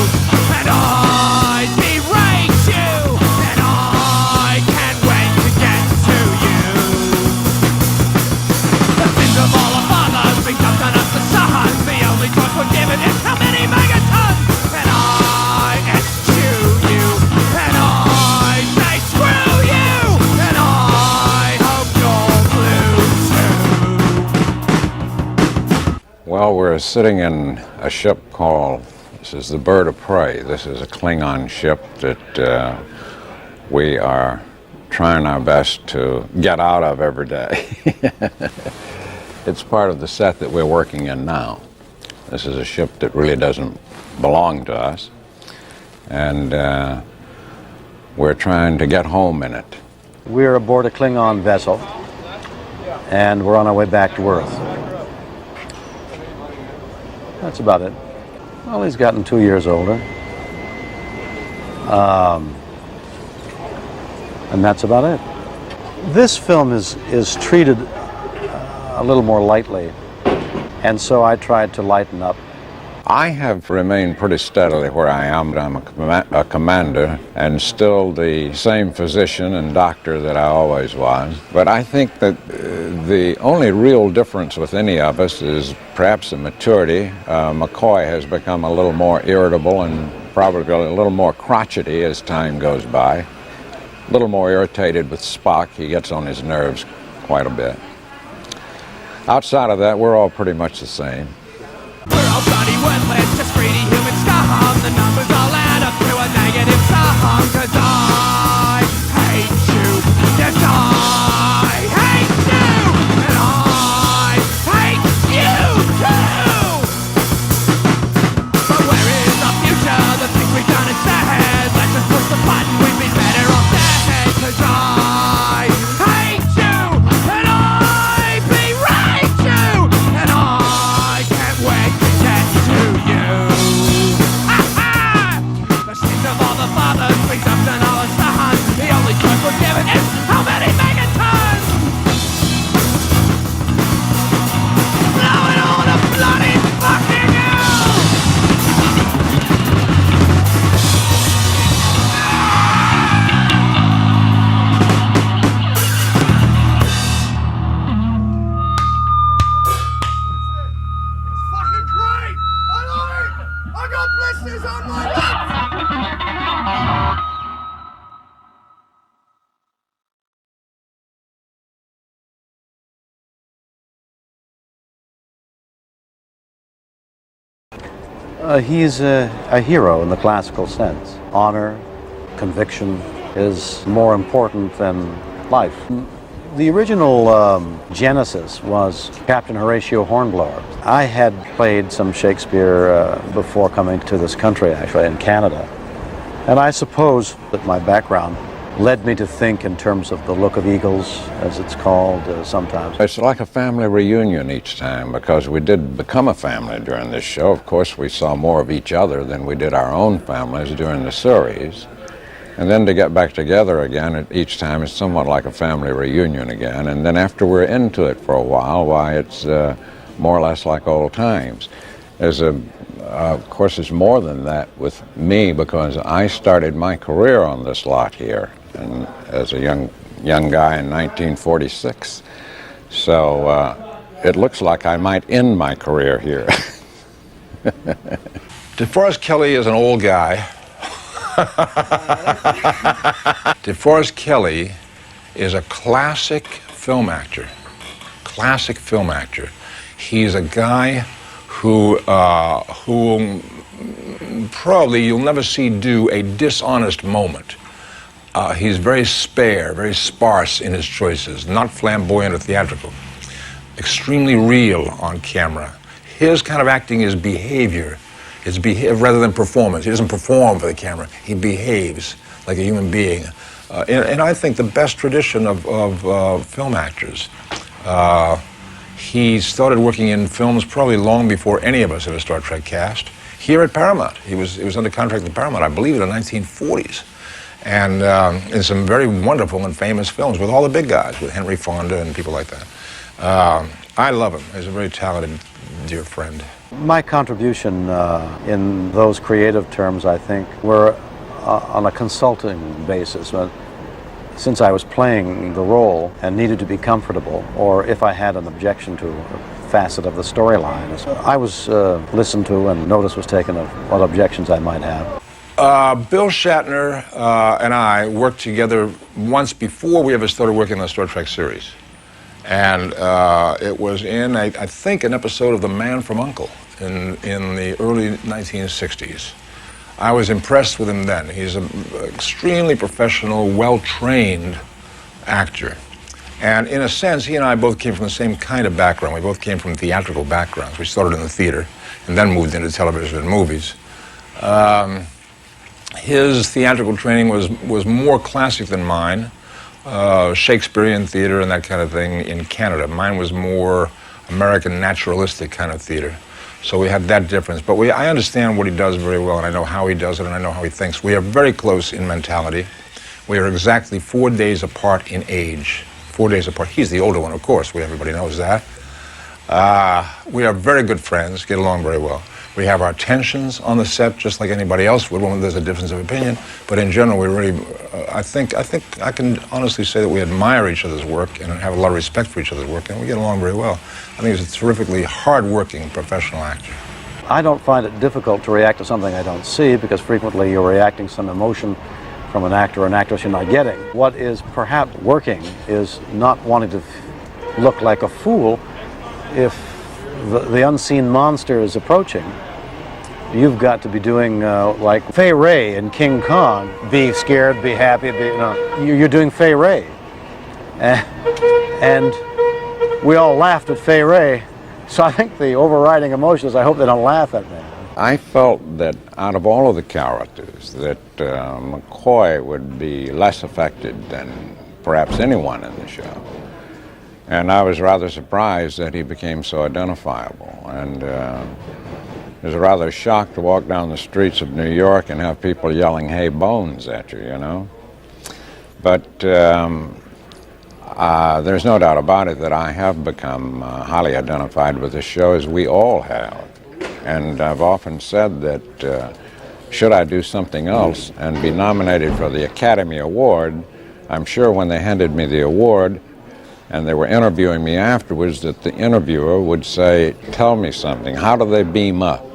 and I berate you, and I can't wait to get to you. The sins of all our fathers being dumped on us the sun. The only choice we're given is how many megatons. And I eschew you, and I say screw you, and I hope you're blue too.
Well, we're sitting in a ship called, this is the Bird of Prey. This is a Klingon ship that we are trying our best to get out of every day. It's part of the set that we're working in now. This is a ship that really doesn't belong to us, and we're trying to get home in it.
We're aboard a Klingon vessel, and we're on our way back to Earth. That's about it. Well, he's gotten 2 years older. And that's about it. This film is treated a little more lightly, and so I tried to lighten up.
I have remained pretty steadily where I am. I'm a commander and still the same physician and doctor that I always was. But I think that the only real difference with any of us is perhaps the maturity. McCoy has become a little more irritable and probably a little more crotchety as time goes by. A little more irritated with Spock. He gets on his nerves quite a bit. Outside of that, we're all pretty much the same.
We're all bloody worthless, just greedy human scum. The numbers all add up to a negative sum. 'Cause I hate you, yes I hate you, and I hate you too. But where is the future, the things we've done instead? Let's just push the button, we'd be better off dead. 'Cause I hate you, and I berate you, and I
listeners on one, two.
He's a hero in the classical sense. Honor, conviction is more important than life. The original genesis was Captain Horatio Hornblower. I had played some Shakespeare before coming to this country, actually, in Canada. And I suppose that my background led me to think in terms of the look of eagles, as it's called sometimes.
It's like a family reunion each time, because we did become a family during this show. Of course, we saw more of each other than we did our own families during the series. And then to get back together again each time is somewhat like a family reunion again. And then after we're into it for a while, why, it's more or less like old times. Of course, it's more than that with me, because I started my career on this lot here and as a young guy in 1946. So it looks like I might end my career here.
DeForest Kelley is an old guy. DeForest Kelley is a classic film actor. Classic film actor. He's a guy who probably you'll never see do a dishonest moment. He's very spare, very sparse in his choices, not flamboyant or theatrical. Extremely real on camera. His kind of acting is behavior. It's rather than performance. He doesn't perform for the camera. He behaves like a human being. And I think the best tradition of film actors. He started working in films probably long before any of us in the Star Trek cast. Here at Paramount. He was under contract with Paramount, I believe, in the 1940s. And in some very wonderful and famous films with all the big guys, with Henry Fonda and people like that. I love him. He's a very talented, dear friend.
My contribution in those creative terms, I think, were on a consulting basis. Since I was playing the role and needed to be comfortable, or if I had an objection to a facet of the storyline, I was listened to and notice was taken of what objections I might have.
Bill Shatner and I worked together once before we ever started working on the Star Trek series. And it was in, I think, an episode of The Man from U.N.C.L.E. in the early 1960s. I was impressed with him then. He's an extremely professional, well-trained actor. And in a sense, he and I both came from the same kind of background. We both came from theatrical backgrounds. We started in the theater and then moved into television and movies. His theatrical training was more classic than mine, Shakespearean theater and that kind of thing in Canada. Mine was more American naturalistic kind of theater. So we had that difference. But I understand what he does very well, and I know how he does it, and I know how he thinks. We are very close in mentality. We are exactly 4 days apart in age. 4 days apart. He's the older one, of course. Everybody knows that. We are very good friends, get along very well. We have our tensions on the set, just like anybody else would when there's a difference of opinion. But in general, we really, I think I can honestly say that we admire each other's work and have a lot of respect for each other's work, and we get along very well. I think he's a terrifically hard-working professional actor.
I don't find it difficult to react to something I don't see, because frequently you're reacting some emotion from an actor or an actress you're not getting. What is perhaps working is not wanting to look like a fool if the unseen monster is approaching. You've got to be doing like Fay Wray in King Kong. Be scared, be happy, you're doing Fay Wray. And we all laughed at Fay Wray, so I think the overriding emotion is I hope they don't laugh at me.
I felt that out of all of the characters, that McCoy would be less affected than perhaps anyone in the show. And I was rather surprised that he became so identifiable. And it was rather a shock to walk down the streets of New York and have people yelling, "Hey, Bones," at you, you know. But there's no doubt about it that I have become highly identified with the show, as we all have. And I've often said that should I do something else and be nominated for the Academy Award, I'm sure when they handed me the award and they were interviewing me afterwards, that the interviewer would say, "Tell me something, how do they beam up?"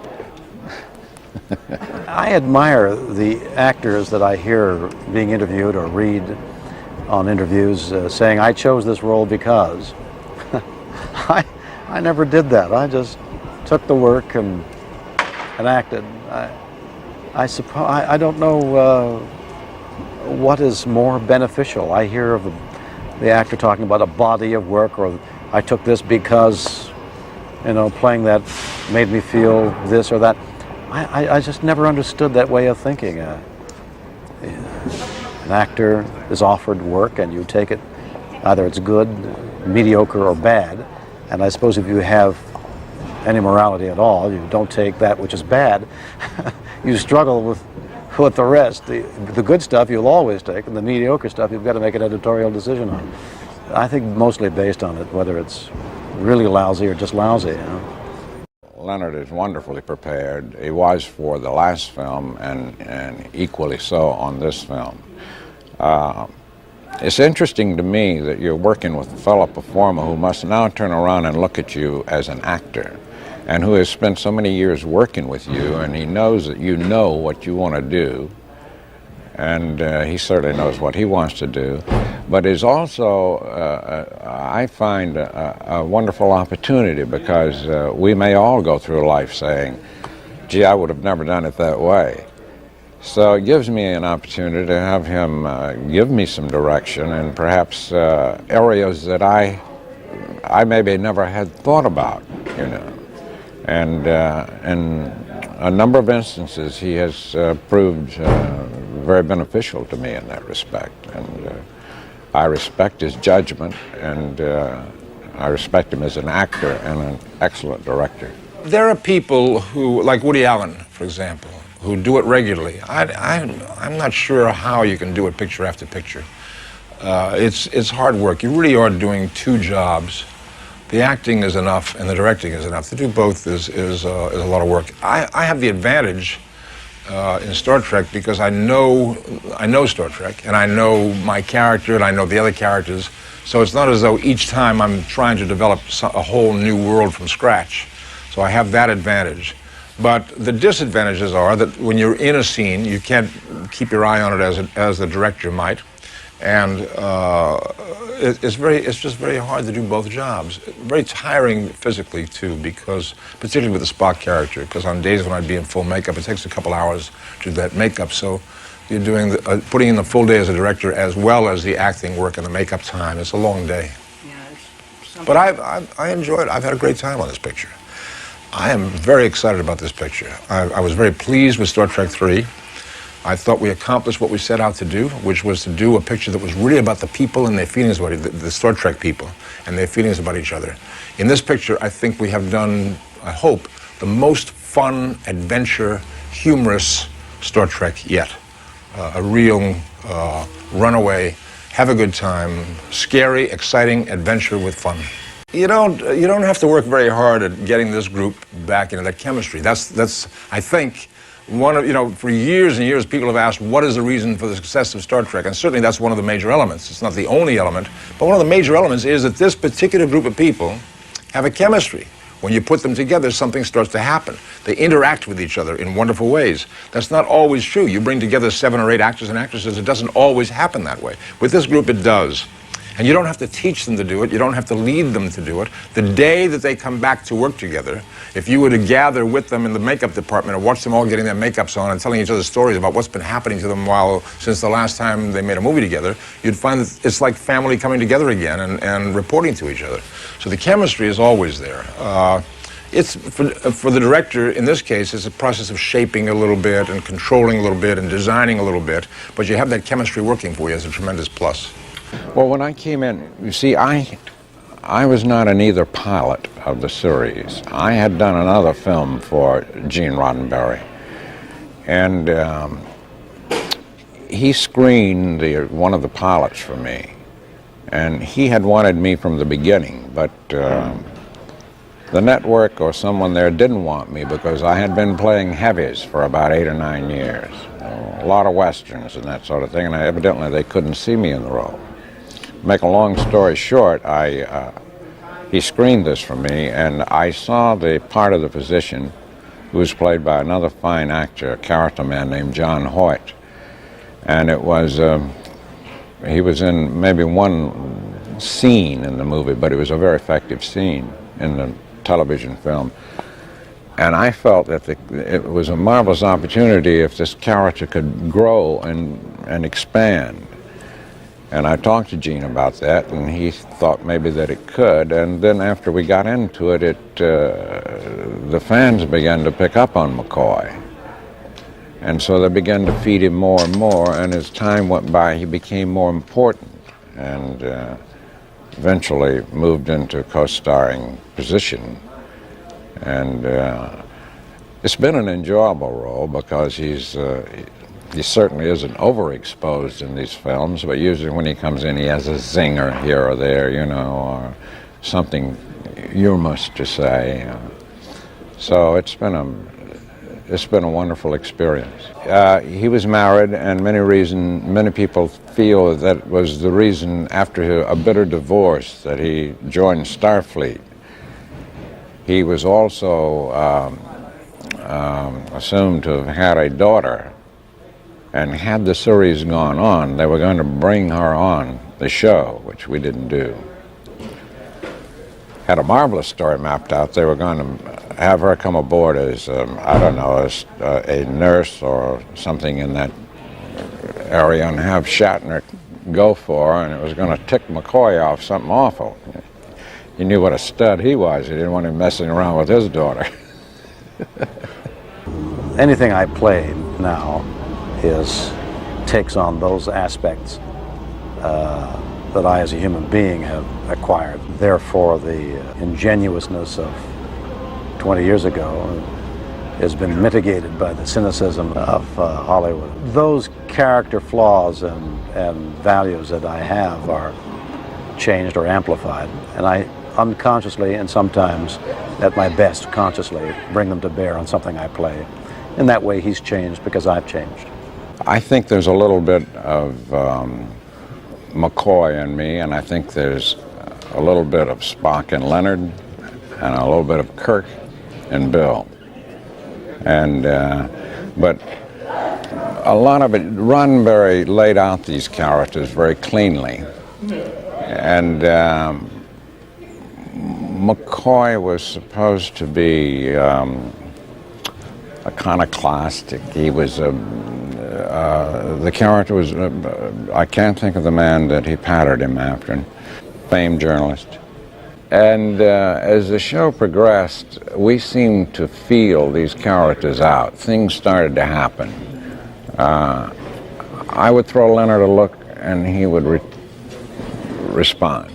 I admire the actors that I hear being interviewed or read on interviews saying, I chose this role because. I never did that. I just took the work and acted. I suppose I don't know what is more beneficial. I hear of the actor talking about a body of work, or I took this because, you know, playing that made me feel this or that. I just never understood that way of thinking. An actor is offered work and you take it, either it's good, mediocre, or bad. And I suppose if you have any morality at all, you don't take that which is bad. You struggle with the rest. The good stuff you'll always take, and the mediocre stuff you've got to make an editorial decision on. I think mostly based on it, whether it's really lousy or just lousy. You know?
Leonard is wonderfully prepared. He was for the last film, and equally so on this film. It's interesting to me that you're working with a fellow performer who must now turn around and look at you as an actor, and who has spent so many years working with you, and he knows that you know what you want to do, and he certainly knows what he wants to do, but is also, I find, a wonderful opportunity, because we may all go through life saying, gee, I would have never done it that way. So it gives me an opportunity to have him give me some direction, and perhaps areas that I maybe never had thought about, you know. And in a number of instances, he has proved very beneficial to me in that respect. And I respect his judgment, and I respect him as an actor and an excellent director.
There are people who, like Woody Allen, for example, who do it regularly. I'm not sure how you can do it picture after picture. It's hard work. You really are doing two jobs. The acting is enough and the directing is enough. To do both is a lot of work. I have the advantage in Star Trek because I know Star Trek, and I know my character and I know the other characters. So it's not as though each time I'm trying to develop a whole new world from scratch. So I have that advantage. But the disadvantages are that when you're in a scene, you can't keep your eye on it as the director might, and it's just very hard to do both jobs. Very tiring physically too, because particularly with the Spock character, because on days when I'd be in full makeup, it takes a couple hours to do that makeup. So you're doing putting in the full day as a director as well as the acting work and the makeup time. It's a long day. Yeah, but I enjoyed it. I've had a great time on this picture. I am very excited about this picture. I was very pleased with Star Trek 3. I thought we accomplished what we set out to do, which was to do a picture that was really about the people and their feelings about the Star Trek people and their feelings about each other. In this picture, I think we have done, I hope, the most fun, adventure, humorous Star Trek yet. A real runaway, have a good time, scary, exciting adventure with fun. You don't have to work very hard at getting this group back into that chemistry. That's I think one of, for years and years people have asked what is the reason for the success of Star Trek, and certainly that's one of the major elements. It's not the only element, but one of the major elements is that this particular group of people have a chemistry. When you put them together, something starts to happen. They interact with each other in wonderful ways. That's not always true. You bring together 7 or 8 actors and actresses, it doesn't always happen that way. With this group, it does. And you don't have to teach them to do it. You don't have to lead them to do it. The day that they come back to work together, if you were to gather with them in the makeup department and watch them all getting their makeups on and telling each other stories about what's been happening to them since the last time they made a movie together, you'd find that it's like family coming together again and reporting to each other. So the chemistry is always there. It's for the director, in this case, it's a process of shaping a little bit and controlling a little bit and designing a little bit, but you have that chemistry working for you as a tremendous plus.
Well, when I came in, you see, I was not an either pilot of the series. I had done another film for Gene Roddenberry, and he screened one of the pilots for me, and he had wanted me from the beginning, but the network or someone there didn't want me because I had been playing heavies for about 8 or 9 years, a lot of westerns and that sort of thing, and evidently they couldn't see me in the role. Make a long story short, he screened this for me, and I saw the part of the physician who was played by another fine actor, a character man named John Hoyt. And it was, he was in maybe one scene in the movie, but it was a very effective scene in the television film. And I felt that it was a marvelous opportunity if this character could grow and expand. And I talked to Gene about that, and he thought maybe that it could. And then after we got into it, the fans began to pick up on McCoy. And so they began to feed him more and more, and as time went by, he became more important, and eventually moved into a co-starring position. And it's been an enjoyable role because he certainly isn't overexposed in these films, but usually when he comes in, he has a zinger here or there, you know, or something humorous to say. So it's been a wonderful experience. He was married, and many people feel that was the reason, after a bitter divorce, that he joined Starfleet. He was also assumed to have had a daughter, and had the series gone on, they were going to bring her on the show, which we didn't do. Had a marvelous story mapped out. They were going to have her come aboard as, I don't know, as a nurse or something in that area, and have Shatner go for her, and it was going to tick McCoy off something awful. He knew what a stud he was. He didn't want him messing around with his daughter.
Anything I play now takes on those aspects that I as a human being have acquired. Therefore, the ingenuousness of 20 years ago has been mitigated by the cynicism of Hollywood. Those character flaws and values that I have are changed or amplified, and I unconsciously and sometimes at my best consciously bring them to bear on something I play. In that way, he's changed because I've changed.
I think there's a little bit of McCoy in me, and I think there's a little bit of Spock and Leonard, and a little bit of Kirk and Bill. And but a lot of it, Roddenberry laid out these characters very cleanly, and McCoy was supposed to be iconoclastic. He was the character was, I can't think of the man that he patterned him after, famed journalist. And as the show progressed, we seemed to feel these characters out. Things started to happen. I would throw Leonard a look, and he would respond.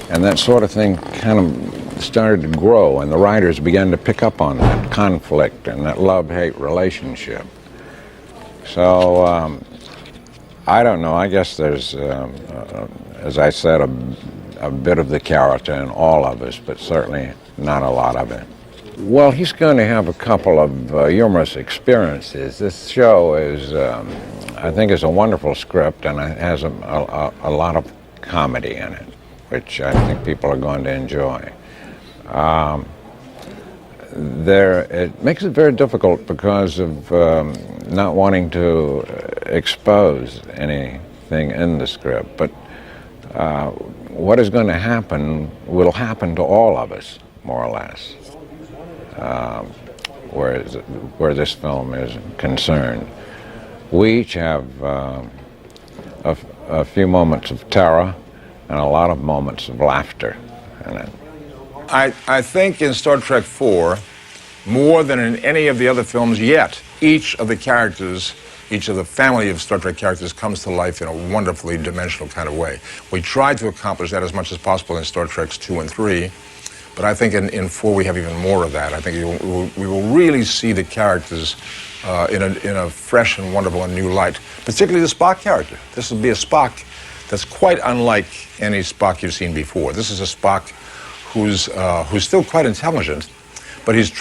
And that sort of thing kind of started to grow, and the writers began to pick up on that conflict and that love-hate relationship. So, I don't know, I guess there's, as I said, a bit of the character in all of us, but certainly not a lot of it. Well, he's going to have a couple of humorous experiences. This show is, I think, is a wonderful script, and it has a lot of comedy in it, which I think people are going to enjoy. It makes it very difficult because of not wanting to expose anything in the script, but what is going to happen will happen to all of us, more or less, where this film is concerned. We each have a few moments of terror and a lot of moments of laughter in it.
I think in Star Trek IV, more than in any of the other films yet, each of the characters, each of the family of Star Trek characters comes to life in a wonderfully dimensional kind of way. We tried to accomplish that as much as possible in Star Treks 2 and 3, but I think in 4 we have even more of that. I think we will really see the characters in a fresh and wonderful and new light, particularly the Spock character. This will be a Spock that's quite unlike any Spock you've seen before. This is a Spock who's still quite intelligent, but he's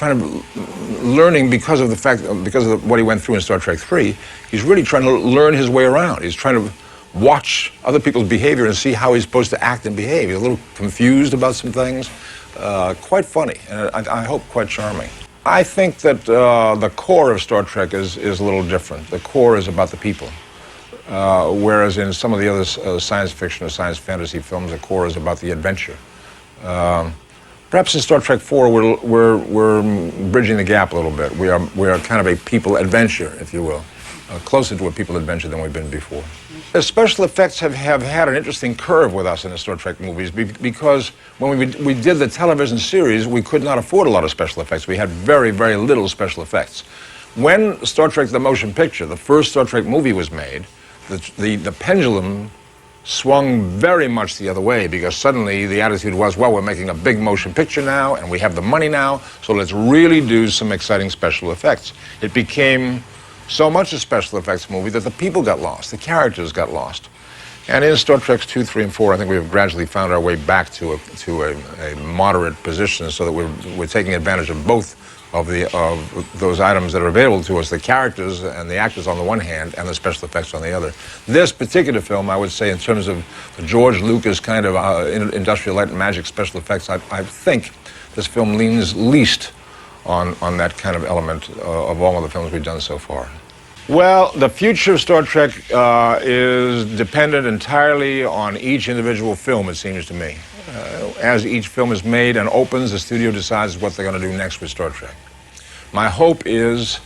learning because of what he went through in Star Trek 3. He's really trying to learn his way around. He's trying to watch other people's behavior and see how he's supposed to act and behave. He's a little confused about some things. Quite funny, and I hope quite charming. I think that the core of Star Trek is a little different. The core is about the people. Whereas in some of the other science fiction or science fantasy films, the core is about the adventure. Perhaps in Star Trek 4, we're bridging the gap a little bit. We are kind of a people adventure, if you will, closer to a people adventure than we've been before. The special effects have had an interesting curve with us in the Star Trek movies because when we did the television series, we could not afford a lot of special effects. We had very, very little special effects. When Star Trek the Motion Picture, the first Star Trek movie was made, the pendulum swung very much the other way because suddenly the attitude was, well, we're making a big motion picture now and we have the money now, so let's really do some exciting special effects. It became so much a special effects movie that the people got lost, the characters got lost. And in Star Trek 2, 3, and 4, I think we've gradually found our way back to a moderate position so that we're taking advantage of both of those items that are available to us, the characters and the actors on the one hand, and the special effects on the other. This particular film, I would say, in terms of the George Lucas kind of industrial light and magic special effects, I think this film leans least on that kind of element of all of the films we've done so far. Well, the future of Star Trek is dependent entirely on each individual film, it seems to me. As each film is made and opens, the studio decides what they're going to do next with Star Trek. My hope is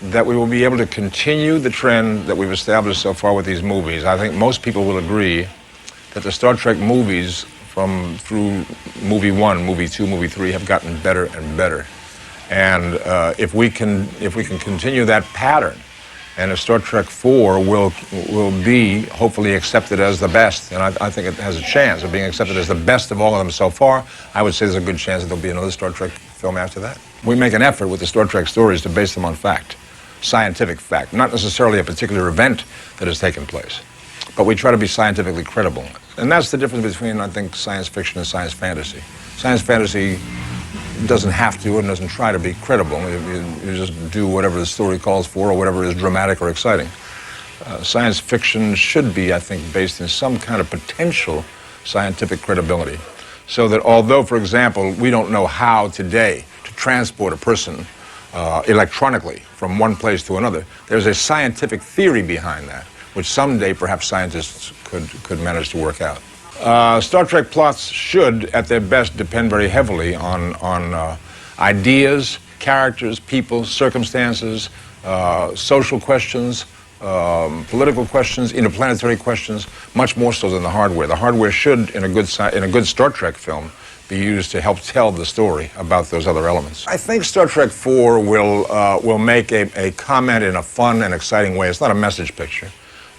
that we will be able to continue the trend that we've established so far with these movies. I think most people will agree that the Star Trek movies through movie 1, movie 2, movie 3 have gotten better and better. And if we can continue that pattern, and if Star Trek 4 will be hopefully accepted as the best, and I think it has a chance of being accepted as the best of all of them so far, I would say there's a good chance that there'll be another Star Trek film after that. We make an effort with the Star Trek stories to base them on fact, scientific fact, not necessarily a particular event that has taken place, but we try to be scientifically credible. And that's the difference between, I think, science fiction and science fantasy. Science fantasy doesn't have to and doesn't try to be credible. You just do whatever the story calls for or whatever is dramatic or exciting. Science fiction should be, I think, based in some kind of potential scientific credibility. So that although, for example, we don't know how today to transport a person electronically from one place to another, there's a scientific theory behind that, which someday perhaps scientists could manage to work out. Star Trek plots should, at their best, depend very heavily on ideas, characters, people, circumstances, social questions, political questions, interplanetary questions, much more so than the hardware. The hardware should, in a good Star Trek film, be used to help tell the story about those other elements. I think Star Trek 4 will make a comment in a fun and exciting way. It's not a message picture.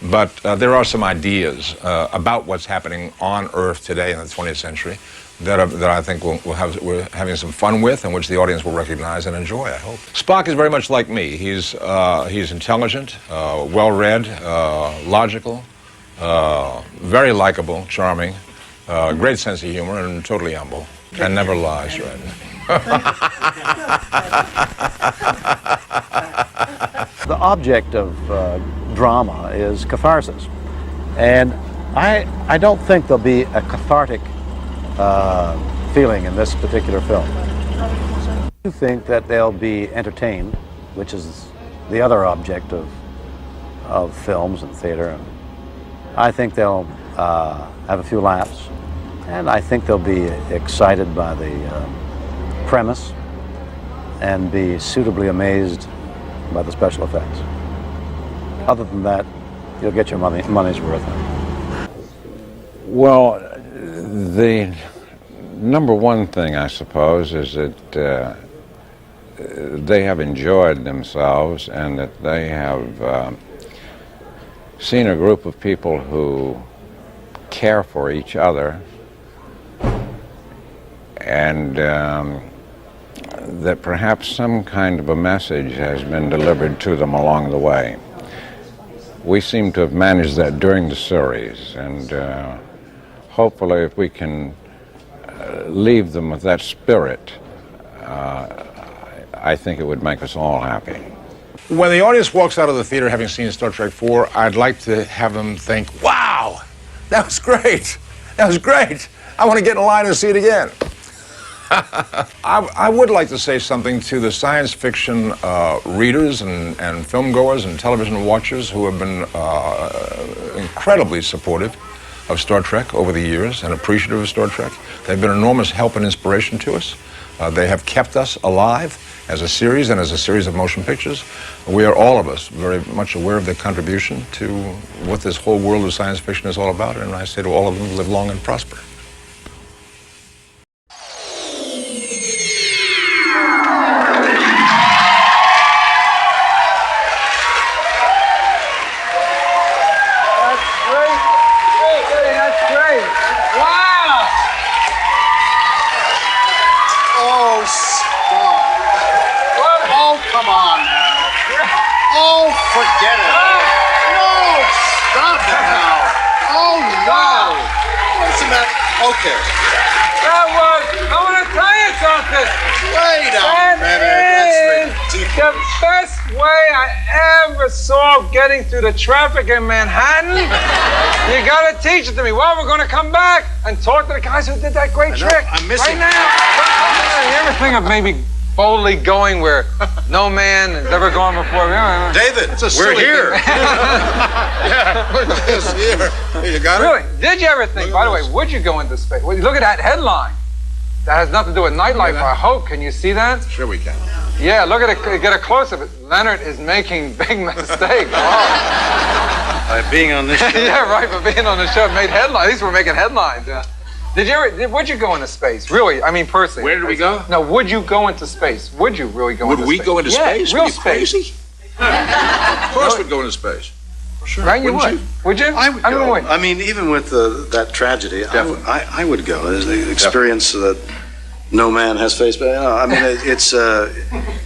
But there are some ideas about what's happening on Earth today in the 20th century that I think we're having some fun with and which the audience will recognize and enjoy, I hope. Spock is very much like me. He's intelligent, well-read, logical, very likable, charming, great sense of humor, and totally humble, and never lies, right?
The object of drama is catharsis, and I don't think there'll be a cathartic feeling in this particular film. I think that they'll be entertained, which is the other object of films and theater. And I think they'll have a few laughs, and I think they'll be excited by the premise and be suitably amazed by the special effects. Other than that, you'll get your money's worth.
Well, the number one thing, I suppose, is that they have enjoyed themselves and that they have seen a group of people who care for each other and that perhaps some kind of a message has been delivered to them along the way. We seem to have managed that during the series, and hopefully if we can leave them with that spirit, I think it would make us all happy.
When the audience walks out of the theater having seen Star Trek 4, I'd like to have them think, wow, that was great. That was great. I want to get in line and see it again. I would like to say something to the science fiction readers and film goers and television watchers who have been incredibly supportive of Star Trek over the years and appreciative of Star Trek. They've been an enormous help and inspiration to us. They have kept us alive as a series and as a series of motion pictures. We are, all of us, very much aware of their contribution to what this whole world of science fiction is all about, and I say to all of them, live long and prosper.
Come on now. Oh, forget it. No, stop it now. Oh, no. Listen, man. Okay.
That was, I want to tell you something.
Wait a minute. That's ridiculous.
The best way I ever saw getting through the traffic in Manhattan. You got to teach it to me. Well, we're going to come back and talk to the guys who did that great trick.
I'm missing.
Right now. You ever think of maybe boldly going where no man has ever gone before?
David, we're here. Yeah, look at this here. You got it?
Really? Did you ever think, by the way, would you go into space? Well, look at that headline. That has nothing to do with nightlife, I hope. Can you see that?
Sure we can.
Yeah, look at it. Get a close-up. Leonard is making big mistakes.
By being on this show.
Yeah, right, by being on the show. Made headlines. These were making headlines. Would you go into space? Really? I mean, personally.
Where did we go?
No, would you go into space? Would you really go into space?
Would we go into space?
Real
Are you
space.
crazy? Of course we'd go into space.
Sure.
Right, you would. Would you?
I would go. I mean, even with that tragedy, I would go. There's an experience that no man has faced. But, I mean,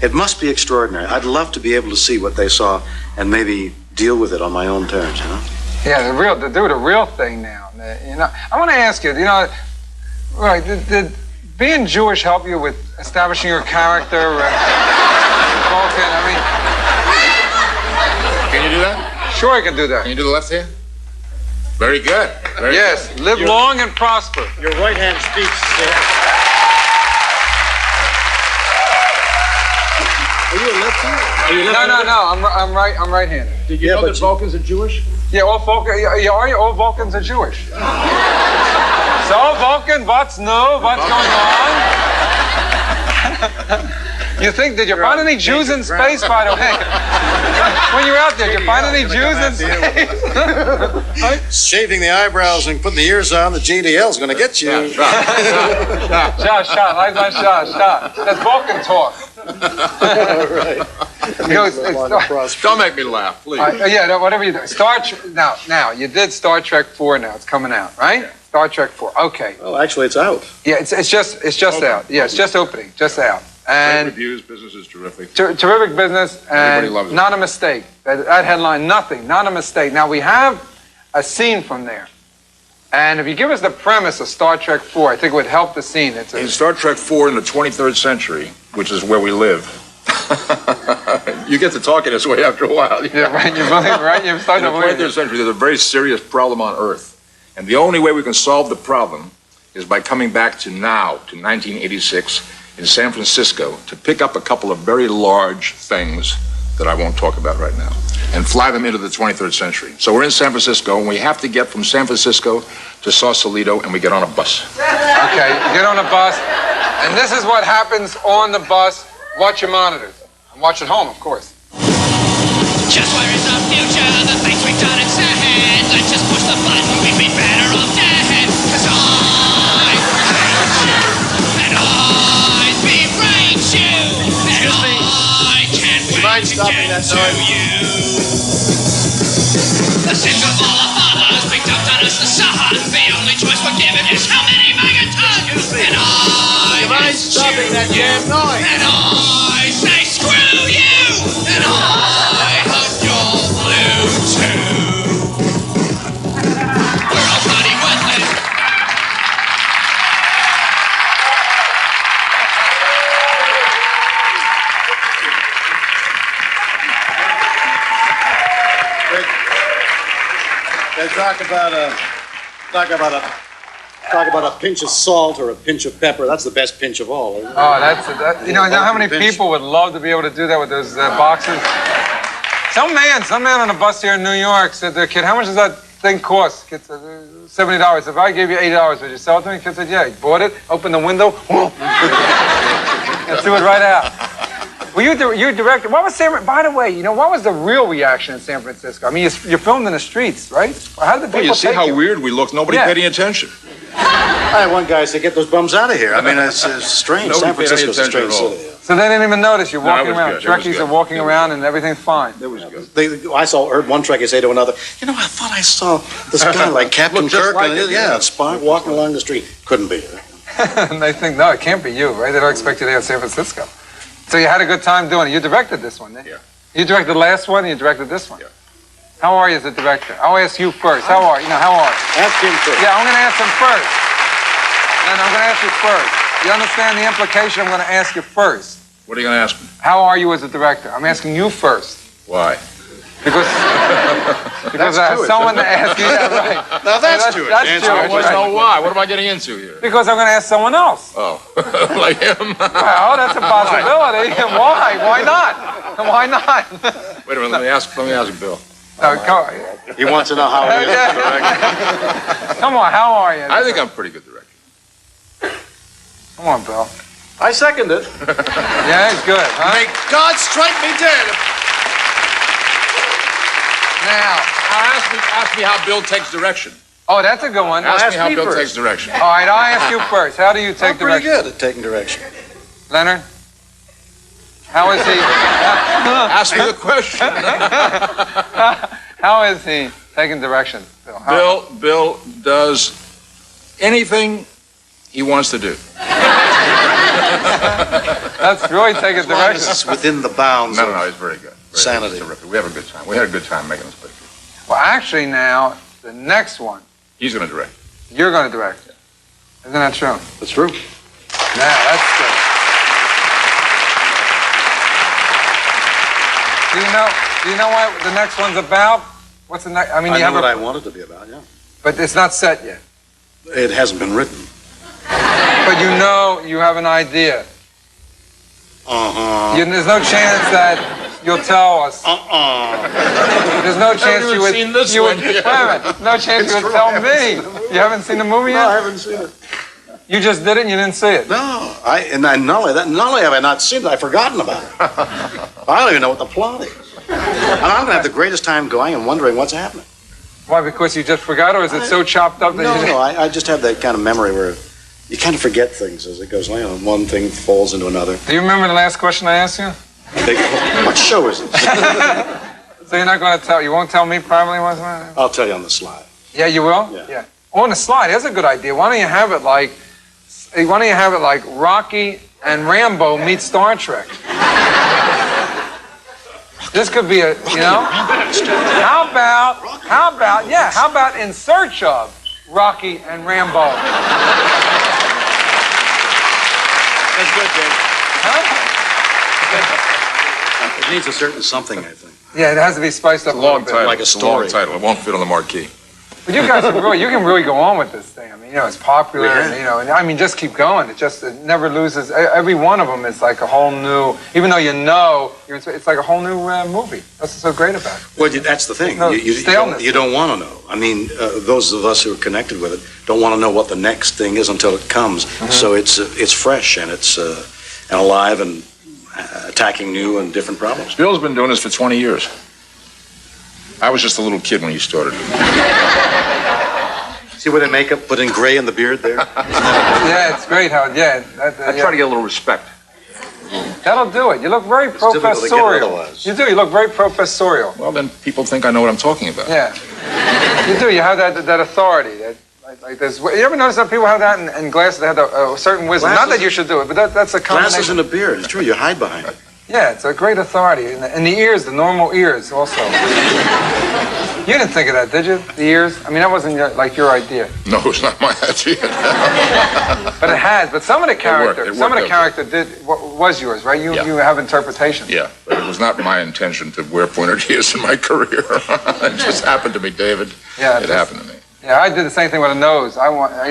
it must be extraordinary. I'd love to be able to see what they saw and maybe deal with it on my own terms, you know?
Yeah, to do the real thing now. You know, I want to ask you, right, did being Jewish help you with establishing your character? Vulcan, I mean...
Can you do that?
Sure I can do that.
Can you do the left hand? Very good.
Yes, live long and prosper.
Your right hand speaks. Are you a lefty?
No. I'm right-handed.
Did you know that Vulcans are Jewish?
Yeah, all Vulcans are Jewish. So, Vulcan, what's new? What's going on? You think, did you find any Jews in space, by the way? When you were out there, did you find any Jews in space?
Shaving the eyebrows and putting the ears on, the JDL's going to get you.
Shot. That's Vulcan talk.
Right.
Don't make me laugh, please.
Whatever you do. Now, you did Star Trek 4 now. It's coming out, right? Yeah. Star Trek 4. Okay.
Well, actually, it's out.
Yeah, it's just out. Yeah, it's just opening, just out. And
great reviews, business is terrific.
Terrific business, and
everybody loves it.
Not a mistake. That headline, nothing, not a mistake. Now, we have a scene from there. And if you give us the premise of Star Trek 4, I think it would help the scene.
In Star Trek 4 in the 23rd century, which is where we live, you get to talking this way after a while.
Yeah, right. You believe, right? You're starting
in the 23rd century, there's a very serious problem on Earth. And the only way we can solve the problem is by coming back to 1986 in San Francisco to pick up a couple of very large things that I won't talk about right now and fly them into the 23rd century. So we're in San Francisco, and we have to get from San Francisco to Sausalito, and we get on a bus.
Okay, get on a bus, and this is what happens on the bus. Watch your monitors. And watch at home, of course.
Just where is the future? The things we've done and said. Let's just push the button. We'd be better off dead. 'Cause I hate you. And I berate you. And I can't wait to get to you. The sins of all our fathers picked up on us the sun. The only choice we're given is how many megatons. And I
mind stopping that damn noise?
And I say screw you. And I hope you're blue too. We're all bloody worthless.
They talk about Talk about a pinch of salt or a pinch of pepper. That's the best pinch of all. Isn't it?
Oh, you know how many
Pinch.
people would love to be able to do that with those boxes? Some man on a bus here in New York said to the kid, how much does that thing cost? Kid said, $70. If I gave you $80, would you sell it to me? Kid said, yeah. He bought it, opened the window, and threw it right out. Well, you directed. What was by the way, what was the real reaction in San Francisco? I mean, you filmed in the streets, right? How did the people
You see
take
how
you?
weird we looked? Nobody paid any attention.
I had one guy say, get those bums out of here. I mean, it's strange.
Nobody
San
paid any
Francisco's a
attention
strange
at all.
city.
So they didn't even notice you
No,
walking
it was
around.
good. It was
Trekkies
good.
are walking around and everything's fine.
It was good.
I heard one Trekkie say to another, I thought I saw this guy like Captain
Looked just
Kirk.
like
and
it,
yeah,
yeah.
Spock walking along the street. Couldn't be.
And they think, no, it can't be you, right? They don't expect you there in San Francisco. So you had a good time doing it. You directed this one, didn't you?
Yeah.
You directed the last one, and you directed this one.
Yeah.
How are you as a director? I'll ask you first. How are you? How are you?
Ask him first.
Yeah, I'm going to ask him first. And I'm going to ask you first. You understand the implication? I'm going to ask you first.
What are you going to ask me?
How are you as a director? I'm asking you first.
Why?
Because I have someone to ask you. Yeah, right.
Now that's Jewish.
That's
Answer
Jewish.
I want to know why. What am I getting into here?
Because I'm going to ask someone else.
Oh, like him?
Well, that's a possibility. Why? Why not? Why not?
Wait a minute. Let me ask Bill.
No, come on.
He wants to know how he is.
Come on, how are you?
I think I'm a pretty good director.
Come on, Bill.
I second it.
Yeah, he's good, huh?
May God strike me dead.
Now,
Ask me how Bill takes direction.
oh, that's a good one.
Ask me how
me
Bill
first.
takes direction.
All right, I'll ask you first. How do you take
I'm pretty
direction?
good at taking direction.
Leonard? How is he?
Ask me the question.
How is he taking direction? Bill? How-
Bill does anything he wants to do.
That's really taking
As long as
direction.
it's within the bounds
No,
of
he's very good.
sanity.
Terrific. We have a good time. We had a good time making this picture.
Well, actually, now, the next one,
He's going to direct.
you're going to direct it. Isn't that true?
That's true.
Yeah, that's good. Do you know what the next one's about? What's the next? I mean,
I
you
know
have
what
a,
I want it to be about, yeah.
but it's not set yet.
It hasn't been written.
But you know, you have an idea.
Uh-huh.
There's no chance that you'll tell us. There's no chance you would.
seen this
you would
one.
wait a minute. No chance you would tell me. You haven't seen the movie
No,
yet.
I haven't seen it.
You just did it and you didn't see it.
No, not only have I not seen it, I've forgotten about it. I don't even know what the plot is. And I'm going to have the greatest time going and wondering what's happening.
Why? Because you just forgot, or is it so chopped up that you?
No, I just have that kind of memory where you kind of forget things as it goes along. One thing falls into another.
Do you remember the last question I asked you?
What show is it?
So you're not going to tell? You won't tell me privately, was it?
I'll tell you on the slide.
Yeah, you will.
Yeah.
On the slide, that's a good idea. Why don't you have it like? Why don't you have it like Rocky and Rambo meet Star Trek? This could be a, How about In Search of Rocky and Rambo?
That's good, Dave.
Huh?
It needs a certain something, I think.
Yeah, it has to be spiced up a little
Long
bit.
title.
Like a
It's
story.
long title. It won't fit on the marquee.
But you guys you can really go on with this thing. I mean, it's popular,
Yeah.
and I mean, just keep going. It never loses. Every one of them is like a whole new. Even though it's like a whole new movie. That's what's so great about it.
Well, that's the thing.
No
You
staleness.
don't want to know. I mean, those of us who are connected with it don't want to know what the next thing is until it comes. So it's fresh and it's and alive and attacking new and different problems.
Bill's been doing this for 20 years. I was just a little kid when he started.
See where they put in gray in the beard there?
Yeah, it's great how. Yeah,
I try to get a little respect.
that'll do it. You look very
difficult to get
professorial.
otherwise.
You do. You look very professorial.
Well, then people think I know what I'm talking about.
Yeah, you do. You have that authority. Like there's. You ever notice that people have that in glasses? They have a certain wisdom. Not that you should do it, but that's a combination.
Glasses and a beard. It's true. You hide behind it.
Yeah, it's a great authority. And the ears, the normal ears also. You didn't think of that, did you? The ears? I mean, that wasn't your idea.
No, it's not my idea.
But it has. But some of the character,
It
some of the
worked
character was yours, right? You have interpretation.
Yeah, but it was not my intention to wear pointed ears in my career. It just happened to me, David.
Yeah,
it happened to me.
Yeah, I did the same thing with a nose. They wanted to...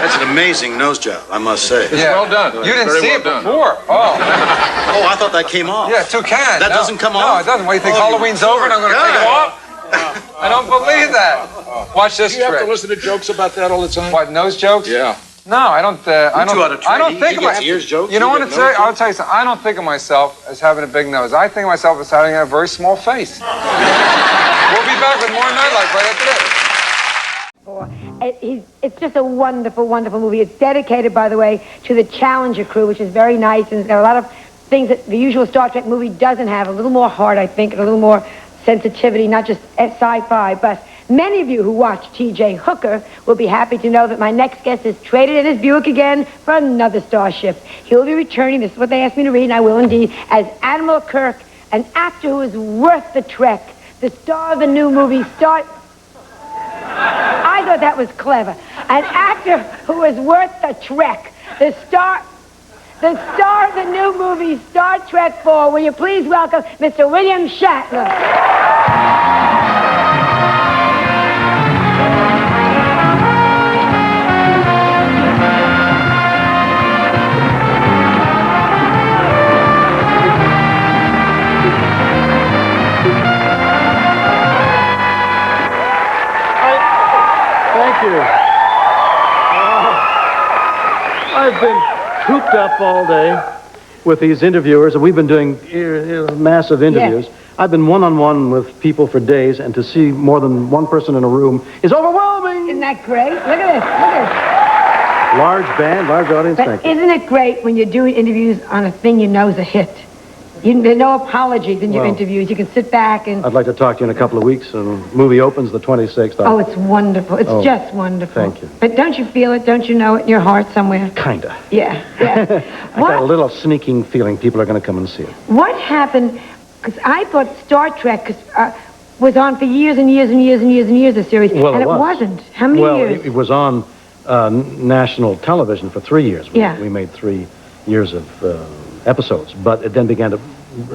That's an amazing nose job, I must say.
Yeah.
Well done.
You didn't
Very
see
well
it
done.
before. Oh.
Oh, I thought that came off.
Yeah, toucan.
That doesn't come
No,
off?
it doesn't. What, you think
Oh,
Halloween's over and I'm going to take it off? I don't believe that. Watch this
Do you have
trick.
to listen to jokes about that all the time?
What, nose jokes?
Yeah.
No, I don't. I don't think of
gets
myself.
ears jokes,
You know
you
what?
get nose
I'll tell you something. I don't think of myself as having a big nose. I think of myself as having a very small face. We'll be back with more Nightlife right after this.
It's just a wonderful, wonderful movie. It's dedicated, by the way, to the Challenger crew, which is very nice, and it's got a lot of things that the usual Star Trek movie doesn't have. A little more heart, I think, and a little more sensitivity, not just sci-fi. But many of you who watch T.J. Hooker will be happy to know that my next guest is traded in his Buick again for another starship. He'll be returning, this is what they asked me to read, and I will indeed, as Admiral Kirk, an actor who is worth the trek, the star of the new movie, I thought that was clever. An actor who is worth the trek. The star of the new movie, Star Trek 4. Will you please welcome Mr. William Shatner?
Thank you. I've been cooped up all day with these interviewers, and we've been doing massive interviews.
Yes.
I've been one-on-one with people for days, and to see more than one person in a room is overwhelming.
Isn't that great? Look at this. Look at this.
Large band, large audience,
But
thank you.
isn't it great when you're doing interviews on a thing you know is a hit? There's no apologies in your
Well,
interviews. You can sit back and...
I'd like to talk to you in a couple of weeks. The movie opens the 26th.
Oh, it's wonderful. It's just wonderful.
Thank you.
But don't you feel it? Don't you know it in your heart somewhere?
Kinda.
Yeah.
I got a little sneaking feeling people are going to come and see it.
What happened? Because I thought Star Trek was on for years and years and years and years and years, the series.
Well,
and
it was.
Wasn't. How many years?
Well, it was on national television for 3 years.
Yeah.
We made 3 years of episodes, but it then began to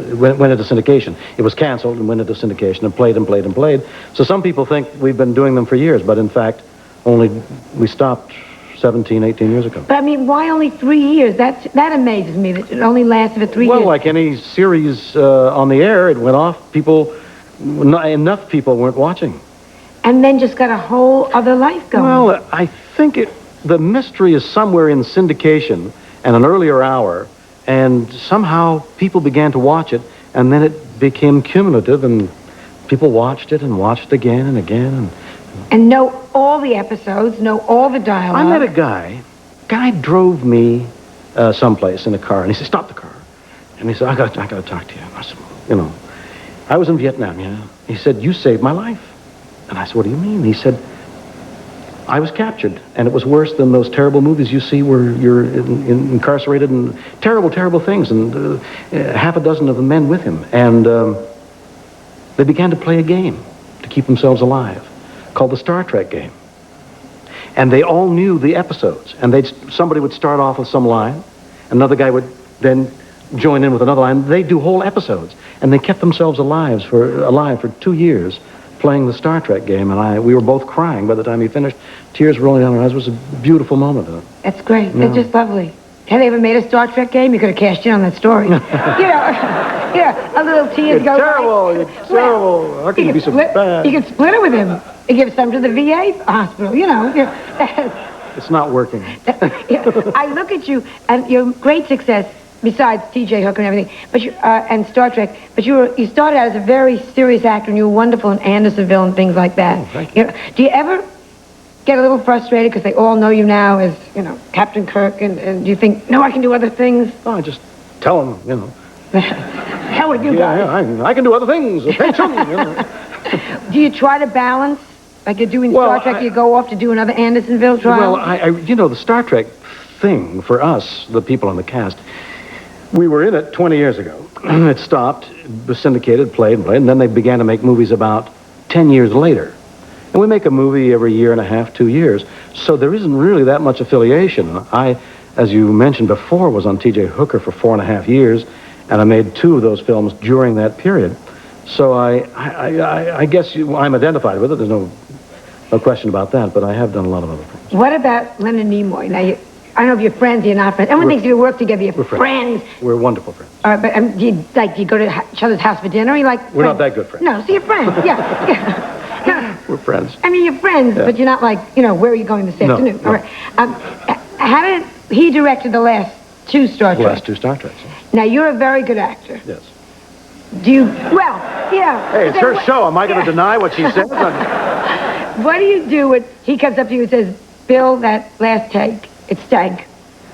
went into syndication. It was canceled and went into syndication and played and played and played. So some people think we've been doing them for years, but in fact, we stopped 17, 18 years ago.
But I mean, why only 3 years? That amazes me that it only lasted for 3 years.
Well, like any series on the air, it went off. Enough people weren't watching.
And then just got a whole other life going.
Well, I think the mystery is somewhere in syndication and an earlier hour, and somehow people began to watch it, and then it became cumulative, and people watched it and watched again and again.
And know all the episodes, know all the dialogue.
I met a guy. Guy drove me someplace in a car, and he said, "Stop the car." And he said, I got to talk to you. I said, I was in Vietnam, He said, "You saved my life." And I said, "What do you mean?" He said, "I was captured, and it was worse than those terrible movies you see where you're incarcerated and terrible, terrible things." And half a dozen of the men with him. And they began to play a game to keep themselves alive called the Star Trek game. And they all knew the episodes. And somebody would start off with some line. Another guy would then join in with another line. They'd do whole episodes. And they kept themselves alive for 2 years playing the Star Trek game, and we were both crying by the time he finished. Tears rolling down our eyes. It was a beautiful moment.
That's great. It's just lovely. Have they ever made a Star Trek game? You could have cashed in on that story. A little tears go
terrible. It's terrible. How can you be so bad?
You could split it with him. You give some to the VA hospital.
It's not working.
I look at you, and your great success, besides T.J. Hooker and everything, but and Star Trek, but you started out as a very serious actor, and you were wonderful in Andersonville and things like that.
Oh, thank you.
Do you ever get a little frustrated because they all know you now as, Captain Kirk, and do you think, no, I can do other things?
Oh, I just tell them,
Hell with you guys.
Yeah, I can do other things. Attention,
Do you try to balance? Like you're doing Star Trek, you go off to do another Andersonville trial?
Well, the Star Trek thing for us, the people on the cast, we were in it 20 years ago. It stopped, was syndicated, played, and then they began to make movies about 10 years later. And we make a movie every year and a half, 2 years. So there isn't really that much affiliation. I, as you mentioned before, was on T.J. Hooker for 4.5 years, and I made 2 of those films during that period. So I guess I'm identified with it. There's no No question about that, but I have done a lot of other things.
What about Leonard Nimoy? Now, I don't know if you're friends or you're not friends. Everyone thinks if you work together, you're
We're
friends.
We're wonderful friends.
But do you go to each other's house for dinner? Or you like
We're not
friends?
that good friends.
No, so you're friends. Yeah.
We're friends.
I mean, you're friends,
Yeah.
but you're not like, where are you going this afternoon?
No.
All right. How did he directed the last two Star
The
Trek?
last two Star Treks.
Now, you're a very good actor.
Yes.
Do you, well,
Hey, it's her show. Am I going to deny what she said?
What do you do when he comes up to you and says, Bill, that last take, it stank?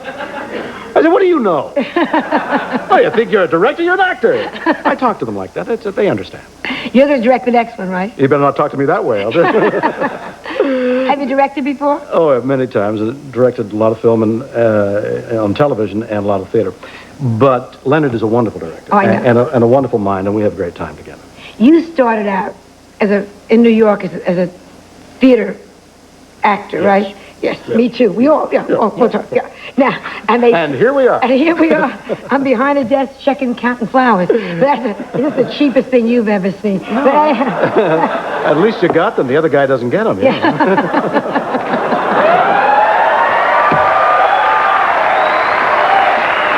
I said, what do you know? Oh, you think you're a director? You're an actor. I talk to them like that. They understand.
You're going to direct the next one, right?
You better not talk to me that way.
Have you directed before?
Oh, many times. I directed a lot of film and on television and a lot of theater. But Leonard is a wonderful director.
Oh, I know.
And a wonderful mind, and we have a great time together.
You started out in New York as a theater actor, right? Yes, me too. We all, we'll talk. Yeah. Now, and
here we are.
And here we are. I'm behind a desk checking, counting flowers. This is the cheapest thing you've ever seen.
At least you got them. The other guy doesn't get them.
Yeah.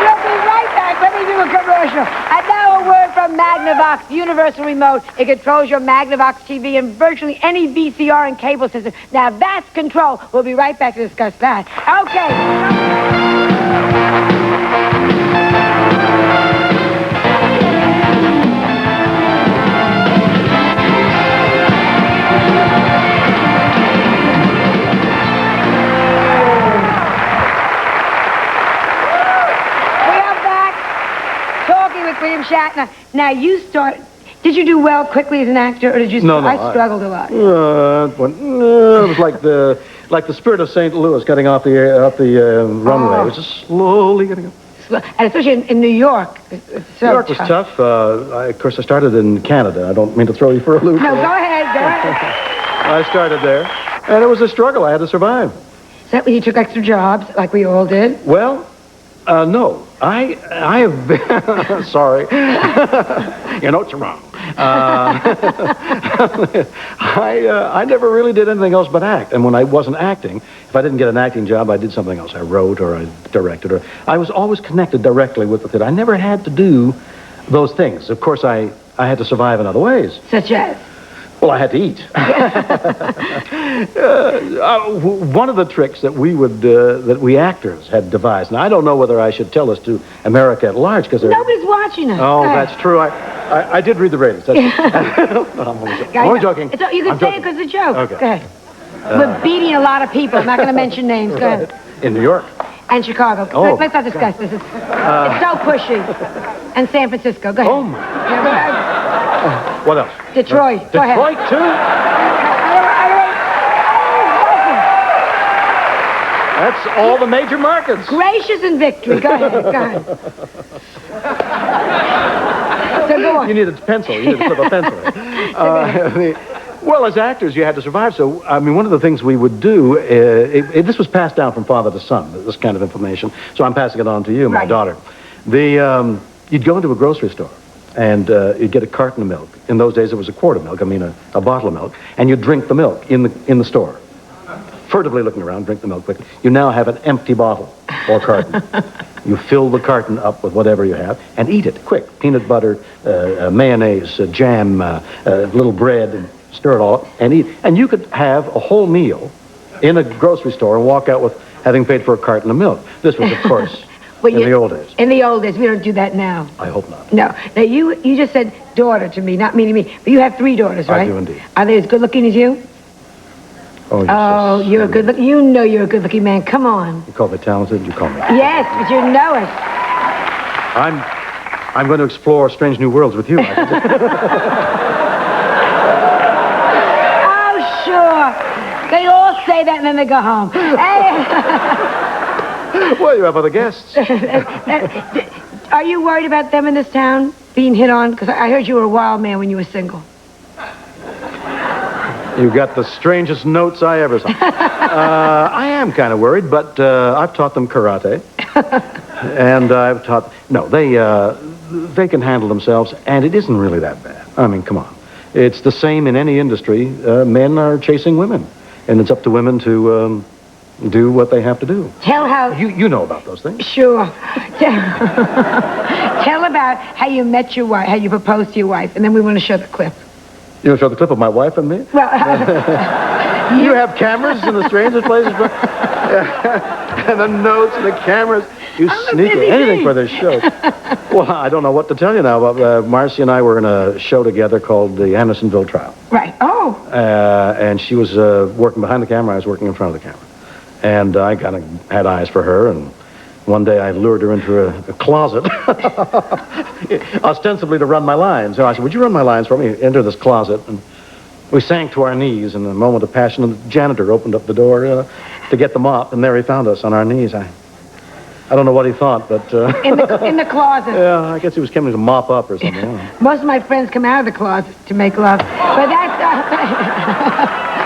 We'll be right back. Let me do a commercial. And now a word from Magnavox Universal Remote. It controls your Magnavox TV and virtually any VCR and cable system. Now that's control. We'll be right back to discuss that. Okay. William Shatner. Now, you started... Did you do well quickly as an actor, or did you...
No,
I struggled a lot.
It was like the Spirit of St. Louis getting off the runway. It was just slowly getting up.
And especially in New York. It's so
New York was tough. Of course, I started in Canada. I don't mean to throw you for a loop.
No, go ahead.
I started there, and it was a struggle. I had to survive.
Is that when you took extra jobs, like we all did?
Well, no. I have been... Sorry. Your notes are wrong. I never really did anything else but act. And when I wasn't acting, if I didn't get an acting job, I did something else. I wrote or I directed, or I was always connected directly with the theater. I never had to do those things. Of course, I had to survive in other ways.
Such as?
Well, I had to eat. One of the tricks that we actors had devised, and I don't know whether I should tell this to America at large, because
nobody's watching us.
Oh, that's true. I did read the ratings. That's I'm only joking.
You can say it because it's a joke.
Okay.
Go ahead. We're beating a lot of people. I'm not going to mention names. Go ahead.
In New York.
And Chicago.
Oh.
Let's not discuss this. It's so pushy. And San Francisco. Go ahead.
Oh, my. What else?
Detroit. Go ahead.
Detroit, too? That's all the major markets.
Gracious in victory. Go ahead. Go ahead. So go on.
You needed a pencil. You needed to flip a pencil. Well, as actors, you had to survive. So, I mean, one of the things we would do, this was passed down from father to son, this kind of information. So I'm passing it on to you, my daughter. You'd go into a grocery store, and you'd get a carton of milk. In those days, it was a quart of milk, a bottle of milk, and you'd drink the milk in the store. Furtively looking around, drink the milk quickly. You now have an empty bottle or carton. You fill the carton up with whatever you have and eat it quick. Peanut butter, mayonnaise, jam, little bread, and stir it all up and eat. And you could have a whole meal in a grocery store and walk out with having paid for a carton of milk. This was, of course, in the old days.
In the old days. We don't do that now.
I hope not.
No. Now, you just said daughter to me, not me to me. But you have 3 daughters, right?
I do indeed.
Are they as good looking as you?
Oh,
you're a good look. You know you're a good looking man. Come on.
You call me talented, you call me.
Yes, but you know it.
I'm going to explore strange new worlds with you.
Oh, sure. They all say that and then they go home.
Well, you have other guests.
Are you worried about them in this town being hit on? Because I heard you were a wild man when you were single.
You got the strangest notes I ever saw. I am kind of worried, but I've taught them karate. And I've taught... No, they can handle themselves, and it isn't really that bad. I mean, come on. It's the same in any industry. Men are chasing women. and it's up to women to do what they have to do.
Tell how...
You know about those things.
Sure. Tell about how you met your wife, how you proposed to your wife, and then we want to show the clip.
You want to show the clip of my wife and me?
Well,
you have cameras in the strangest places, and the notes and the cameras. You sneak anything for this show. Well, I don't know what to tell you now. But Marcy and I were in a show together called the Andersonville Trial.
Right. Oh.
And she was working behind the camera. I was working in front of the camera. And I kind of had eyes for her. And one day I lured her into a closet, ostensibly to run my lines. So I said, "Would you run my lines for me?" Enter this closet. And we sank to our knees in a moment of passion. And the janitor opened up the door to get the mop. And there he found us on our knees. I don't know what he thought, but...
in the closet.
Yeah, I guess he was coming to mop up or something.
Most of my friends come out of the closet to make love. But that's...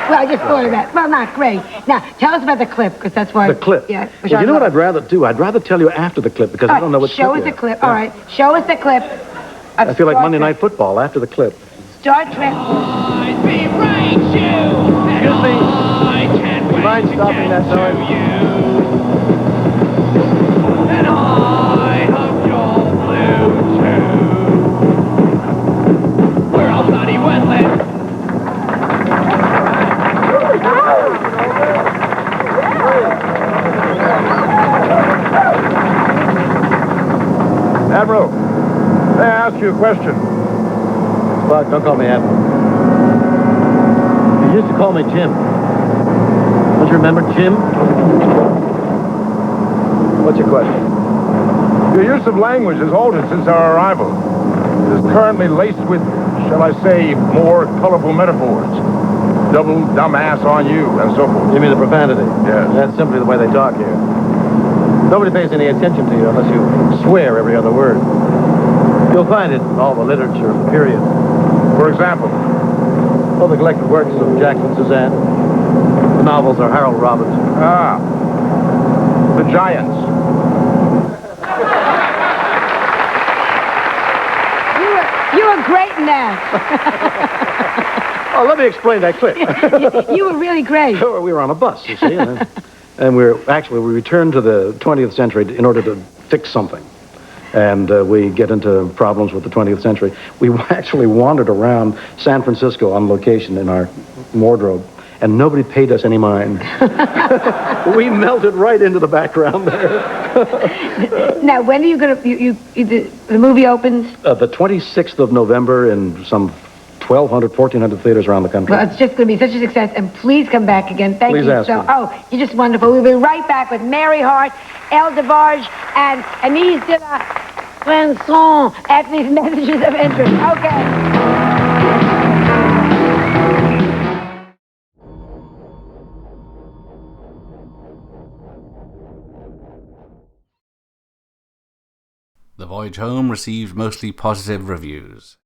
well, I just thought of that. Well, not great. Now, tell us about the clip, because that's why...
The clip?
Yeah.
Well, you know what I'd rather do? I'd rather tell you after the clip, because I don't know what
show us the clip. All right. Show us the clip.
I feel like Monday Night Football after the clip.
Star Trek.
I'd be right you.
Excuse me.
I can't
Do you mind stopping that noise?
And I hope you're blue too. We're all bloody wetlands.
Admiral, may I ask you a question?
Buck, don't call me Admiral. You used to call me Jim. Don't you remember Jim? What's your question?
Your use of language has altered since our arrival. It is currently laced with, shall I say, more colorful metaphors. Double dumbass on you, and so forth.
You mean the profanity?
Yes.
That's simply the way they talk here. Nobody pays any attention to you unless you swear every other word. You'll find it in all the literature of the period.
For example?
All the collected works of Jacqueline Suzanne. The novels are Harold Robbins.
Ah. The Giants.
You were great in that.
Oh, let me explain that clip.
You were really great.
We were on a bus, you see, and we returned to the 20th century in order to fix something. And we get into problems with the 20th century. We actually wandered around San Francisco on location in our wardrobe, and nobody paid us any mind. We melted right into the background there.
Now, when are you going to... the movie opens?
The 26th of November in some 1,200, 1,400 theaters around the country.
Well, it's just going to be such a success, and please come back again. Thank
Please
you
ask
so...
me.
Oh, you're just wonderful. We'll be right back with Mary Hart, El DeBarge, and Anise de la Rançon after these messages of interest. Okay.
The Voyage Home received mostly positive reviews.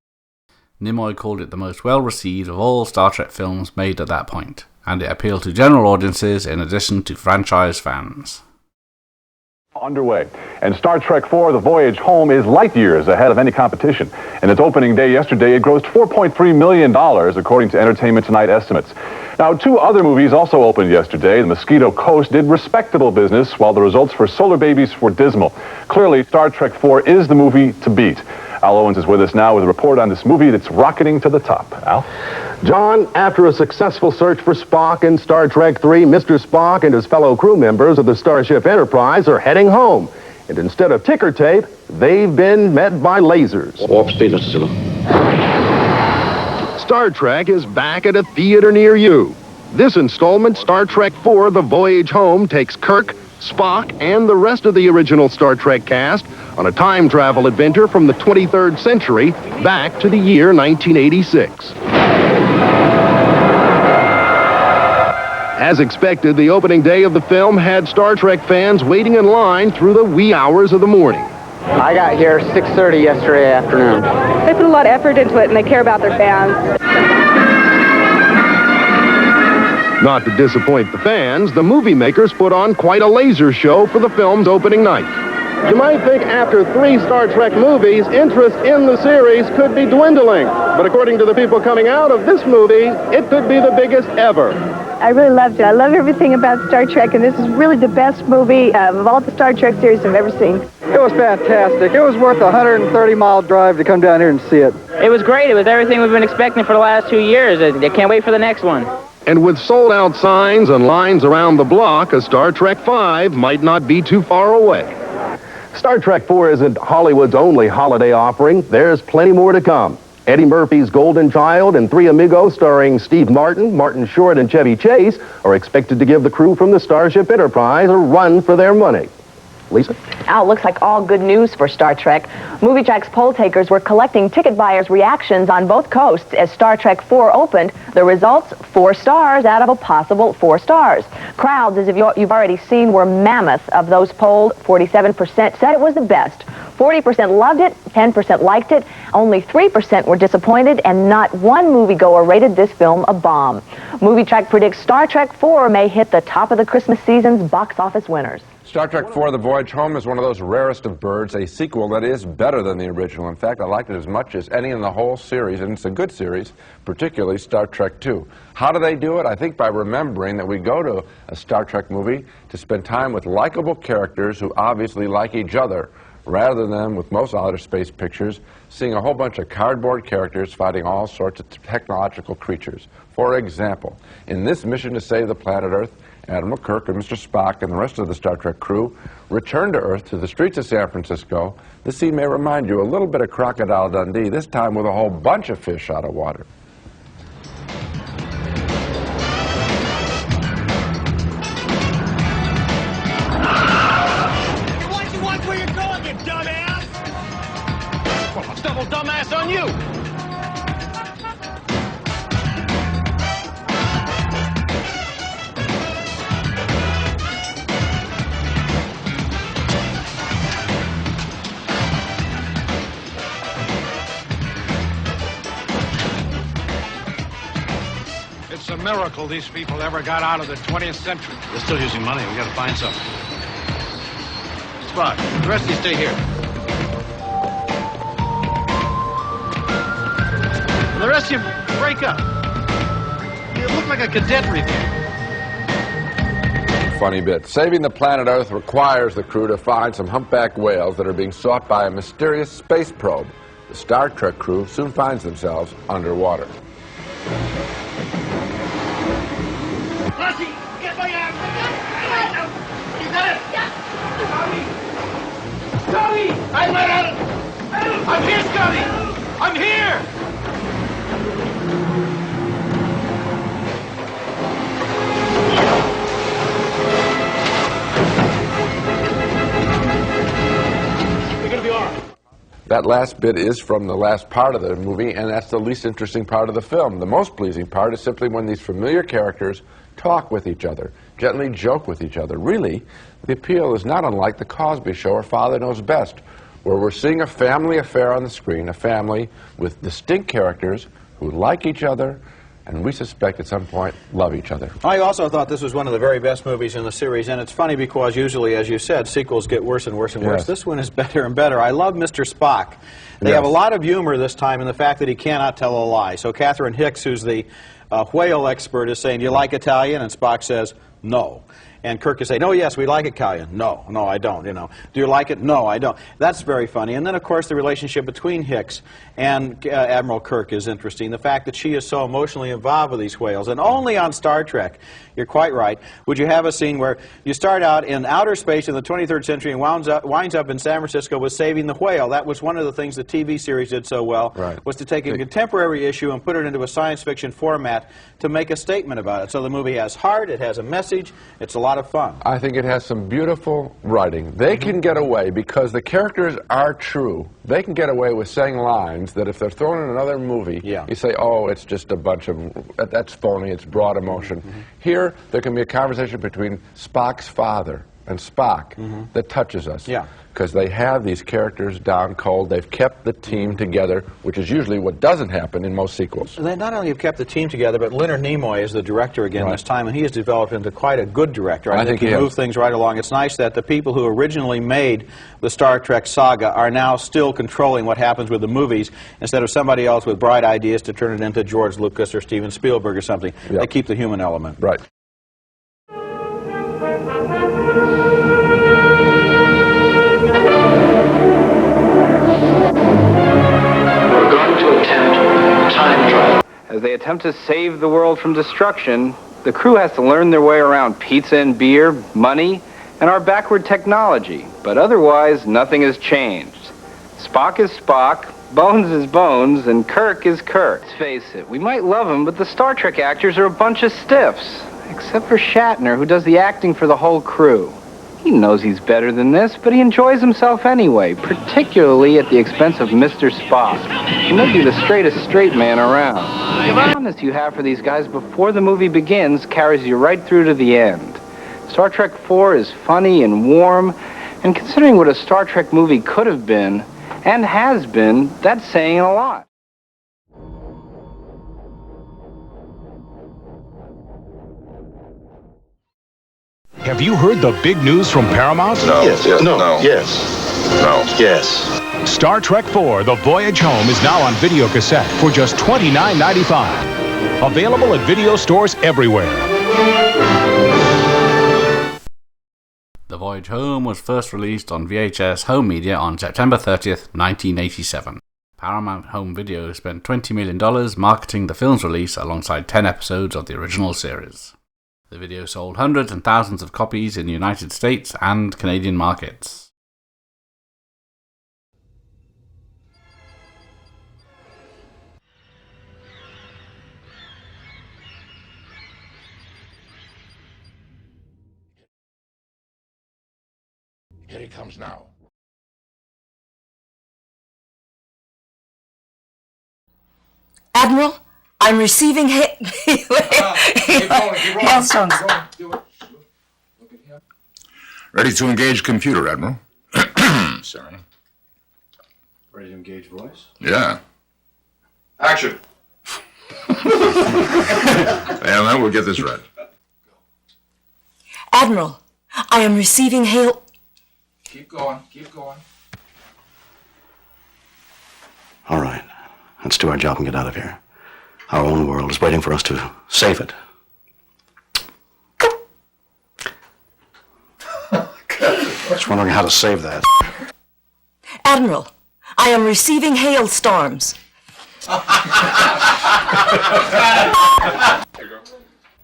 Nimoy called it the most well-received of all Star Trek films made at that point, and it appealed to general audiences in addition to franchise fans.
Underway, and Star Trek IV: The Voyage Home is light years ahead of any competition. In its opening day yesterday, it grossed $4.3 million, according to Entertainment Tonight estimates. Now, two other movies also opened yesterday. The Mosquito Coast did respectable business, while the results for Solar Babies were dismal. Clearly, Star Trek IV is the movie to beat. Al Owens is with us now with a report on this movie that's rocketing to the top. Al?
John, after a successful search for Spock in Star Trek III, Mr. Spock and his fellow crew members of the Starship Enterprise are heading home. And instead of ticker tape, they've been met by lasers.
Warp speed, Mr. Sulu.
Star Trek is back at a theater near you. This installment, Star Trek IV: The Voyage Home, takes Kirk, Spock, and the rest of the original Star Trek cast on a time travel adventure from the 23rd century back to the year 1986. As expected, the opening day of the film had Star Trek fans waiting in line through the wee hours of the morning.
I got here 6:30 yesterday afternoon.
They put a lot of effort into it, and they care about their fans.
Not to disappoint the fans, the movie makers put on quite a laser show for the film's opening night. You might think after 3 Star Trek movies, interest in the series could be dwindling. But according to the people coming out of this movie, it could be the biggest ever.
I really loved it. I love everything about Star Trek, and this is really the best movie of all the Star Trek series I've ever seen.
It was fantastic. It was worth a 130-mile drive to come down here and see it.
It was great. It was everything we've been expecting for the last 2 years. I can't wait for the next one.
And with sold-out signs and lines around the block, a Star Trek V might not be too far away. Star Trek IV isn't Hollywood's only holiday offering. There's plenty more to come. Eddie Murphy's Golden Child and Three Amigos starring Steve Martin, Martin Short, and Chevy Chase are expected to give the crew from the Starship Enterprise a run for their money. Lisa?
Now it looks like all good news for Star Trek. Movie Track's poll takers were collecting ticket buyers' reactions on both coasts as Star Trek IV opened. The results, 4 stars out of a possible 4 stars. Crowds, as you've already seen, were mammoth. Of those polled, 47% said it was the best. 40% loved it, 10% liked it, only 3% were disappointed, and not one moviegoer rated this film a bomb. Movie Track predicts Star Trek IV may hit the top of the Christmas season's box office winners.
Star Trek IV: The Voyage Home is one of those rarest of birds, a sequel that is better than the original. In fact, I liked it as much as any in the whole series, and it's a good series, particularly Star Trek II. How do they do it? I think by remembering that we go to a Star Trek movie to spend time with likable characters who obviously like each other, rather than, with most outer space pictures, seeing a whole bunch of cardboard characters fighting all sorts of technological creatures. For example, in this mission to save the planet Earth, Admiral Kirk and Mr. Spock and the rest of the Star Trek crew return to Earth to the streets of San Francisco. This scene may remind you a little bit of Crocodile Dundee, this time with a whole bunch of fish out of water.
What you want where you're going, you dumbass? Well, I'll double dumbass on you.
It's a miracle these people ever got out of the 20th century. They're still using money. We gotta find something. Spock, the rest of you stay here. And the rest of you break up. You look like a cadet review.
Funny bit. Saving the planet Earth requires the crew to find some humpback whales that are being sought by a mysterious space probe. The Star Trek crew soon finds themselves underwater.
Lassie, get my arm! You got it? Scotty! Scotty! I let out! I'm here, Scotty! I'm here! We're gonna be all right.
That last bit is from the last part of the movie, and that's the least interesting part of the film. The most pleasing part is simply when these familiar characters talk with each other, gently joke with each other. Really, the appeal is not unlike The Cosby Show or Father Knows Best, where we're seeing a family affair on the screen, a family with distinct characters who like each other, and we suspect at some point love each other.
I also thought this was one of the very best movies in the series, and it's funny because usually, as you said, sequels get worse and worse and worse.
Yes.
This one is better and better. I love Mr. Spock. They have a lot of humor this time in the fact that he cannot tell a lie. So Catherine Hicks, who's the whale expert, is saying, "Do you like Italian?" And Spock says, "No." And Kirk is saying, "Oh, yes, we like Italian." "No, no, I don't, you know." "Do you like it?" "No, I don't." That's very funny. And then, of course, the relationship between Hicks and Admiral Kirk is interesting. The fact that she is so emotionally involved with these whales. And only on Star Trek, you're quite right, would you have a scene where you start out in outer space in the 23rd century and winds up in San Francisco with saving the whale. That was one of the things the TV series did so well, was to take a contemporary issue and put it into a science fiction format to make a statement about it. So the movie has heart, it has a message, it's a lot of fun.
I think it has some beautiful writing. They can get away, because the characters are true, they can get away with saying lines that if they're thrown in another movie, you say, "Oh, it's just a bunch of, that's phony, it's broad emotion." Here, there can be a conversation between Spock's father and Spock that touches us. Yeah. Because they have these characters down cold. They've kept the team together, which is usually what doesn't happen in most sequels.
They not only have kept the team together, but Leonard Nimoy is the director again this time, and he has developed into quite a good director. I think he moves things right along. It's nice that the people who originally made the Star Trek saga are now still controlling what happens with the movies, instead of somebody else with bright ideas to turn it into George Lucas or Steven Spielberg or something. They keep the human element.
Right.
As they attempt to save the world from destruction, the crew has to learn their way around pizza and beer, money, and our backward technology. But otherwise, nothing has changed. Spock is Spock, Bones is Bones, and Kirk is Kirk. Let's face it, we might love them, but the Star Trek actors are a bunch of stiffs. Except for Shatner, who does the acting for the whole crew. He knows he's better than this, but he enjoys himself anyway, particularly at the expense of Mr. Spock, who may be the straightest straight man around. The fondness you have for these guys before the movie begins carries you right through to the end. Star Trek IV is funny and warm, and considering what a Star Trek movie could have been, and has been, that's saying a lot.
Have you heard the big news from Paramount?
No. Yes. No. No. Yes. No. Yes.
Star Trek IV: The Voyage Home is now on video cassette for just $29.95. Available at video stores everywhere.
The Voyage Home was first released on VHS home media on September 30th, 1987. Paramount Home Video spent $20 million marketing the film's release alongside 10 episodes of the original series. The video sold hundreds and thousands of copies in the United States and Canadian markets.
Here he comes now.
Admiral, I'm receiving hailstones.
Ready to engage computer, Admiral. Sorry.
Ready to engage voice?
Yeah.
Action.
And then we'll get this right.
Admiral, I am receiving hail...
Keep going. Keep going.
All right. Let's do our job and get out of here. Our own world is waiting for us to save it. Just wondering how to save that.
Admiral, I am receiving hailstorms.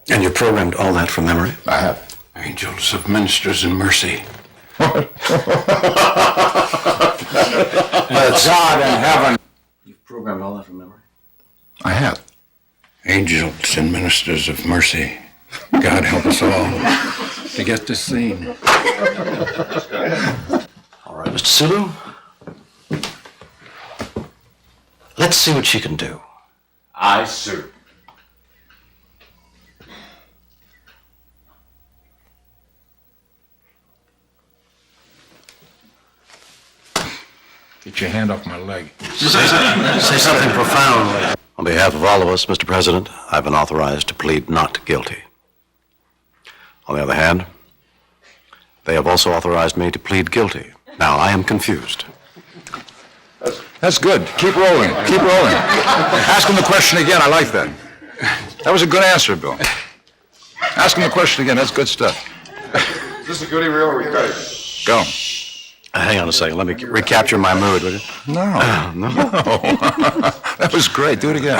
And you programmed all that from memory?
I have.
Angels of ministers in mercy.
God in heaven.
You've programmed all that from memory?
I have.
Angels and ministers of mercy, God help us all to get this scene. All right, Mr. Sulu. Let's see what she can do.
Aye, sir.
Get your hand off my leg.
Say something profound. On behalf of all of us, Mr. President, I've been authorized to plead not guilty. On the other hand, they have also authorized me to plead guilty. Now, I am confused.
That's good. Keep rolling. Keep rolling. Ask him the question again. I like that. That was a good answer, Bill. Ask him the question again. That's good stuff.
Is this a goodie reel or we cut it?
Go.
Hang on a second. Let me recapture my mood, will you?
No.
No.
That was great. Do it again.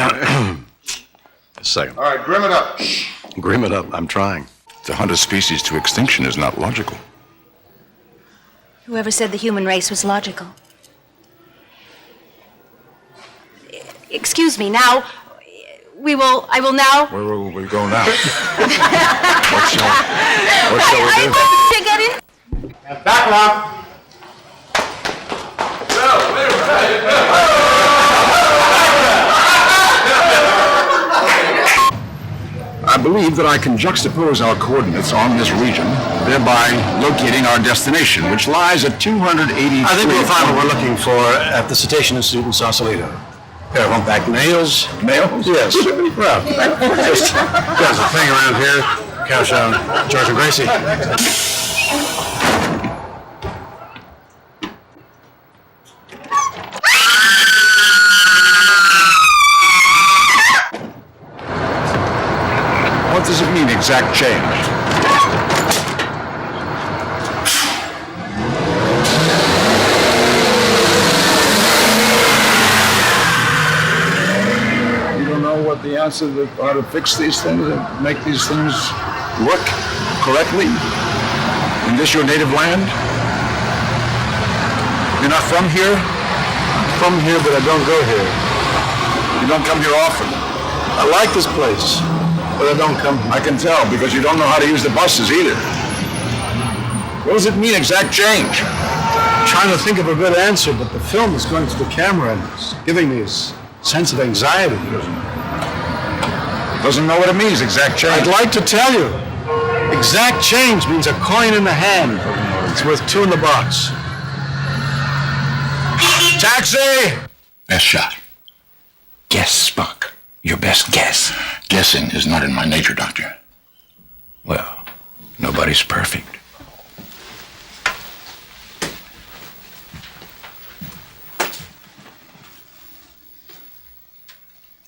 A second.
All right, grim it up.
Grim it up. I'm trying.
To hunt a species to extinction is not logical.
Whoever said the human race was logical? Excuse me, now, I will now...
Where will we go now?
What shall we do? I'd like to get in...
Back up.
believe that I can juxtapose our coordinates on this region, thereby locating our destination, which lies at 283.
I think we'll find what we're looking for at the Cetacean Institute in Sausalito. Pair of humpback nails.
Nails?
Yes. Well, just there's a thing around here. Cash out George and Gracie.
What does it mean, exact change? You don't know what the answer to how to fix these things and make these things work correctly? In this your native land? You're not from here?
I'm from here, but I don't go here.
You don't come here often?
I like this place, but I don't come here.
I can tell, because you don't know how to use the buses either. What does it mean, exact change?
I'm trying to think of a good answer, but the film is going to the camera and it's giving me this sense of anxiety.
Doesn't know what it means, exact change.
I'd like to tell you. Exact change means a coin in the hand. It's worth 2 in the box.
Taxi!
Best shot. Guess, Spock. Your best guess.
Guessing is not in my nature, Doctor.
Well, nobody's perfect.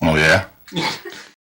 Oh, yeah?